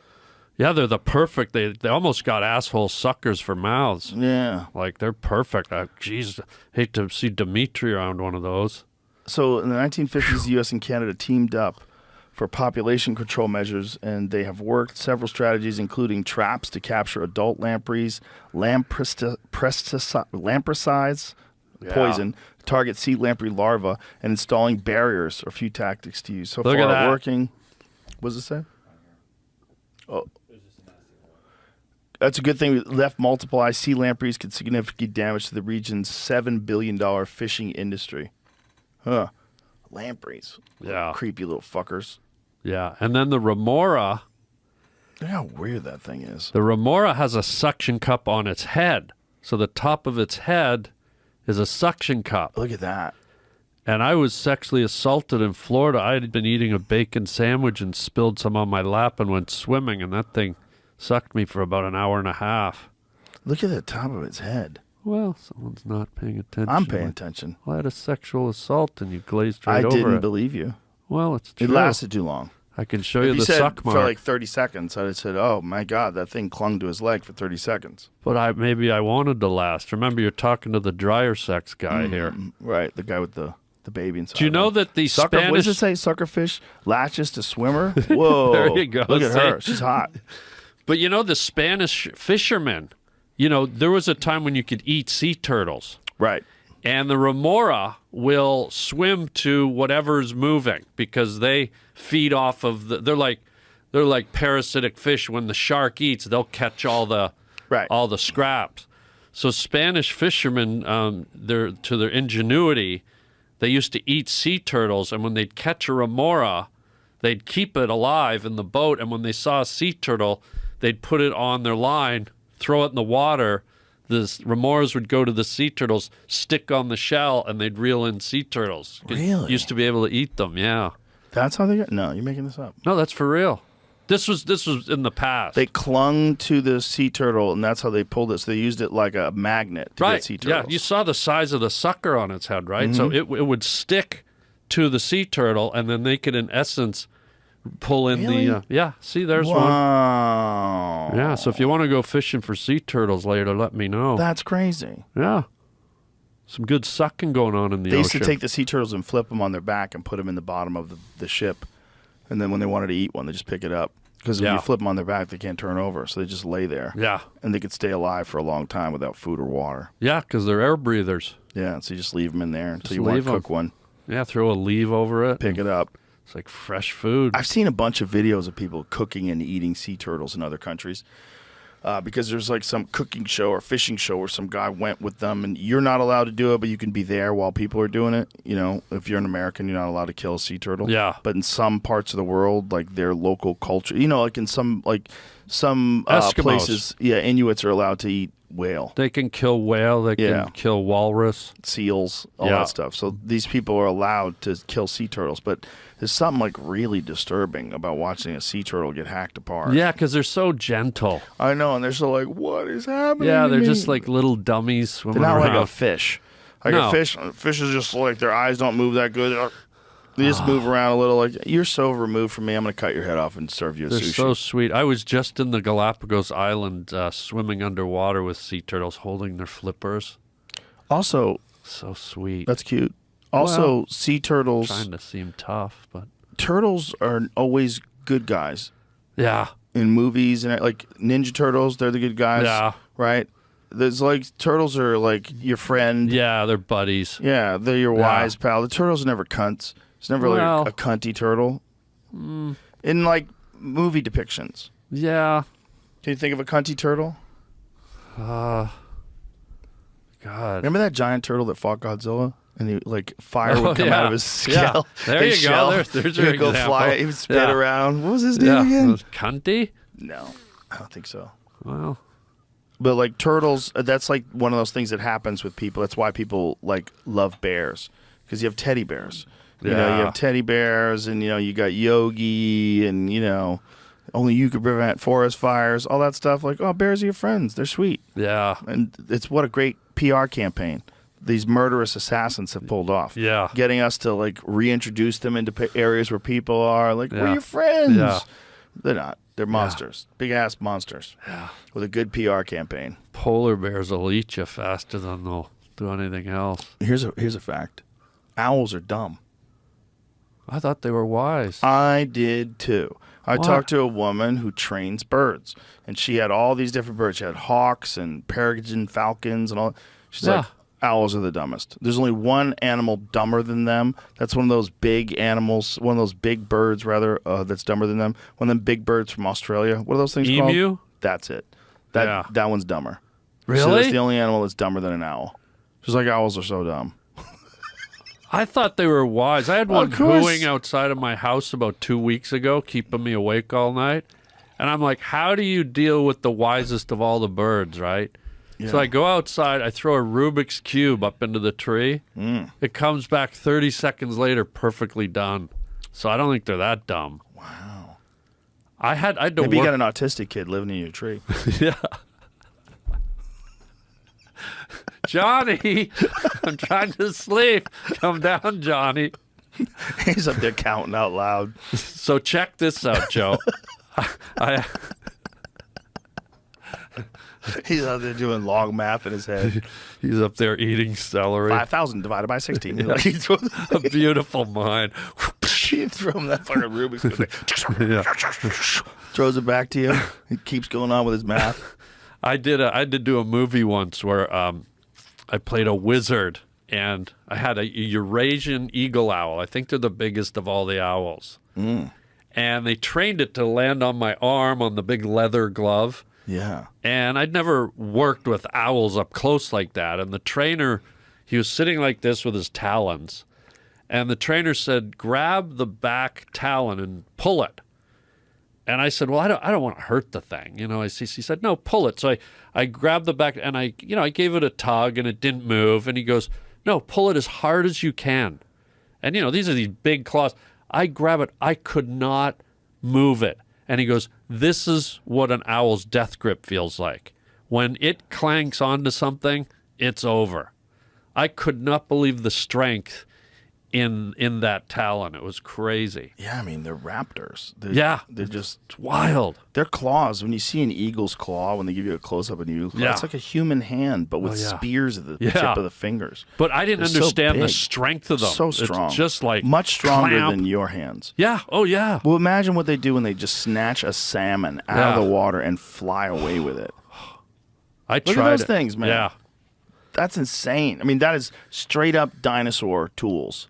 Yeah, they're the perfect. They almost got asshole suckers for mouths. Yeah. Like, they're perfect. Jeez, hate to see Dimitri around one of those. So in the 1950s, the U.S. and Canada teamed up for population control measures, and they have worked several strategies, including traps to capture adult lampreys, lampricides, poison, target sea lamprey larvae, and installing barriers are a few tactics to use. So Look at far, that. working. What does it say? Oh. That's a good thing. Left multiply, sea lampreys could significantly damage to the region's $7 billion fishing industry. Huh. Lampreys. Yeah. Creepy little fuckers. Yeah, and then the remora. Look how weird that thing is. The remora has a suction cup on its head. So the top of its head is a suction cup. Look at that. And I was sexually assaulted in Florida. I had been eating a bacon sandwich and spilled some on my lap and went swimming, and that thing sucked me for about an hour and a half. Look at the top of its head. Well, someone's not paying attention. I'm paying attention. Well, I had a sexual assault, and you glazed right I over didn't it. Believe you. Well, it's true. It lasted too long. I can show If you the said suck mark. for like 30 seconds, I'd have said, oh my God, that thing clung to his leg for 30 seconds. But maybe I wanted to last. Remember, you're talking to the dryer sex guy here. Right, the guy with the baby inside. Do you know that the Sucker, Spanish... what does it say? Suckerfish latches to swimmer? Whoa. There you go. Look at See? her. She's hot. But you know, the Spanish fishermen, there was a time when you could eat sea turtles. Right. And the remora will swim to whatever's moving because they feed off of they're like parasitic fish. When the shark eats, they'll catch all the scraps. So Spanish fishermen, to their ingenuity, they used to eat sea turtles, and when they'd catch a remora, they'd keep it alive in the boat, and when they saw a sea turtle, they'd put it on their line, throw it in the water. The remoras would go to the sea turtles, stick on the shell, and they'd reel in sea turtles. Really? Used to be able to eat them, yeah. That's how they got? No, you're making this up. No, that's for real. This was in the past. They clung to the sea turtle, and that's how they pulled it. So they used it like a magnet to get sea turtles. Yeah, you saw the size of the sucker on its head, right? So it would stick to the sea turtle, and then they could, in essence, pull in Really? see, there's one. Wow. Yeah, so if you want to go fishing for sea turtles later, let me know. That's crazy. Yeah. Some good sucking going on in the They ocean. used to take the sea turtles and flip them on their back and put them in the bottom of the ship. And then when they wanted to eat one, they just pick it up. Because when you flip them on their back, they can't turn over. So they just lay there. Yeah. And they could stay alive for a long time without food or water. Yeah, because they're air breathers. Yeah, so you just leave them in there until Just you want leave to 'em. cook one. Yeah, throw a leaf over it. Pick it up. It's like fresh food. I've seen a bunch of videos of people cooking and eating sea turtles in other countries. Because there's like some cooking show or fishing show where some guy went with them, and you're not allowed to do it, but you can be there while people are doing it. If you're an American, you're not allowed to kill a sea turtle. Yeah. But in some parts of the world, like their local culture, like in some Eskimos. places, Inuits are allowed to eat whale, They can kill whale. They can kill walrus. seals, all Yeah. that stuff. So these people are allowed to kill sea turtles, but there's something like really disturbing about watching a sea turtle get hacked apart. Yeah, because they're so gentle. I know, and they're so like, what is happening? Yeah, to they're me? just like little dummies swimming They're not around. like a fish. Like No. a fish is just like their eyes don't move that good. They're like, They just move around a little. Like, you're so removed from me, I'm going to cut your head off and serve you a They're sushi. so sweet. I was just in the Galapagos Island swimming underwater with sea turtles holding their flippers. Also, So sweet. that's cute. Also, sea turtles. Trying to seem tough, but Turtles are always good guys yeah. in movies, and like Ninja Turtles, they're the good guys. Yeah. Right? There's like, turtles are like your friend. Yeah, they're buddies. Yeah, they're your wise pal. The turtles are never cunts. It's never Well. like a cunty turtle. In like movie depictions. Yeah. Can you think of a cunty turtle? God. Remember that giant turtle that fought Godzilla? And he, like, fire would come out of his Yeah. scale. There his you shell. go. There's He your would go example. fly. He would spin Yeah. around. What was his name Yeah. again? Cunty? No, I don't think so. Well, But like turtles, that's like one of those things that happens with people. That's why people like love bears, because you have teddy bears. You know, you Yeah. have teddy bears, and you know you got Yogi, and you know only you could prevent forest fires, all that stuff. Like, oh, bears are your friends. They're sweet, yeah. and it's what a great PR campaign these murderous assassins have pulled off. Yeah. Getting us to like reintroduce them into areas where people are like, we're Yeah. your friends. Yeah. They're not. They're monsters. Big ass monsters. Yeah. With a good PR campaign. Polar bears will eat you faster than they'll do anything else. Here's a fact. Owls are dumb. I thought they were wise. I did too. I What? talked to a woman who trains birds, and she had all these different birds. She had hawks and peregrine falcons and all. She's Yeah. like, owls are the dumbest. There's only one animal dumber than them. That's one of those big animals, one of those big birds, rather, that's dumber than them. One of them big birds from Australia. What are those things called? Emu? That's it. Yeah. That one's dumber. Really? So it's the only animal that's dumber than an owl. She's like, owls are so dumb. I thought they were wise. I had one course. hooing outside of my house about 2 weeks ago, keeping me awake all night. And I'm like, how do you deal with the wisest of all the birds, right? Yeah. So I go outside, I throw a Rubik's Cube up into the tree. It comes back 30 seconds later, perfectly done. So I don't think they're that dumb. Wow. I had to Maybe you work. got an autistic kid living in your tree. Yeah. Johnny, I'm trying to sleep. Come down, Johnny. He's up there counting out loud. So check this out, Joe. I He's out there doing log math in his head. He's up there eating celery. 5,000 divided by 16. Like, he throws, A beautiful mind. he throws him that fucking Rubik's Cube. Yeah. Throws it back to you. He keeps going on with his math. I did do a movie once where I played a wizard, and I had a Eurasian eagle owl. I think they're the biggest of all the owls. And they trained it to land on my arm on the big leather glove. Yeah. And I'd never worked with owls up close like that. And the trainer, he was sitting like this with his talons. And the trainer said, grab the back talon and pull it. And I said, well, I don't want to hurt the thing. You know, he said, no, pull it. So I grabbed the back and I gave it a tug and it didn't move. And he goes, no, pull it as hard as you can. And, you know, these are these big claws. I grab it. I could not move it. And he goes, this is what an owl's death grip feels like. When it clanks onto something, it's over. I could not believe the strength in that talon. It was crazy. Yeah, I mean, they're raptors. They're just It's wild. Their claws, when you see an eagle's claw, when they give you a close-up of an eagle's claw, Yeah. it's like a human hand, but with Oh, yeah. spears at the Yeah. tip of the fingers. But I didn't They're so understand the big. strength of them. So strong. It's just like much stronger clamp. than your hands. Yeah. Oh, yeah. Well, imagine what they do when they just snatch a salmon out Yeah. of the water and fly away with it. I Look tried at those it. things, man. Yeah. That's insane. I mean, that is straight up dinosaur tools.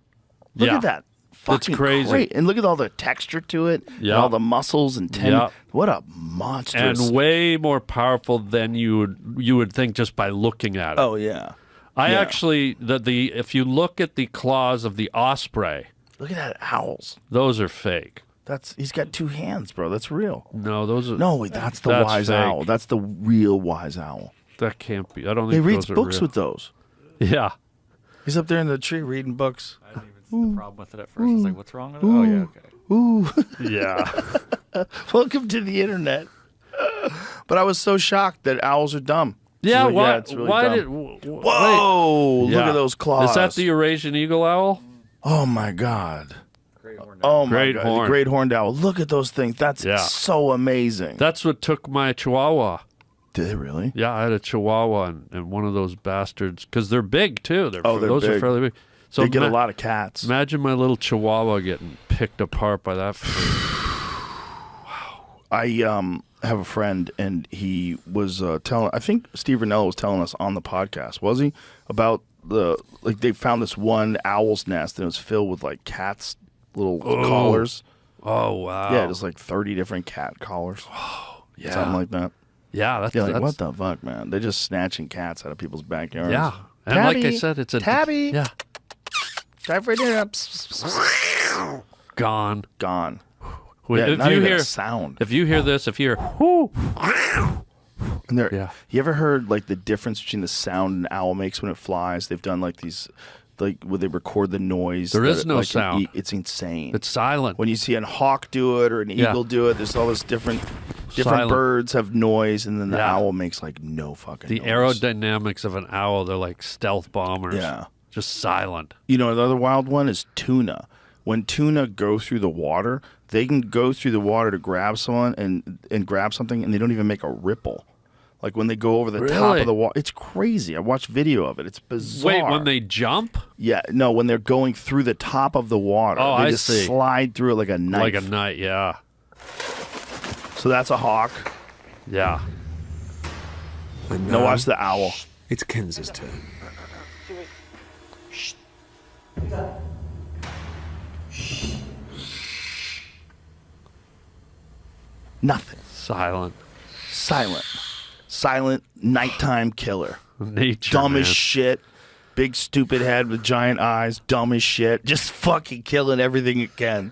Look Yeah. at that. Fucking crazy. Great. And look at all the texture to it. And Yeah. all the muscles and tendons. Yeah. What a monstrous. And way more powerful than you would think just by looking at it. Oh, yeah. I yeah. actually the if you look at the claws of the osprey, Look at that owls. those are fake. He's got two hands, bro. That's real. No, those are No, wait, that's the That's wise fake. owl. That's the real wise owl. that can't be. I don't He think reads those are books real. with those. Yeah. He's up there in the tree reading books. I didn't even see the problem with it at first. I was like, what's wrong with it? Oh, yeah, okay. Ooh. Yeah. Welcome to the internet. But I was so shocked that owls are dumb. Yeah, She's like, why? it's really why dumb. did? Whoa! Look Yeah. at those claws. Is that the Eurasian eagle owl? Oh my God! Oh my Great God, horn. the great horned owl. Look at those things. That's so amazing. That's what took my Chihuahua. Did it really? Yeah, I had a Chihuahua and one of those bastards, because they're big too. They're those big. are fairly big. So They get a lot of cats. Imagine my little Chihuahua getting picked apart by that. I have a friend, and he was telling. I think Steve Ranella was telling us on the podcast, was he, about they found this one owl's nest and it was filled with like cats' little collars. Oh wow! Yeah, just like 30 different cat collars. Oh, yeah, something like that. Yeah, that's what the fuck, man? They're just snatching cats out of people's backyards. Yeah, and Tabby, like I said, it's a Tabby. Yeah, time for dinner. gone. Gone. If not you even hear a sound. if you hear this, if you hear whoo, and you ever heard like the difference between the sound an owl makes when it flies? They've done like these, like where they record the noise. There is no like sound. It's insane. it's silent. When you see a hawk do it or an eagle do it, there's all this different Silent. birds have noise, and then the Yeah. owl makes like no fucking The noise. aerodynamics of an owl, they're like stealth bombers. Yeah. Just silent. You know, another wild one is tuna. When tuna go through the water, they can go through the water to grab someone and grab something, and they don't even make a ripple. Like when they go over the top Really? of the water, it's crazy. I watched video of it. It's bizarre. Wait, when they jump? Yeah, no, when they're going through the top of the water, Oh, they I just see. slide through it like a knife. Like a night, yeah. So that's a hawk. Yeah. And Now now watch the owl. it's Kenz's turn. Nothing. Silent. Silent nighttime killer. Nature. Dumb man. as shit. Big stupid head with giant eyes. Dumb as shit. Just fucking killing everything it can.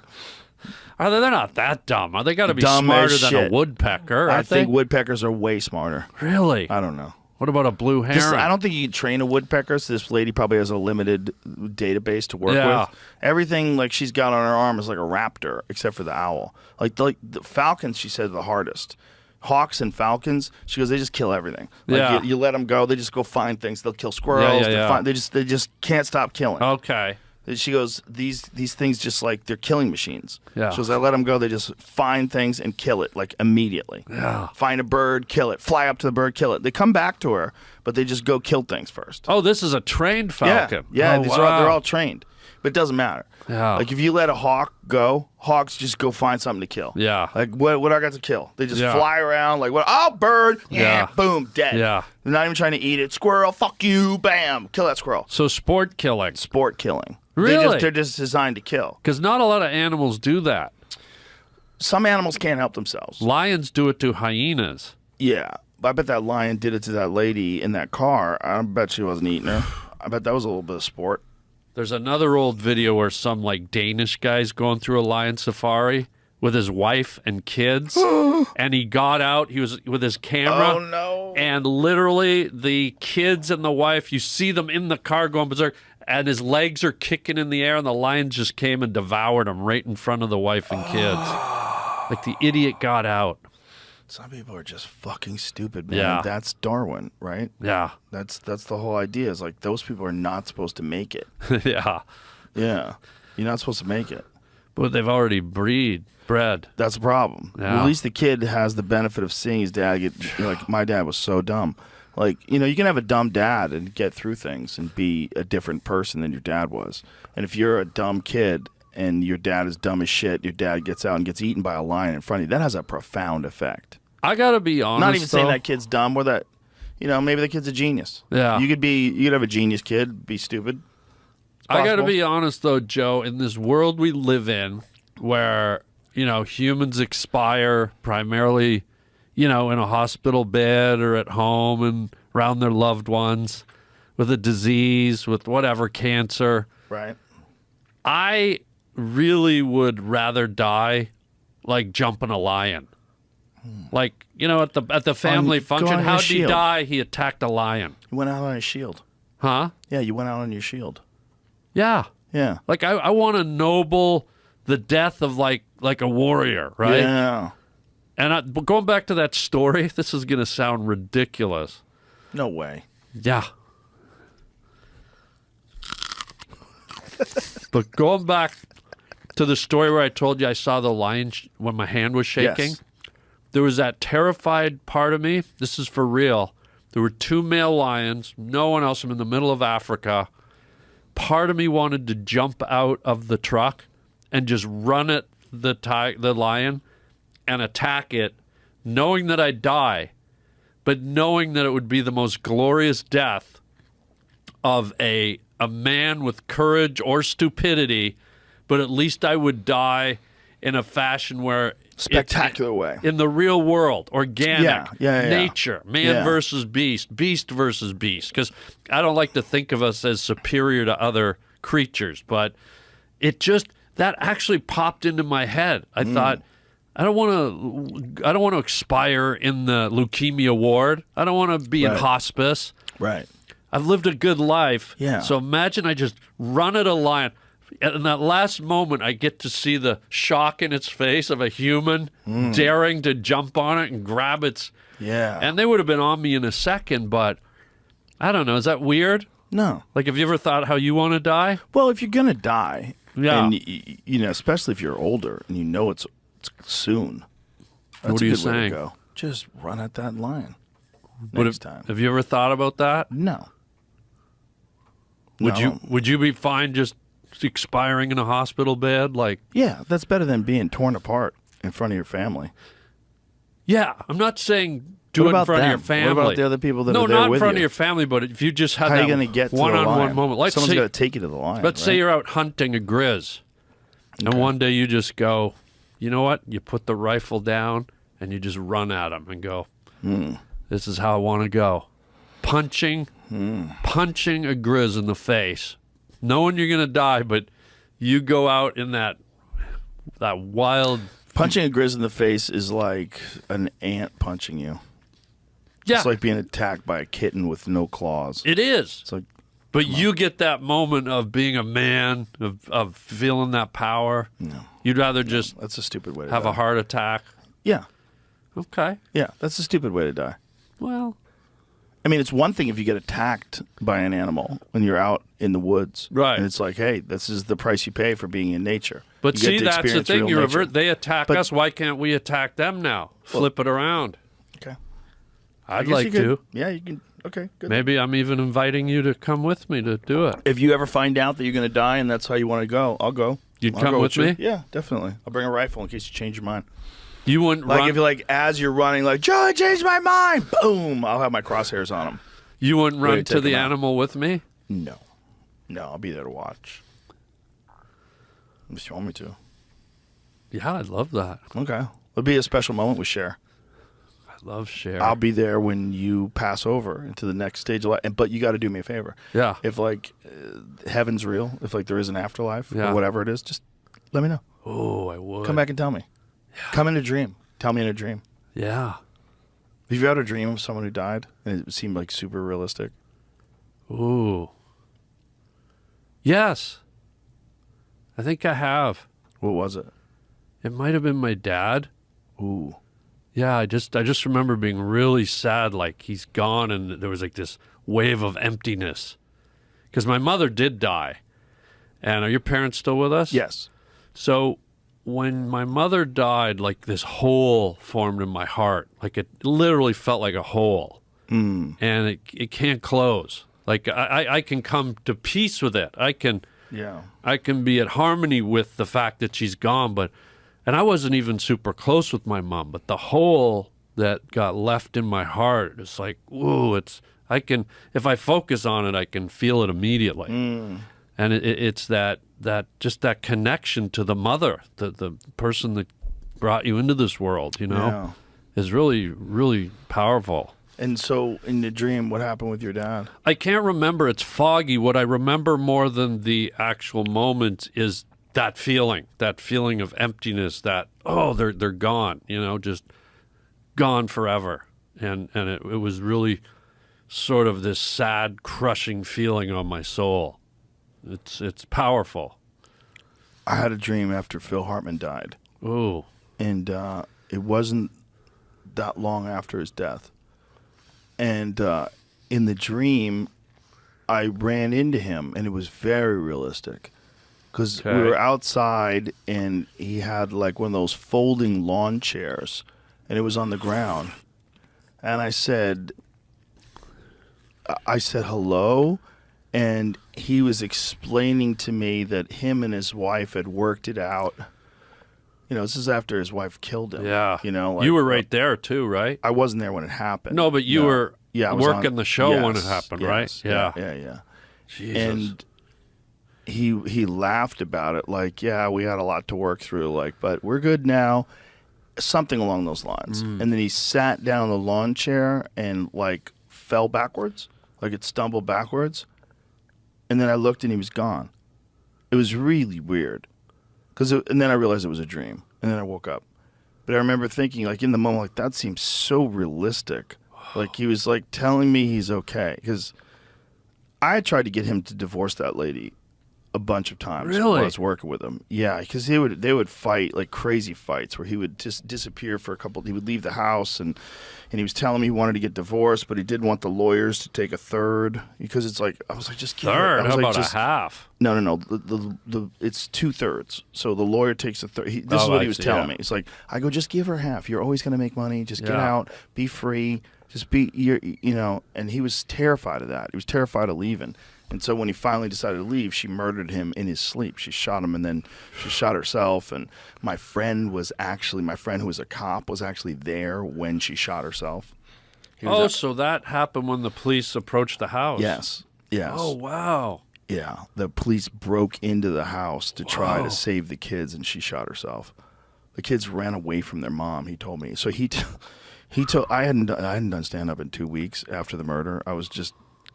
Are they? They're not that dumb. They got to be Dumb smarter as than shit. a woodpecker. I aren't think they? woodpeckers are way smarter. Really? I don't know. What about a blue heron? I don't think you can train a woodpecker, so this lady probably has a limited database to work Yeah. with. Everything like she's got on her arm is like a raptor, except for the owl. Like the falcons, she said, are the hardest. Hawks and falcons, she goes, they just kill everything. Like Yeah. you let them go, they just go find things. They'll kill squirrels. Yeah. They just can't stop killing. Okay. She goes, these things just like they're killing machines. Yeah. She goes, I let them go. They just find things and kill it like immediately. Yeah. Find a bird, kill it. Fly up to the bird, kill it. They come back to her, but they just go kill things first. Oh, this is a trained falcon. Yeah. Oh, These wow. they're all trained, but it doesn't matter. Yeah. Like if you let a hawk go, hawks just go find something to kill. Yeah. Like what I got to kill? They just Yeah. fly around like what? Oh, bird. Yeah. Boom, dead. Yeah. They're not even trying to eat it. Squirrel. Fuck you. Bam. Kill that squirrel. So sport killing. Sport killing. Really? They're just designed to kill. Because not a lot of animals do that. Some animals can't help themselves. Lions do it to hyenas. Yeah. I bet that lion did it to that lady in that car. I bet she wasn't eating her. I bet that was a little bit of sport. There's another old video where some like Danish guy's going through a lion safari with his wife and kids, and he got out. He was with his camera. Oh, no. And literally, the kids and the wife, you see them in the car going berserk, and his legs are kicking in the air, and the lion just came and devoured him right in front of the wife and kids. Like the idiot got out. Some people are just fucking stupid, man. Yeah. That's Darwin, right? Yeah, That's the whole idea. Is like those people are not supposed to make it. yeah. Yeah. You're not supposed to make it. But they've already bred. That's the problem. Yeah. Well, at least the kid has the benefit of seeing his dad get, like, my dad was so dumb. Like, you know, you can have a dumb dad and get through things and be a different person than your dad was. And if you're a dumb kid and your dad is dumb as shit, your dad gets out and gets eaten by a lion in front of you, that has a profound effect. I gotta be honest. I'm not even saying though. that kid's dumb or that, you know, maybe the kid's a genius. Yeah. You could have a genius kid, be stupid. It's I got to possible. be honest, though, Joe, in this world we live in where, you know, humans expire primarily, you know, in a hospital bed or at home and around their loved ones with a disease, with whatever, cancer. Right. I really would rather die like jumping a lion. Like, you know, at the family go function, on your how'd he shield. die? He attacked a lion. You went out on a shield. Huh? Yeah, you went out on your shield. Yeah. Yeah. Like I want to noble the death of like a warrior, right? Yeah. And but going back to that story, this is going to sound ridiculous. No way. Yeah. But going back to the story where I told you I saw the lion when my hand was shaking? Yes. There was that terrified part of me. This is for real. There were 2 male lions, no one else. I'm in the middle of Africa. Part of me wanted to jump out of the truck and just run at the lion and attack it, knowing that I'd die, but knowing that it would be the most glorious death of a man with courage or stupidity, but at least I would die in a fashion where Spectacular way. in the real world, organic, Yeah. nature, man Yeah. versus beast, beast versus beast. Because I don't like to think of us as superior to other creatures, but it just that actually popped into my head. I thought, I don't want to expire in the leukemia ward. I don't want to be in Right. hospice. Right. I've lived a good life. Yeah. So imagine I just run at a lion. In that last moment, I get to see the shock in its face of a human daring to jump on it and grab its. Yeah. And they would have been on me in a second, but I don't know. Is that weird? No. Like, have you ever thought how you want to die? Well, if you're gonna die, Yeah. and you know, especially if you're older and you know it's soon, that's What are a you good way saying? to go. Just run at that lion Would next have, time. have you ever thought about that? No. Would No. you be fine just expiring in a hospital bed? Like, Yeah, that's better than being torn apart in front of your family. yeah, I'm not saying do What it in about front of your them? family. What about the other people that no, are there not in with front you? of your family, but if you just had How are that you going to get to the one-on-one lion? moment. Let's Someone's say, got to take you to the lion. let's say right? you're out hunting a grizz, and one day you just go, you know what? You put the rifle down, and you just run at him and go, this is how I want to go. Punching a grizz in the face, knowing you're going to die, but you go out in that wild... Punching a grizz in the face is like an ant punching you. Yeah, It's like being attacked by a kitten with no claws. it is. It's like, But you get that moment of being a man, of feeling that power. no, You'd rather just that's a stupid way to have die. a heart attack. Yeah, Okay. yeah, that's a stupid way to die. Well, I mean, it's one thing if you get attacked by an animal when you're out in the woods. Right. And it's like, hey, this is the price you pay for being in nature. but You see, get to that's the experience thing. real You nature. revert. They attack But- us. Why can't we attack them now? Flip it around. Okay. I I'd guess like you could. to. Yeah, you can. Okay, good. Maybe I'm even inviting you to come with me to do it. If you ever find out that you're going to die and that's how you want to go, I'll go. You'd I'll come go with you. me? Yeah, definitely. I'll bring a rifle in case you change your mind. You wouldn't Like run. if you're like as you're running, like Joe, I changed my mind. Boom! I'll have my crosshairs on them. You wouldn't Ready run to to take the 'em out. animal with me. No, I'll be there to watch. If you want me to. Yeah, I'd love that. Okay, it'll be a special moment with Cher. I love Cher. I'll be there when you pass over into the next stage of life. But you got to do me a favor. Yeah. If like heaven's real, if like there is an afterlife Yeah. or whatever it is, just let me know. Oh, I would. Come back and tell me. Come in a dream. Tell me in a dream. Yeah. Have you had a dream of someone who died and it seemed like super realistic? Ooh. Yes. I think I have. What was it? It might have been my dad. Ooh. Yeah, I just remember being really sad, like he's gone, and there was like this wave of emptiness. Because my mother did die. And are your parents still with us? Yes. So when my mother died, like this hole formed in my heart. Like it literally felt like a hole. And it can't close. Like I can come to peace with it. I can be at harmony with the fact that she's gone, and I wasn't even super close with my mom, but the hole that got left in my heart is like, ooh, if I focus on it, I can feel it immediately. And it's that connection to the mother, the person that brought you into this world, is really, really powerful. And so in the dream, what happened with your dad? I can't remember. It's foggy. What I remember more than the actual moment is that feeling of emptiness, that, oh, they're gone, just gone forever. And it was really sort of this sad, crushing feeling on my soul. It's powerful. I had a dream after Phil Hartman died. Ooh. And it wasn't that long after his death. And in the dream, I ran into him, and it was very realistic. because Okay. we were outside and he had like one of those folding lawn chairs, and it was on the ground. And I said hello, and he was explaining to me that him and his wife had worked it out. You know, this is after his wife killed him. Yeah. You know, you were right there too, right? I wasn't there when it happened. No, but you were I was working the show when it yes, happened, yes, right? Yeah. Jesus. And he laughed about it, like, yeah, we had a lot to work through, like, but we're good now. Something along those lines. And then he sat down in the lawn chair and like fell backwards, like it stumbled backwards. And then I looked and he was gone. It was really weird. And then I realized it was a dream. And then I woke up. But I remember thinking, like, in the moment, like, that seems so realistic. Like, he was, like, telling me he's okay. Because I tried to get him to divorce that lady a bunch of times Really? while I was working with him. Yeah, because they would fight, like, crazy fights where he would just disappear for he would leave the house, and he was telling me he wanted to get divorced, but he didn't want the lawyers to take a third. Because it's like, I was like, just give third? it. I was How like, about a half? No. It's 2/3. So the lawyer takes a third. This is what he was telling me. It's like, I go, just give her half. You're always going to make money. Just get out. Be free. Just be, and he was terrified of that. He was terrified of leaving. And so when he finally decided to leave, she murdered him in his sleep. She shot him, and then she shot herself. And my friend who was a cop was actually there when she shot herself. So that happened when the police approached the house. Yes. Oh, wow. Yeah, the police broke into the house to try to save the kids, and she shot herself. The kids ran away from their mom. He told me. So he told. I hadn't done stand up in 2 weeks after the murder. I was just.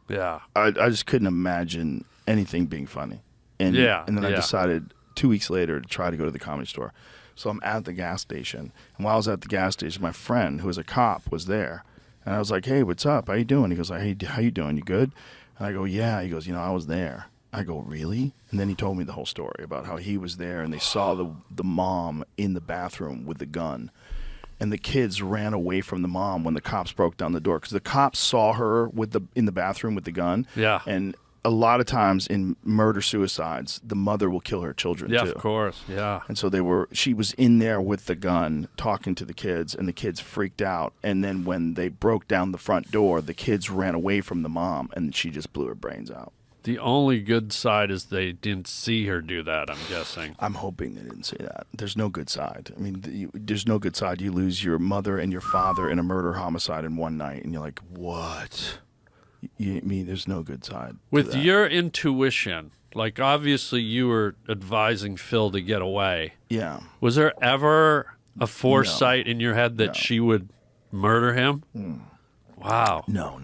Yeah. I just couldn't imagine anything being funny. And then I decided 2 weeks later to try to go to the Comedy Store. So I'm at the gas station, and while I was at the gas station, my friend who was a cop was there, and I was like, "Hey, what's up? How you doing?" He goes, "Hey, how you doing? You good?" And I go, "Yeah." He goes, "I was there." I go, "Really?" And then he told me the whole story about how he was there and they saw the mom in the bathroom with the gun. And the kids ran away from the mom when the cops broke down the door, because the cops saw her in the bathroom with the gun. Yeah. And a lot of times in murder-suicides, the mother will kill her children, too. Yeah, of course. Yeah. And so she was in there with the gun talking to the kids, and the kids freaked out. And then when they broke down the front door, the kids ran away from the mom, and she just blew her brains out. The only good side is they didn't see her do that, I'm guessing. I'm hoping they didn't say that. There's no good side. I mean, there's no good side. You lose your mother and your father in a murder-homicide in one night, and you're like, what? There's no good side. With your intuition, like obviously you were advising Phil to get away. Yeah. Was there ever a foresight in your head that she would murder him? Wow. No.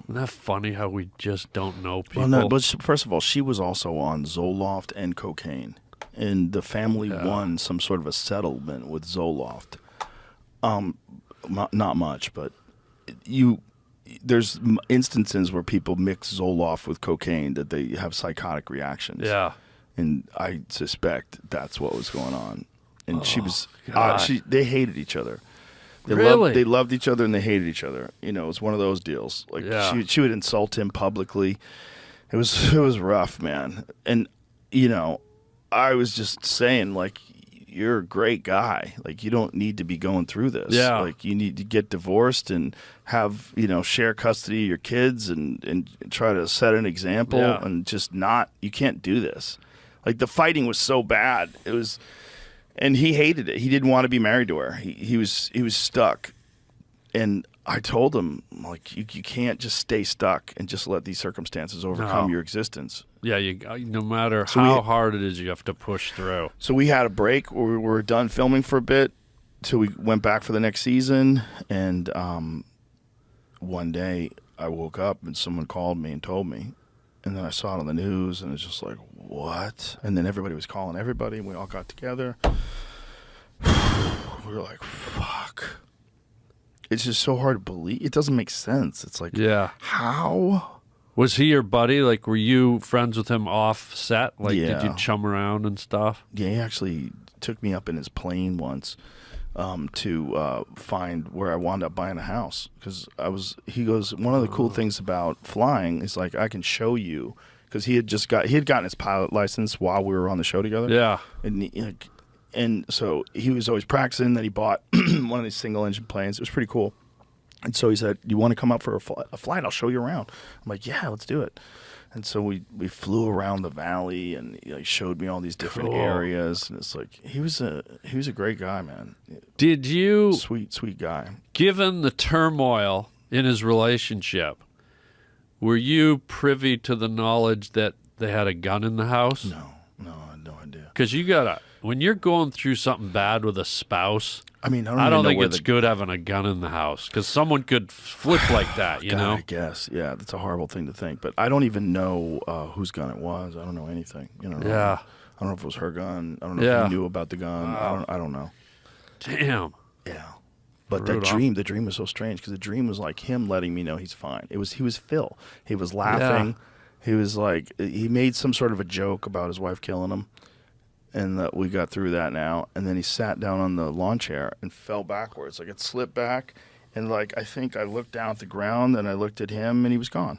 Isn't that funny how we just don't know people? Well, no, but first of all, she was also on Zoloft and cocaine, and the family won some sort of a settlement with Zoloft. Not much, but there's instances where people mix Zoloft with cocaine that they have psychotic reactions. Yeah. And I suspect that's what was going on. And she was, God. they hated each other. They loved each other and they hated each other. It was one of those deals. Like she would insult him publicly. It was rough, man. And I was just saying, like, you're a great guy. Like, you don't need to be going through this. Yeah. Like, you need to get divorced and have, share custody of your kids and try to set an example and just you can't do this. Like, the fighting was so bad. And he hated it. He didn't want to be married to her. He was stuck. And I told him, like, you can't just stay stuck and just let these circumstances overcome your existence. Yeah, no matter how hard it is, you have to push through. So we had a break where we were done filming for a bit till we went back for the next season. And one day I woke up and someone called me and told me. And then I saw it on the news, and it's just like, what? And then everybody was calling everybody, and we all got together. We were like, fuck. It's just so hard to believe. It doesn't make sense. It's like, how? Was he your buddy? Like, were you friends with him off set? Like, Yeah. did you chum around and stuff? Yeah, he actually took me up in his plane once to find where I wound up buying a house. Because he goes, one of the cool things about flying is, like, I can show you. because he had gotten his pilot license while we were on the show together. Yeah. And so he was always practicing. That he bought one of these single engine planes. It was pretty cool. And so he said, "You want to come up for a flight? I'll show you around." I'm like, "Yeah, let's do it." And so we flew around the valley, and he showed me all these different areas. And it's like he was a great guy, man. Did you, sweet guy? given the turmoil in his relationship, were you privy to the knowledge that they had a gun in the house? No, I had no idea. Because when you're going through something bad with a spouse, I mean, I don't think it's good having a gun in the house because someone could flip like that, you know? I guess, yeah, that's a horrible thing to think. But I don't even know whose gun it was. I don't know anything. You know? Yeah. I don't know if it was her gun. I don't know if he knew about the gun. Wow. I don't know. Damn. Yeah. But Brutal. the dream was so strange because the dream was like him letting me know he's fine. He was Phil. He was laughing. He was like, he made some sort of a joke about his wife killing him. And we got through that now. And then he sat down on the lawn chair and fell backwards. Like it slipped back. And like, I think I looked down at the ground and I looked at him and he was gone.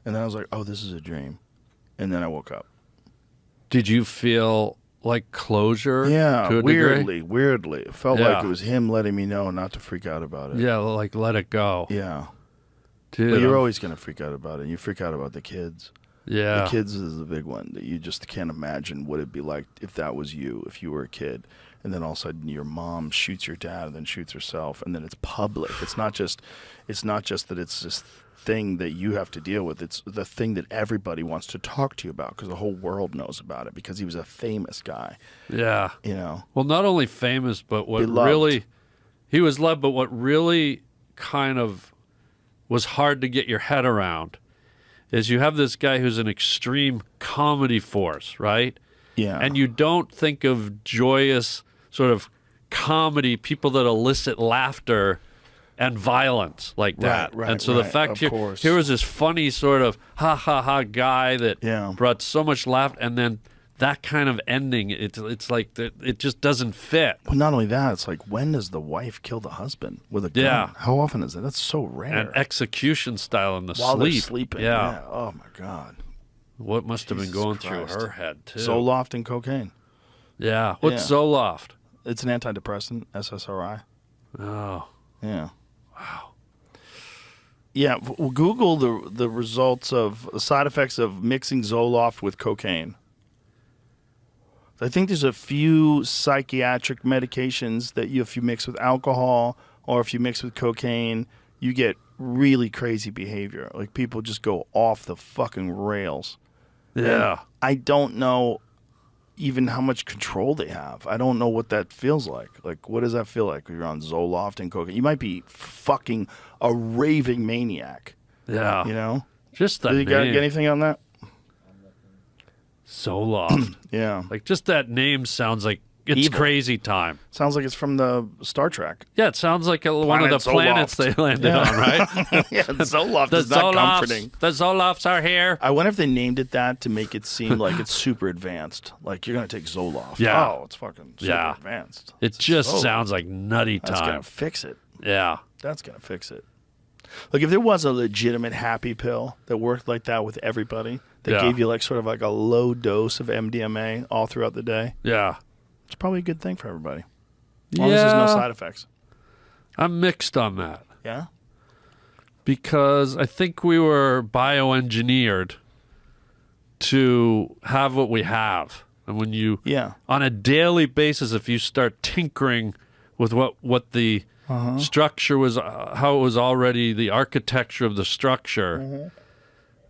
And then I was like, oh, this is a dream. And then I woke up. Did you feel like closure? Yeah, to a degree? weirdly. It felt like it was him letting me know not to freak out about it. Yeah, like let it go. Yeah. Dude, But you're always going to freak out about it. You freak out about the kids. Yeah. The kids is the big one that you just can't imagine what it'd be like if that was you, if you were a kid. And then all of a sudden your mom shoots your dad and then shoots herself. And then it's public. It's not just that it's this thing that you have to deal with. It's the thing that everybody wants to talk to you about because the whole world knows about it because he was a famous guy. Yeah. You know? Well, not only famous, but what Beloved. really, he was loved, but what really kind of was hard to get your head around is you have this guy who's an extreme comedy force, right? Yeah. And you don't think of joyous sort of comedy, people that elicit laughter and violence like that. Right, and so the right, fact of course. here was this funny sort of ha guy that Yeah. brought so much laughter, and then that kind of ending, it's like it just doesn't fit. Well, not only that, it's like, when does the wife kill the husband with a gun? Yeah. How often is that? That's so rare. And execution style in the While they're sleep. sleeping. Yeah. Oh, my God. What must have been Jesus going Christ. through her head, too. Zoloft and cocaine. Yeah. What's Yeah. Zoloft? It's an antidepressant, SSRI. Oh. Yeah. Wow. Yeah, Google the results of side effects of mixing Zoloft with cocaine. I think there's a few psychiatric medications that if you mix with alcohol or if you mix with cocaine, you get really crazy behavior. Like people just go off the fucking rails. Yeah. And I don't know even how much control they have. I don't know what that feels like. Like, what does that feel like when you're on Zoloft and cocaine? You might be fucking a raving maniac. Yeah. You know? Just that Did you got name. anything on that? Zoloft. Yeah. Like, just that name sounds like it's Evil. crazy time. Sounds like it's from the Star Trek. Yeah, it sounds like one of the Planet planets Zoloft. they landed Yeah. on, right? Yeah, Zoloft The is not comforting. The Zolofts are here. I wonder if they named it that to make it seem like it's super advanced. Like, you're going to take Zoloft. Yeah. Oh, it's fucking super Yeah. advanced. It just Zoloft. sounds like nutty That's going time. to fix it. Yeah. That's going to fix it. Look, if there was a legitimate happy pill that worked like that with everybody, that Yeah. gave you like sort of like a low dose of MDMA all throughout the day, Yeah. it's probably a good thing for everybody. As long as there's no side effects. I'm mixed on that Yeah? because I think we were bioengineered to have what we have. And when you, Yeah. on a daily basis, if you start tinkering with what the structure was, how it was already, the architecture of the structure,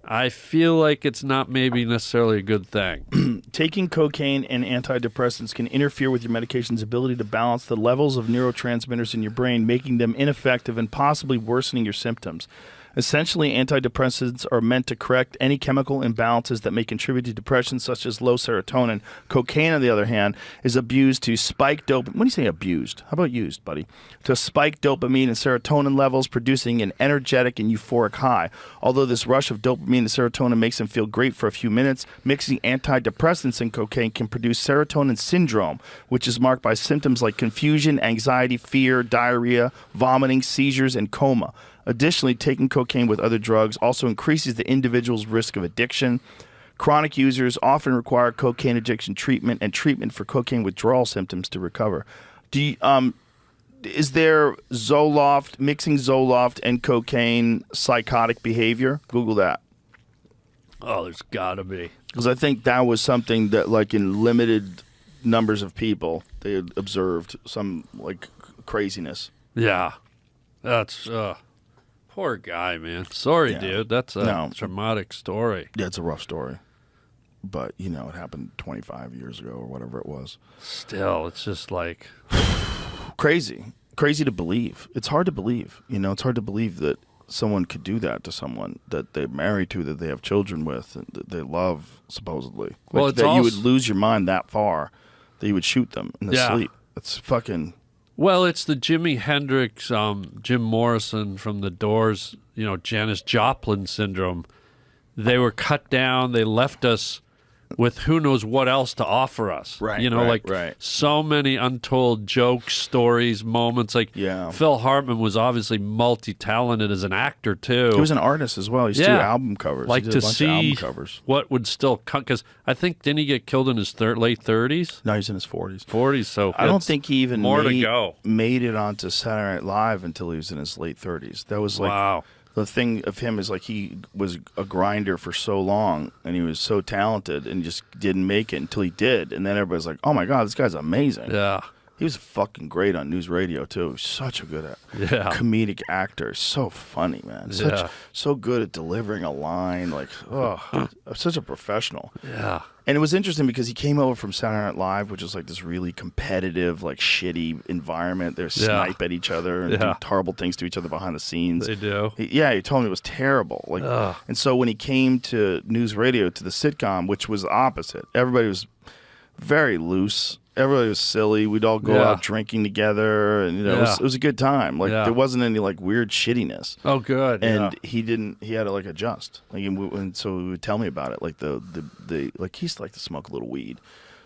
I feel like it's not maybe necessarily a good thing. Taking cocaine and antidepressants can interfere with your medication's ability to balance the levels of neurotransmitters in your brain, making them ineffective and possibly worsening your symptoms. Essentially, antidepressants are meant to correct any chemical imbalances that may contribute to depression, such as low serotonin. Cocaine, on the other hand, is abused to spike dopamine. What do you say abused? How about used, buddy? To spike dopamine and serotonin levels, producing an energetic and euphoric high. Although this rush of dopamine and serotonin makes them feel great for a few minutes, mixing antidepressants and cocaine can produce serotonin syndrome, which is marked by symptoms like confusion, anxiety, fear, diarrhea, vomiting, seizures, and coma. Additionally, taking cocaine with other drugs also increases the individual's risk of addiction. Chronic users often require cocaine addiction treatment and treatment for cocaine withdrawal symptoms to recover. Is there mixing Zoloft and cocaine psychotic behavior? Google that. Oh, there's got to be. Because I think that was something that, like, in limited numbers of people, they had observed some, like, craziness. Yeah. That's, poor guy, man. Sorry, dude. That's a traumatic story. Yeah, it's a rough story. But, you know, it happened 25 years ago or whatever it was. Still, it's just like... Crazy to believe. It's hard to believe. You know, it's hard to believe that someone could do that to someone that they're married to, that they have children with, and that they love, supposedly. Well, like, it's that also... you would lose your mind that far that you would shoot them in their sleep. It's fucking... Well, it's the Jimi Hendrix, Jim Morrison from The Doors, you know, Janis Joplin syndrome. They were cut down. They left us with who knows what else to offer us. Right, you know, so many untold jokes, stories, moments. Like Phil Hartman was obviously multi-talented as an actor too. He was an artist as well. He's 2 album covers. Like, he did to a bunch see of album covers. What would still come, because I think, didn't he get killed in his late 30s? No, he's in his 40s. 40s, so I don't think he even to made it onto Saturday Night Live until he was in his late 30s. That was like... Wow. The thing of him is, like, he was a grinder for so long, and he was so talented, and just didn't make it until he did. And then everybody's like, "Oh my God, this guy's amazing!" Yeah, he was fucking great on NewsRadio too. He was such a good comedic actor. So funny, man. So good at delivering a line. Like, such a professional. Yeah. And it was interesting because he came over from Saturday Night Live, which is like this really competitive, like, shitty environment. They snipe at each other and do horrible things to each other behind the scenes. They do. He told me it was terrible. Like, and so when he came to NewsRadio, to the sitcom, which was the opposite, everybody was very loose. Everybody was silly. We'd all go out drinking together, and, you know, it was a good time. Like, there wasn't any, like, weird shittiness. Oh, good. And he had to, like, adjust. Like, and so he would tell me about it. Like, like, he used to like to smoke a little weed.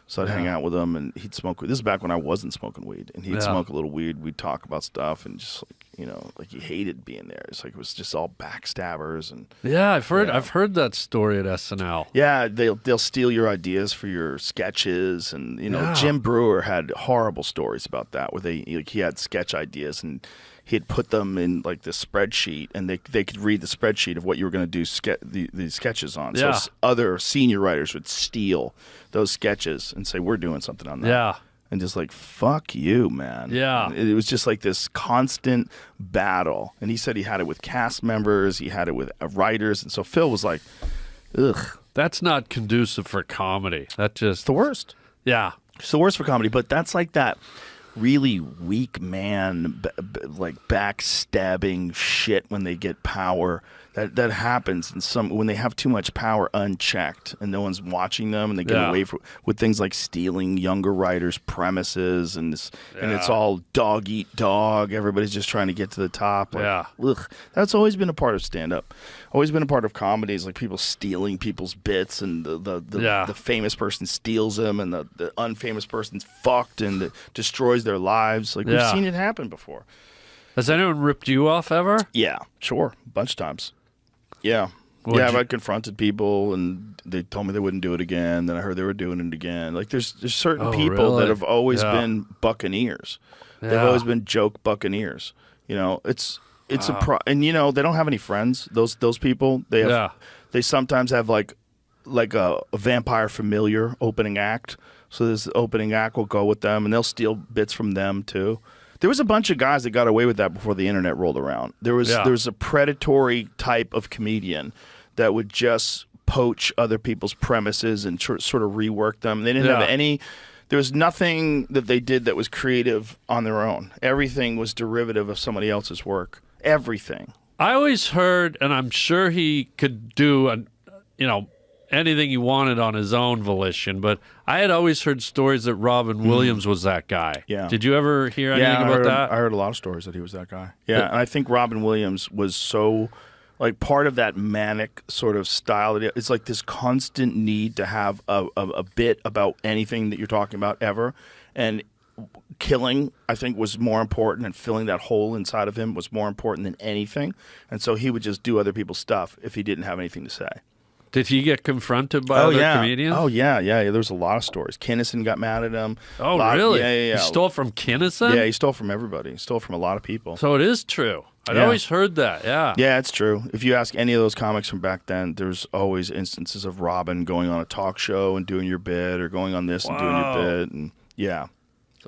So I'd hang out with him, and he'd smoke weed. This is back when I wasn't smoking weed, and he'd smoke a little weed. We'd talk about stuff, and just, like, you know, like, he hated being there. It's like, it was just all backstabbers. And I've heard that story at SNL. Yeah, they'll steal your ideas for your sketches, and, you know, Jim Brewer had horrible stories about that, where he had sketch ideas, and he'd put them in, like, this spreadsheet, and they could read the spreadsheet of what you were going to do the sketches on. So other senior writers would steal those sketches and say, "We're doing something on that." Yeah. And just like, fuck you, man. Yeah. And it was just like this constant battle. And he said he had it with cast members, he had it with writers. And so Phil was like, ugh. That's not conducive for comedy. That's just... the worst. Yeah. It's the worst for comedy. But that's like that really weak man, like, backstabbing shit when they get power. That happens when they have too much power unchecked and no one's watching them, and they get away with things like stealing younger writers' premises, and it's all dog eat dog. Everybody's just trying to get to the top. Like, ugh. That's always been a part of stand-up. Always been a part of comedies, like people stealing people's bits, and the famous person steals them, and the unfamous person's fucked and destroys their lives. Like, we've seen it happen before. Has anyone ripped you off ever? Yeah, sure. A bunch of times. Yeah. I've confronted people, and they told me they wouldn't do it again. Then I heard they were doing it again. Like, there's certain people that have always been buccaneers. They've always been joke buccaneers. You know, it's and, you know, they don't have any friends. Those people, they sometimes have like a vampire familiar opening act. So this opening act will go with them, and they'll steal bits from them too. There was a bunch of guys that got away with that before the internet rolled around. There was a predatory type of comedian that would just poach other people's premises and sort of rework them. They didn't have any. There was nothing that they did that was creative on their own. Everything was derivative of somebody else's work. Everything. I always heard, and I'm sure he could do, anything he wanted on his own volition, but I had always heard stories that Robin Williams was that guy. Yeah. Did you ever hear anything about that? I heard a lot of stories that he was that guy. Yeah, and I think Robin Williams was so, like, part of that manic sort of style. It's like this constant need to have a bit about anything that you're talking about ever. And killing, I think, was more important, and filling that hole inside of him was more important than anything. And so he would just do other people's stuff if he didn't have anything to say. Did he get confronted by other comedians? Oh, yeah. There was a lot of stories. Kinnison got mad at him. Oh, really? Yeah. He stole from Kinnison? Yeah, he stole from everybody. He stole from a lot of people. So it is true. I'd always heard that, yeah. Yeah, it's true. If you ask any of those comics from back then, there's always instances of Robin going on a talk show and doing your bit, or going on this and doing your bit. And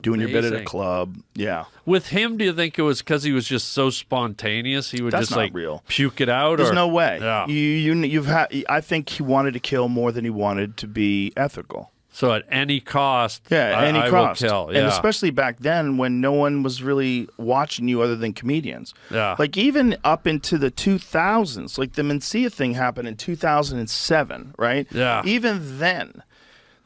doing your bit at a club. Yeah. With him, do you think it was because he was just so spontaneous? He would That's just not like real. puke it out? There's or? no way. Yeah. I think he wanted to kill more than he wanted to be ethical. So at any cost, at any cost. Will kill. Yeah. And especially back then when no one was really watching you other than comedians. Yeah. Like even up into the 2000s, like the Mencia thing happened in 2007, right? Yeah. Even then,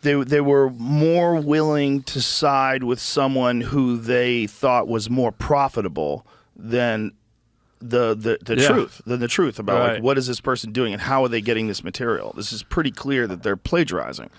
they were more willing to side with someone who they thought was more profitable than the truth about like what is this person doing and how are they getting this material. This is pretty clear that they're plagiarizing.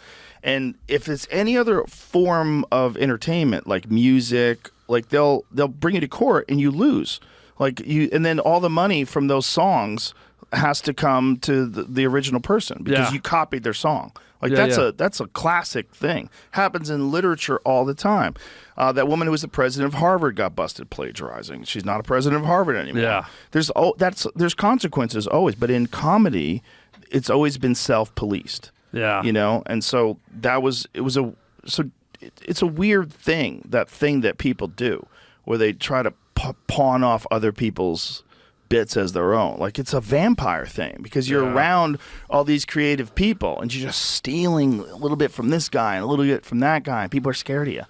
And if it's any other form of entertainment like music, like they'll bring you to court and you lose. And then all the money from those songs has to come to the original person because you copied their song. That's a classic thing. Happens in literature all the time. That woman who was the president of Harvard got busted plagiarizing. She's not a president of Harvard anymore. Yeah. There's consequences always, but in comedy, it's always been self-policed. Yeah. And so it's a weird thing, that people do, where they try to pawn off other people's bits as their own. Like it's a vampire thing because you're around all these creative people and you're just stealing a little bit from this guy and a little bit from that guy, and people are scared of you.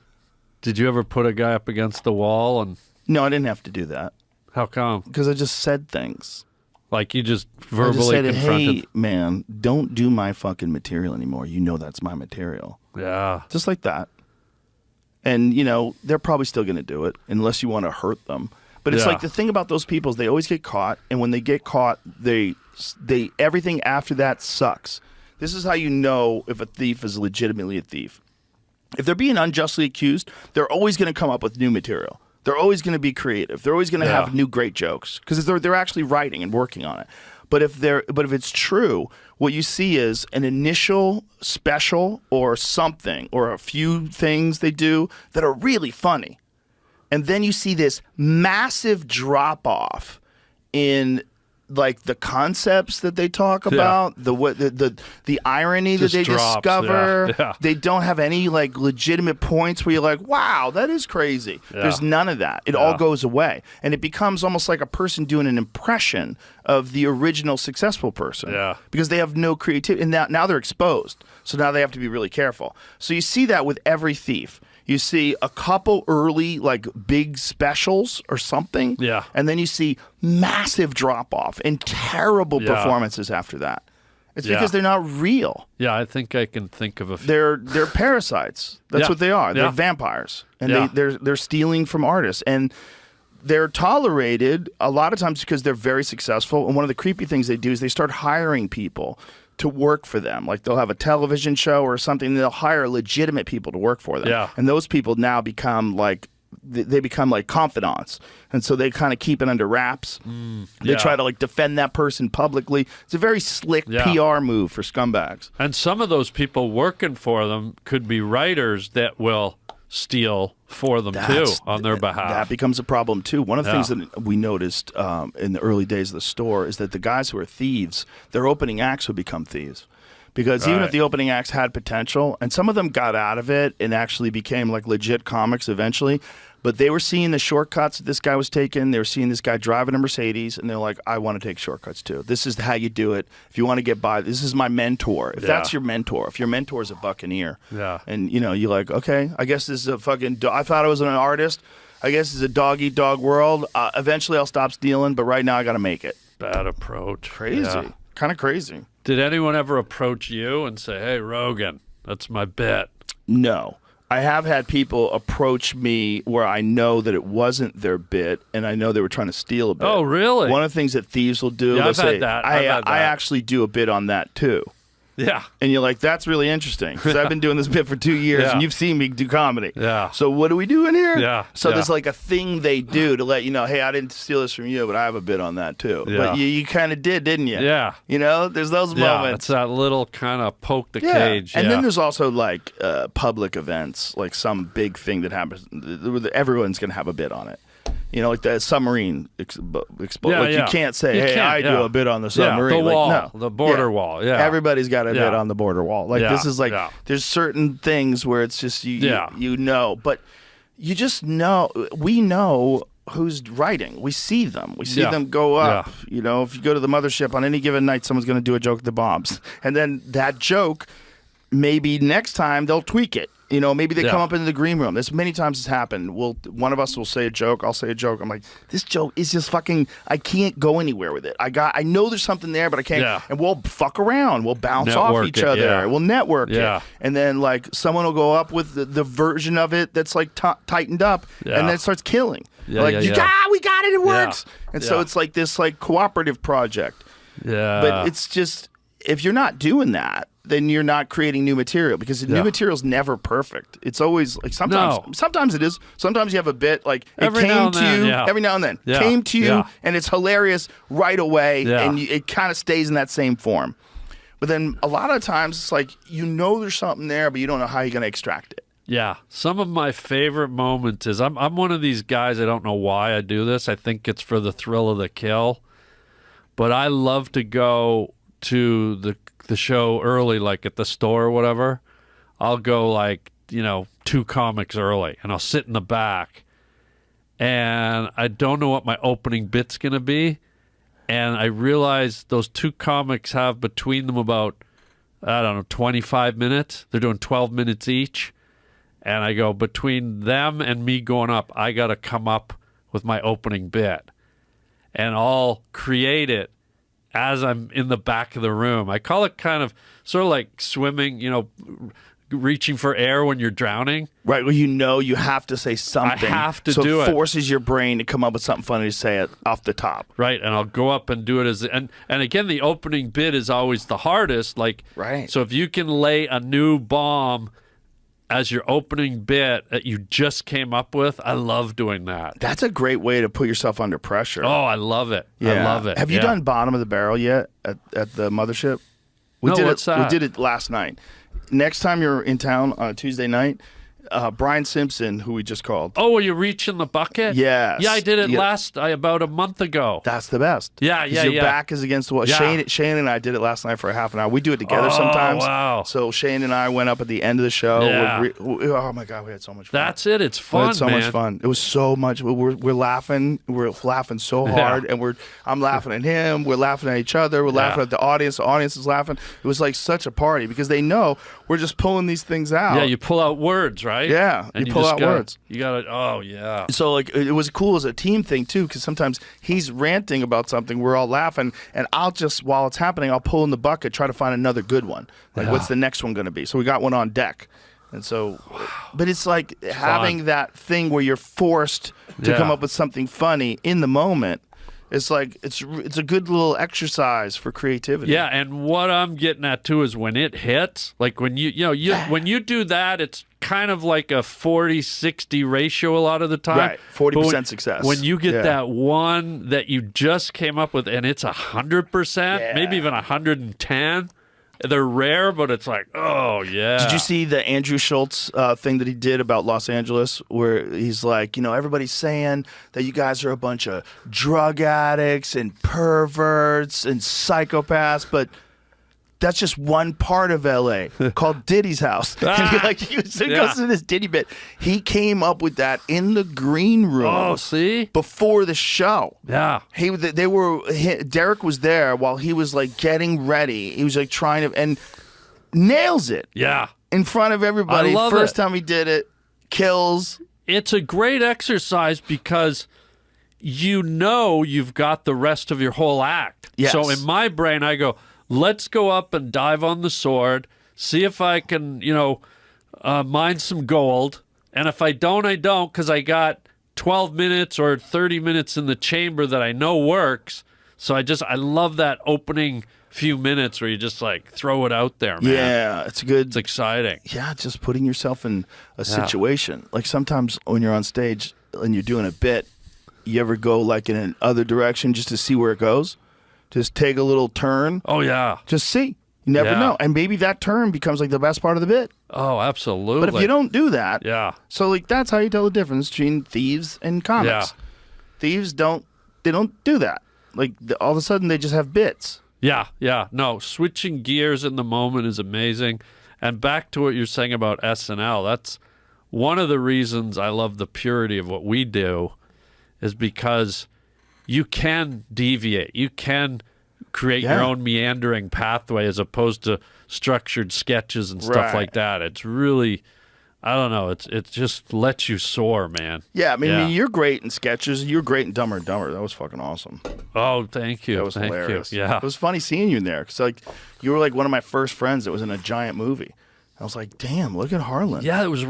Did you ever put a guy up against the wall? And No, I didn't have to do that. How come? Because I just said things. Like you just verbally I just said, confronted? hey, man, don't do my fucking material anymore. You know that's my material. Yeah. Just like that. And, they're probably still going to do it unless you want to hurt them. But it's like the thing about those people is they always get caught. And when they get caught, they everything after that sucks. This is how you know if a thief is legitimately a thief. If they're being unjustly accused, they're always going to come up with new material. They're always going to be creative. They're always going to have new great jokes because they're actually writing and working on it. But if it's true, what you see is an initial special or something or a few things they do that are really funny. And then you see this massive drop off in like the concepts that they talk about, the irony Just that they drops, discover. yeah. They don't have any like legitimate points where you're like, wow, that is crazy. Yeah. There's none of that. It all goes away. And it becomes almost like a person doing an impression of the original successful person. Yeah. Because they have no creativity. And now they're exposed. So now they have to be really careful. So you see that with every thief. You see a couple early, like, big specials or something. Yeah. And then you see massive drop-off and terrible performances after that. It's because they're not real. Yeah, I think I can think of a few. They're parasites. That's what they are. They're vampires. And they're stealing from artists. And they're tolerated a lot of times because they're very successful. And one of the creepy things they do is they start hiring people to work for them. Like they'll have a television show or something, and they'll hire legitimate people to work for them. Yeah. And those people now become like, they become like confidants. And so they kind of keep it under wraps. They try to like defend that person publicly. It's a very slick PR move for scumbags. And some of those people working for them could be writers that will steal for them too on their behalf. That becomes a problem too. One of the things that we noticed in the early days of the store is that the guys who are thieves, their opening acts would become thieves. Because even if the opening acts had potential, and some of them got out of it and actually became like legit comics eventually, but they were seeing the shortcuts that this guy was taking. They were seeing this guy driving a Mercedes, and they're like, I want to take shortcuts too. This is how you do it. If you want to get by, this is my mentor. If that's your mentor, if your mentor is a buccaneer, and you're like, okay, I guess this is a fucking, I thought I was an artist. I guess it's a dog-eat-dog world. Eventually I'll stop stealing, but right now I got to make it. Bad approach. Crazy. Yeah. Kind of crazy. Did anyone ever approach you and say, hey, Rogan, that's my bit? No. I have had people approach me where I know that it wasn't their bit, and I know they were trying to steal a bit. Oh, really? One of the things that thieves will do, Yeah, they'll I've say, had that. I actually do a bit on that too. Yeah. And you're like, that's really interesting because I've been doing this bit for 2 years Yeah. and you've seen me do comedy. Yeah. So what do we do in here? Yeah. So Yeah. there's like a thing they do to let you know, hey, I didn't steal this from you, but I have a bit on that too. Yeah. But you kind of did, didn't you? Yeah. You know, there's those Yeah, moments. it's that little kind of poke the Yeah. cage. And yeah. then there's also like public events, like some big thing that happens. Everyone's going to have a bit on it. You know, like the submarine explode. Yeah, like yeah. you can't say, You hey, can't, I do yeah. a bit on the Yeah, submarine. the Like, wall, no. the border wall. Yeah. Everybody's got a bit Yeah. on the border wall. Like Yeah, this is like yeah. there's certain things where it's just Yeah. you know, but you just know. We know who's writing. We see them. We see Yeah. them go up. Yeah. You know, if you go to the mothership on any given night, someone's going to do a joke at the bombs, and then that joke, maybe next time they'll tweak it. You know, maybe they Yeah. come up into the green room. This many times has happened. One of us will say a joke. I'll say a joke. I'm like, this joke is just fucking. I can't go anywhere with it. I know there's something there, but I can't. Yeah. And we'll fuck around. We'll bounce off Network each it, other. yeah. We'll network Yeah. it. And then like someone will go up with the version of it that's like tightened up, Yeah. and then it starts killing. Yeah, like yeah, you yeah. we got it. It works. And so Yeah. it's like this like cooperative project. Yeah. But it's just if you're not doing that, then you're not creating new material because Yeah. new material is never perfect. It's always like sometimes it is. Sometimes you have a bit like Every it now came and to then, you yeah. every now and then. Yeah. Came to you Yeah. and it's hilarious right away Yeah. and it kind of stays in that same form. But then a lot of times it's like you know there's something there but you don't know how you're going to extract it. Yeah, some of my favorite moments is I'm one of these guys. I don't know why I do this. I think it's for the thrill of the kill, but I love to go to the show early, like at the store or whatever. I'll go like 2 comics early, and I'll sit in the back, and I don't know what my opening bit's gonna be, and I realize those 2 comics have between them about 25 minutes. They're doing 12 minutes each. And I go, between them and me going up, I got to come up with my opening bit. And I'll create it as I'm in the back of the room. I call it kind of sort of like swimming, reaching for air when you're drowning. Right, well, you have to say something. I have to so do it it. forces your brain to come up with something funny to say it off the top. Right, and I'll go up and do it and again, the opening bit is always the hardest. Like, Right. So if you can lay a new bomb as your opening bit that you just came up with, I love doing that. That's a great way to put yourself under pressure. Oh, I love it. Yeah. I love it. Have you Yeah. done bottom of the barrel yet at the mothership? No, did what's that? We did it last night. Next time you're in town on a Tuesday night, Brian Simpson, who we just called. Oh, were you reaching the bucket? Yes. Yeah, I did it Yeah. about a month ago. That's the best. Yeah, 'Cause yeah, your yeah. back is against the wall. Yeah. Shane and I did it last night for a half an hour. We do it together Oh, sometimes. wow. So Shane and I went up at the end of the show. Yeah. Oh my God, we had so much fun. That's it. It's We fun, had so man. much fun. It was so much. We're laughing. We're laughing so hard, and I'm laughing at him. We're laughing at each other. We're laughing at the audience. The audience is laughing. It was like such a party because they know we're just pulling these things out. Yeah, you pull out words, right? Yeah, And you pull just out gotta- words. You got to, oh, yeah. So like it was cool as a team thing too, because sometimes he's ranting about something, we're all laughing, and I'll just while it's happening, I'll pull in the bucket, try to find another good one. Like Yeah. what's the next one going to be? So we got one on deck, and so, but it's like having that thing where you're forced to Yeah. come up with something funny in the moment. It's like it's a good little exercise for creativity. Yeah, and what I'm getting at too is when it hits, like when when you do that, it's kind of like a 40-60 ratio a lot of the time. Right, 40% But success. When you get Yeah. that one that you just came up with and it's 100%, Yeah. maybe even 110, they're rare, but it's like, oh yeah. Did you see the Andrew Schultz thing that he did about Los Angeles, where he's like, everybody's saying that you guys are a bunch of drug addicts and perverts and psychopaths, but that's just one part of LA called Diddy's house. And he goes to this Diddy bit. He came up with that in the green room. Oh, see? Before the show. Yeah. Derek was there while he was like getting ready. He was like trying to, and nails it Yeah. in front of everybody. I love First it. time he did it, kills. It's a great exercise because you've got the rest of your whole act. Yes. So in my brain, I go, let's go up and dive on the sword, see if I can, mine some gold. And if I don't, I don't, because I got 12 minutes or 30 minutes in the chamber that I know works. So I love that opening few minutes where you just like throw it out there, man. Yeah, it's good. It's exciting. Yeah, just putting yourself in a situation. Like sometimes when you're on stage and you're doing a bit, you ever go like in another direction just to see where it goes? Just take a little turn. Oh yeah. Just see. You never know. And maybe that turn becomes like the best part of the bit. Oh, absolutely. But if you don't do that, so like that's how you tell the difference between thieves and comics. Yeah. Thieves don't do that. Like all of a sudden they just have bits. Yeah. No, switching gears in the moment is amazing. And back to what you're saying about SNL, that's one of the reasons I love the purity of what we do is because you can deviate. You can create your own meandering pathway as opposed to structured sketches and stuff like that. It's really, I don't know, it just lets you soar, man. Yeah, I mean, you're great in sketches. You're great in Dumber and Dumber. That was fucking awesome. Oh, thank you. That was hilarious. You. Yeah. It was funny seeing you in there because like you were like one of my first friends that was in a giant movie. I was like, damn, look at Harland. Yeah, it was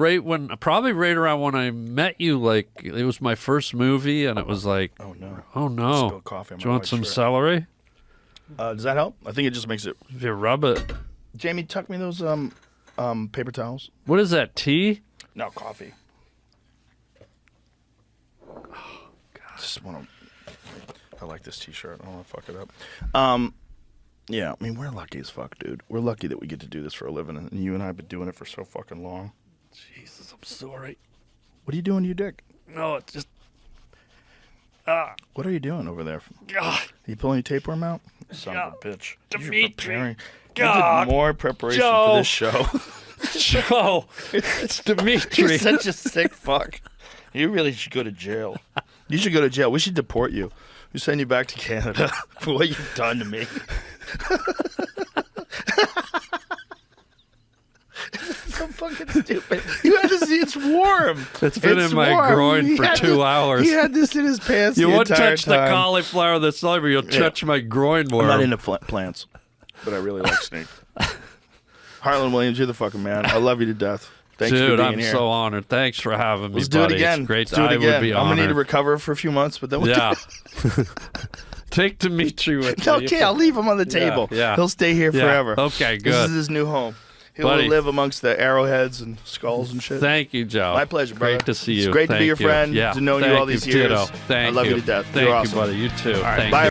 probably right around when I met you. Like, it was my first movie, and it was like, oh no. Spilled coffee on my Do you want white some shirt. celery? Does that help? I think it just makes it. If you rub it. Jamie, tuck me those paper towels. What is that, tea? No, coffee. Oh, God. Just want to. I like this T-shirt. I don't want to fuck it up. Yeah, I mean, we're lucky as fuck, dude. We're lucky that we get to do this for a living, and you and I have been doing it for so fucking long. Jesus, I'm sorry. What are you doing to your dick? No, it's just. What are you doing over there? God. Are you pulling your tapeworm out? Son of a bitch. Dimitri. You did more preparation for this show. Joe, it's Dimitri. You're such a sick fuck. You really should go to jail. You should go to jail. We should deport you. We send you back to Canada for what you've done to me. So fucking stupid. You had to see it's warm. It's been in my groin for 2 hours. He had this in his pants. You the won't entire touch time. the cauliflower this summer. You'll touch my groin more. I'm not into plants, but I really like snake. Harland Williams, you're the fucking man. I love you to death. Thanks for Dude, being I'm here. so honored. Thanks for having me, Let's do buddy. it again. It's great. Let's do it again. I would be I'm honored. gonna need to recover for a few months, but then we'll Yeah. Take Dimitri with you. Okay, I'll leave him on the table. Yeah. He'll stay here forever. Okay, good. This is his new home. He'll Buddy. live amongst the arrowheads and skulls and shit. Thank you, Joe. My pleasure, brother. Great to see you. It's great to be Thank your you. friend, Yeah. to know you Thank all these years. Ditto. Thank I love you to death. Thank You're you, awesome. buddy. You too. All right, Thank bye. you.